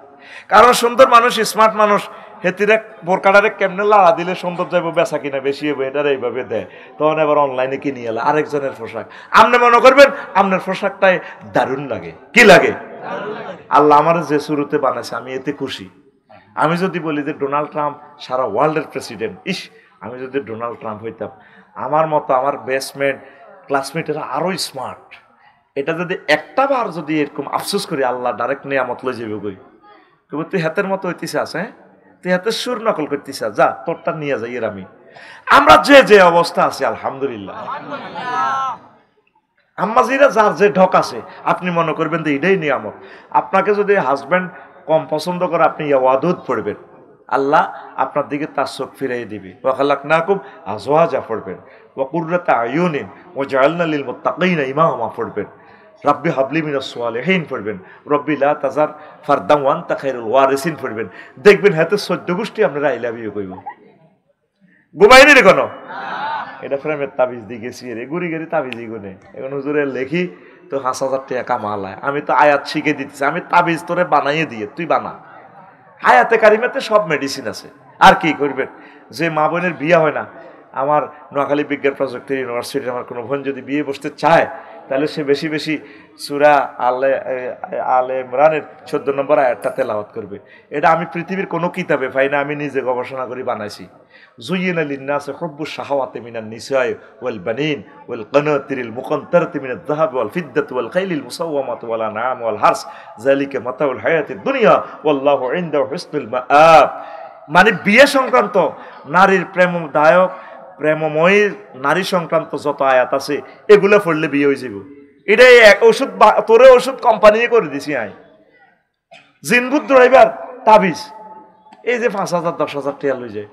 কারণ সুন্দর মানুষ, স্মার্ট মানুষ, হেতিরা বোরকাটারে কেমনে লাড়া দিলে সুন্দর যাইব, বেচা কিনা বেশি হবে, এটার এইভাবে দেয়। তখন এবার অনলাইনে কিনে এলো আরেকজনের পোশাক, আপনি মনে করবেন আপনার পোশাকটাই দারুণ লাগে। কি লাগে? আল্লাহ আমার যে শুরুতে বানাইছে আমি এতে খুশি। আমি যদি বলি যে ডোনাল্ড ট্রাম্প সারা ওয়ার্ল্ডের প্রেসিডেন্ট, ইস আমি যদি ডোনাল্ড ট্রাম্প হইতাম, আমার মতো আমার বেস্টমেট ক্লাসমেটেরা আরো স্মার্ট, এটা যদি একটা বার যদি এরকম আফসোস করি, আল্লাহ ডাইরেক্ট নিয়ামত লই যাবে কই, তুই হাতের মতো হইতেছে আছে, হ্যাঁ তুই হাতের সুর নকল করতেছে, যা তোরটা নিয়ে যাই। এর আমরা যে যে অবস্থা আছে আলহামদুলিল্লাহ, আম্মাজিরা যার যে ঢক আছে, আপনি মনে করবেন যে এটাই নিয়ামত। আপনাকে যদি হাজব্যান্ড কম পছন্দ করে, আপনি ওয়াদুদ পড়বেন, আল্লাহ আপনার দিকে তার চোখ ফিরাই দিবে। ওয়াখালাকনাকুম আজওয়াজা পড়বেন, ওয়া কুররাতা আয়ুনিন ওয়াজআলনা লিল মুত্তাকিনা ইমামা পড়বেন, রব্বি হাবলি মিনাস সালিহিন পড়বেন, রব্বি লা তাজার ফারদান ওয়া আনতা খায়রুল ওয়ারিসিন পড়বেন। দেখবেন হাতে 14 গোষ্ঠী আপনারা আই লাভ ইউ কইব। ঘুমাইনি রে কোনো, এটা ফ্রেমের তাবিজ দিয়ে গেছি রে, গুড়ি গেড়ি তাবিজই গুনে। এখন হুজুরে লেখি তো 5,000 টাকা কামালায়, আমি তো আয়াত শিখে দিতেছি, আমি তাবিজ তোরে বানাইয়ে দিয়ে তুই বানা। আয়াতে কারিমাতে সব মেডিসিন আছে। আর কি করবেন, যে মা বোনের বিয়ে হয় না, আমার নোয়াখালী বিজ্ঞান প্রযুক্তি ইউনিভার্সিটির আমার কোনো বোন যদি বিয়ে বসতে চায়, তাহলে সে বেশি বেশি সূরা আলে ইমরানের 14 নম্বর আয়াতটা তেলাওয়াত করবে। এটা আমি পৃথিবীর কোনো কিতাবে পাই না, আমি নিজে গবেষণা করে বানাইছি। যুয়িনা লিন্নাসি হুব্বুশ শাহাওয়াতি মিনান নিসাই ওয়াল বানিন ওয়াল কানাতিরিল মুকান্তারাতি মিনাজ যাহাবি ওয়াল ফিদ্দাতি ওয়াল খাইলিল মুসাওয়ামাতি ওয়াল আনআম ওয়াল হারস যালিকা মাতাউল হায়াতিদ দুনিয়া ওয়াল্লাহু ইনদাহু হুসনুল মাআব। মানে বিয়ে সংক্রান্ত, নারীর প্রেমদায়ক প্রেমময় নারী সংক্রান্ত যত আয়াত আছে এগুলো পড়লে বিয়ে হয়ে যাব। এটাই ওষুধ, তোরে ওষুধ কোম্পানি করে দিছি। আই জিনবুত ড্রাইভার তাবিজ, এই যে 5,000 10,000 টাকা লই যায়,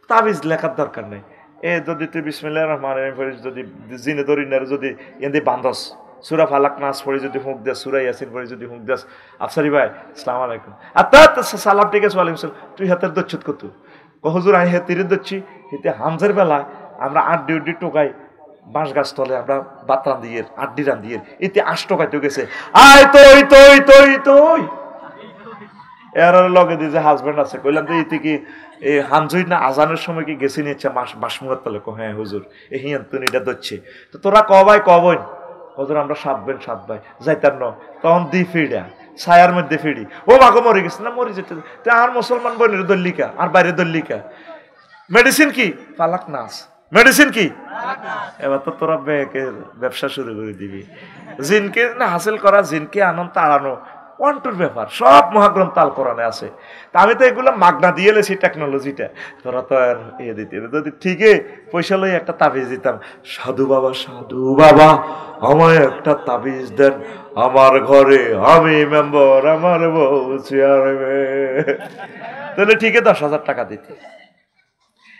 তাবিজ লেখার দরকার নেই। এ যদি তুই বিসমিল্লাহির রহমানির রহিম পড়ি, যদি জিনে দরিনার যদি এনে বান্ধস, সূরা ফালাক নাস পড়ি যদি হুঁক দেস, সূরা ইয়াসিন পড়ি যদি হুঁক দেস, আফসারি ভাই আসসালামু আলাইকুম, সালাম ঠিক আছে, ওয়ালাইকুম সালাম, তুই হাতের দচ্ছত কত হুজুর, আমি হাতের দচ্ছি। এতে হামজার বেলা আমরা 8 ডিউটি টোকাই বাঁশ গাছ তলে, আমরা বাত রান্দিয়ে 8 ডি রান্দিয়ে, এতে 8 টোকাইতে গেছে। আয় তৈ তৈ তৈ তৈ এর লগে দিয়ে যে হাজব্যান্ড আছে, কইলাম তো এতে কি এই হামজুই না আজানের সময় কি গেছে নিচ্ছে বাসমুগার তলে? হ্যাঁ হুজুর, এই হিয়ান তুই এটা দচ্ছে। তো তোরা কবাই কবই হুজুর, আমরা 7 ভাই যাইতার ন, তখন দি ফিড়া ছায়ার মধ্যে ফিড়ি, ও মাকে মরে গেছে না, মরে যেতে তুই আর মুসলমান বোনের দল্লিকা আর বাইরে দল্লিকা। মেডিসিন কি? ফালাক নাস। মেডিসিন কি? এবার তো তোরা ব্যবসা শুরু করে দিবি। জিনকে না হাসিল করা, জিনকে আনন্দ তাড়ানো, ওয়ান্টুর ব্যাপার, সব মহাগ্রন্থ আল কোরআনে আছে। তা আমি তো এগুলো মাগনা দিয়ে এলেছি টেকনোলজিটা, তোরা তো আর ইয়ে দিতে, যদি ঠিকই পয়সা লই একটা তাবিজ দিতাম, সাধু বাবা আমায় একটা তাবিজ দেন, আমার ঘরে আমি মেম্বার, আমার বউ চেয়ারম্যান, তাহলে ঠিকই 10,000 টাকা দিতে।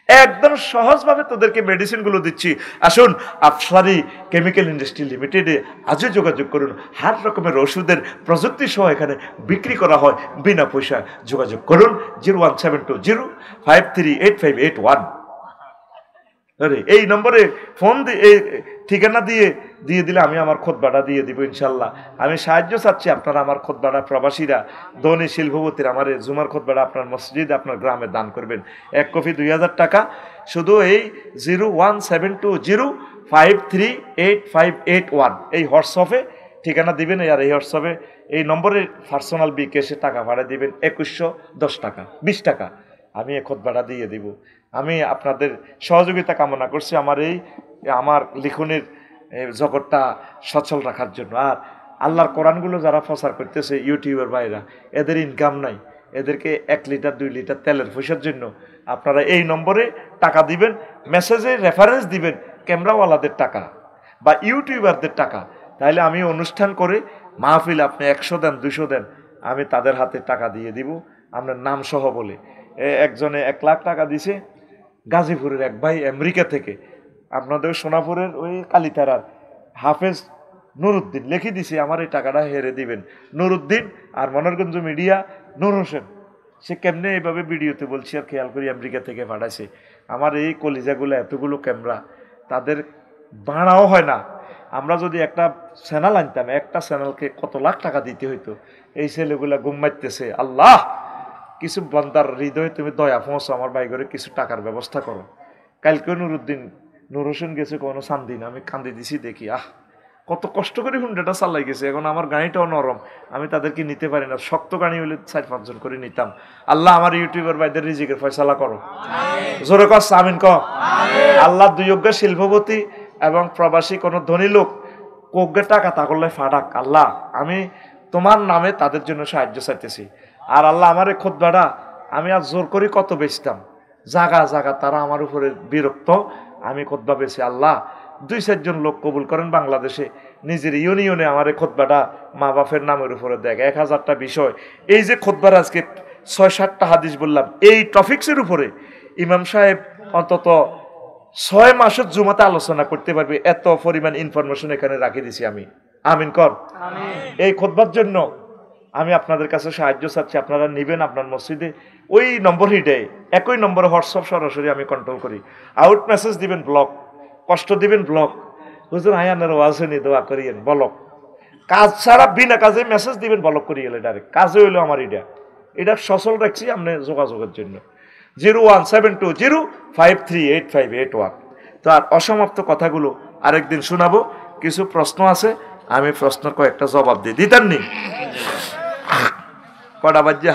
একদম সহজভাবে তোদেরকে মেডিসিন গুলো দিচ্ছি। আসুন আফসারি কেমিক্যাল ইন্ডাস্ট্রি লিমিটেডে আজও যোগাযোগ করুন। হার রকমের ওষুধের প্রযুক্তি সহ এখানে বিক্রি করা হয় বিনা পয়সা। যোগাযোগ করুন 01720538581। এই নম্বরে ফোন দিয়ে, এই ঠিকানা দিয়ে দিলে আমি আমার খুতবাটা দিয়ে দিব ইনশাল্লাহ। আমি সাহায্য চাচ্ছি, আপনারা আমার খুতবাটা প্রবাসীরা ধনী শিল্পপতির আমার জুমার খুতবাটা আপনার মসজিদ আপনার গ্রামে দান করবেন। 1 কপি 2,000 টাকা। শুধু এই 01720538581 এই হোয়াটসঅ্যাপে ঠিকানা দিবেন, আর এই হোয়াটসঅ্যাপে এই নম্বরে পার্সোনাল বিকাশে টাকা ভাড়া দিবেন 2110 টাকা, 20 টাকা, আমি এ খুতবাটা দিয়ে দিব। আমি আপনাদের সহযোগিতা কামনা করছি আমার লিখনের জগৎটা সচল রাখার জন্য। আর আল্লাহর কোরআনগুলো যারা প্রচার করতেছে ইউটিউবের বাইরা, এদের ইনকাম নাই, এদেরকে 1 লিটার 2 লিটার তেলের পয়সার জন্য আপনারা এই নম্বরে টাকা দিবেন, মেসেজে রেফারেন্স দিবেন ক্যামেরাওয়ালাদের টাকা বা ইউটিউবারদের টাকা। তাহলে আমি অনুষ্ঠান করে মাহফিল আপনি 100 দেন 200 দেন, আমি তাদের হাতে টাকা দিয়ে দিব আপনার নাম সহ বলে। একজনে 1 লাখ টাকা দিছে, গাজীপুরের এক ভাই আমেরিকা থেকে, আপনাদের সোনাপুরের ওই কালীতারার হাফেজ নুরুদ্দিন লিখে দিছে আমার এই টাকাটা হেরে দিবেন। নুরুদ্দিন আর মনোরগঞ্জ মিডিয়া নূর হোসেন, সে কেমনে এইভাবে ভিডিওতে বলছি আর খেয়াল করি আমেরিকা থেকে পাঠাইছে। আমার এই কলিজাগুলো এতগুলো ক্যামেরা তাদের ভাড়াও হয় না। আমরা যদি একটা চ্যানেল আনতাম, একটা চ্যানেলকে কত লাখ টাকা দিতে হইতো। এই ছেলেগুলা ঘুম মারতেছে। আল্লাহ, কিছু বান্দার হৃদয়ে তুমি দয়া পৌঁছো, আমার ভাই করে কিছু টাকার ব্যবস্থা করো। কালকে নূর হোসেন গেছে কোনো সান্দিন, আমি কান্দি দিছি দেখি, কত কষ্ট করে হুন্ডাটা চালাই গেছে। এখন আমার গাড়িটাও নরম, আমি তাদেরকে নিতে পারি না। শক্ত গাড়ি হইলে 4-5 জন করে নিতাম। আল্লাহ আমার ইউটিউবার ভাইদের রিজিকের ফয়সালা করো, জোরে কর আমিন ক। আল্লাহ দুয়োগ্য শিল্পপতি এবং প্রবাসী কোন ধনী লোক কোগ্যে টাকা তা করলে ফাটাক। আল্লাহ, আমি তোমার নামে তাদের জন্য সাহায্য চাইতেছি। আর আল্লাহ আমার এই খুতবাটা আমি আর জোর করি কত বেচতাম, জাগা জাগা তারা আমার উপরে বিরক্ত, আমি খুতবা বেছি। আল্লাহ 2-4 জন লোক কবুল করেন বাংলাদেশে, নিজের ইউনিয়নে আমার এই খুতবাটা মা বাপের নামের উপরে দেখ। 1000টা বিষয়, এই যে খুতবার আজকে 6-7টা হাদিস বললাম, এই টপিক্সের উপরে ইমাম সাহেব অন্তত 6 মাসের জুমাতে আলোচনা করতে পারবে, এত পরিমাণ ইনফরমেশন এখানে রাখি দিছি আমি। আমিন কর। এই খুতবার জন্য আমি আপনাদের কাছে সাহায্য চাচ্ছি, আপনারা নেবেন আপনার মসজিদে। ওই নম্বর হিডে একই নম্বরে হোয়াটসঅ্যাপ সরাসরি আমি কন্ট্রোল করি। আউট মেসেজ দিবেন ব্লক, কষ্ট দিবেন ব্লক, হুজুর আয়ানের ওয়াজ নি দোয়া করিয়েন ব্লক, কাজ ছাড়া বিনা কাজে মেসেজ দিবেন ব্লক করিয়ে এলে ডাইরেক্ট। কাজে হইলো আমার এটা সচল রাখছি আপনি যোগাযোগের জন্য। 01720538581। তো আর অসমাপ্ত কথাগুলো আরেকদিন শোনাবো। কিছু প্রশ্ন আছে, আমি প্রশ্নের কয়েকটা জবাব দিই। দিতেন নি কটা বাজে?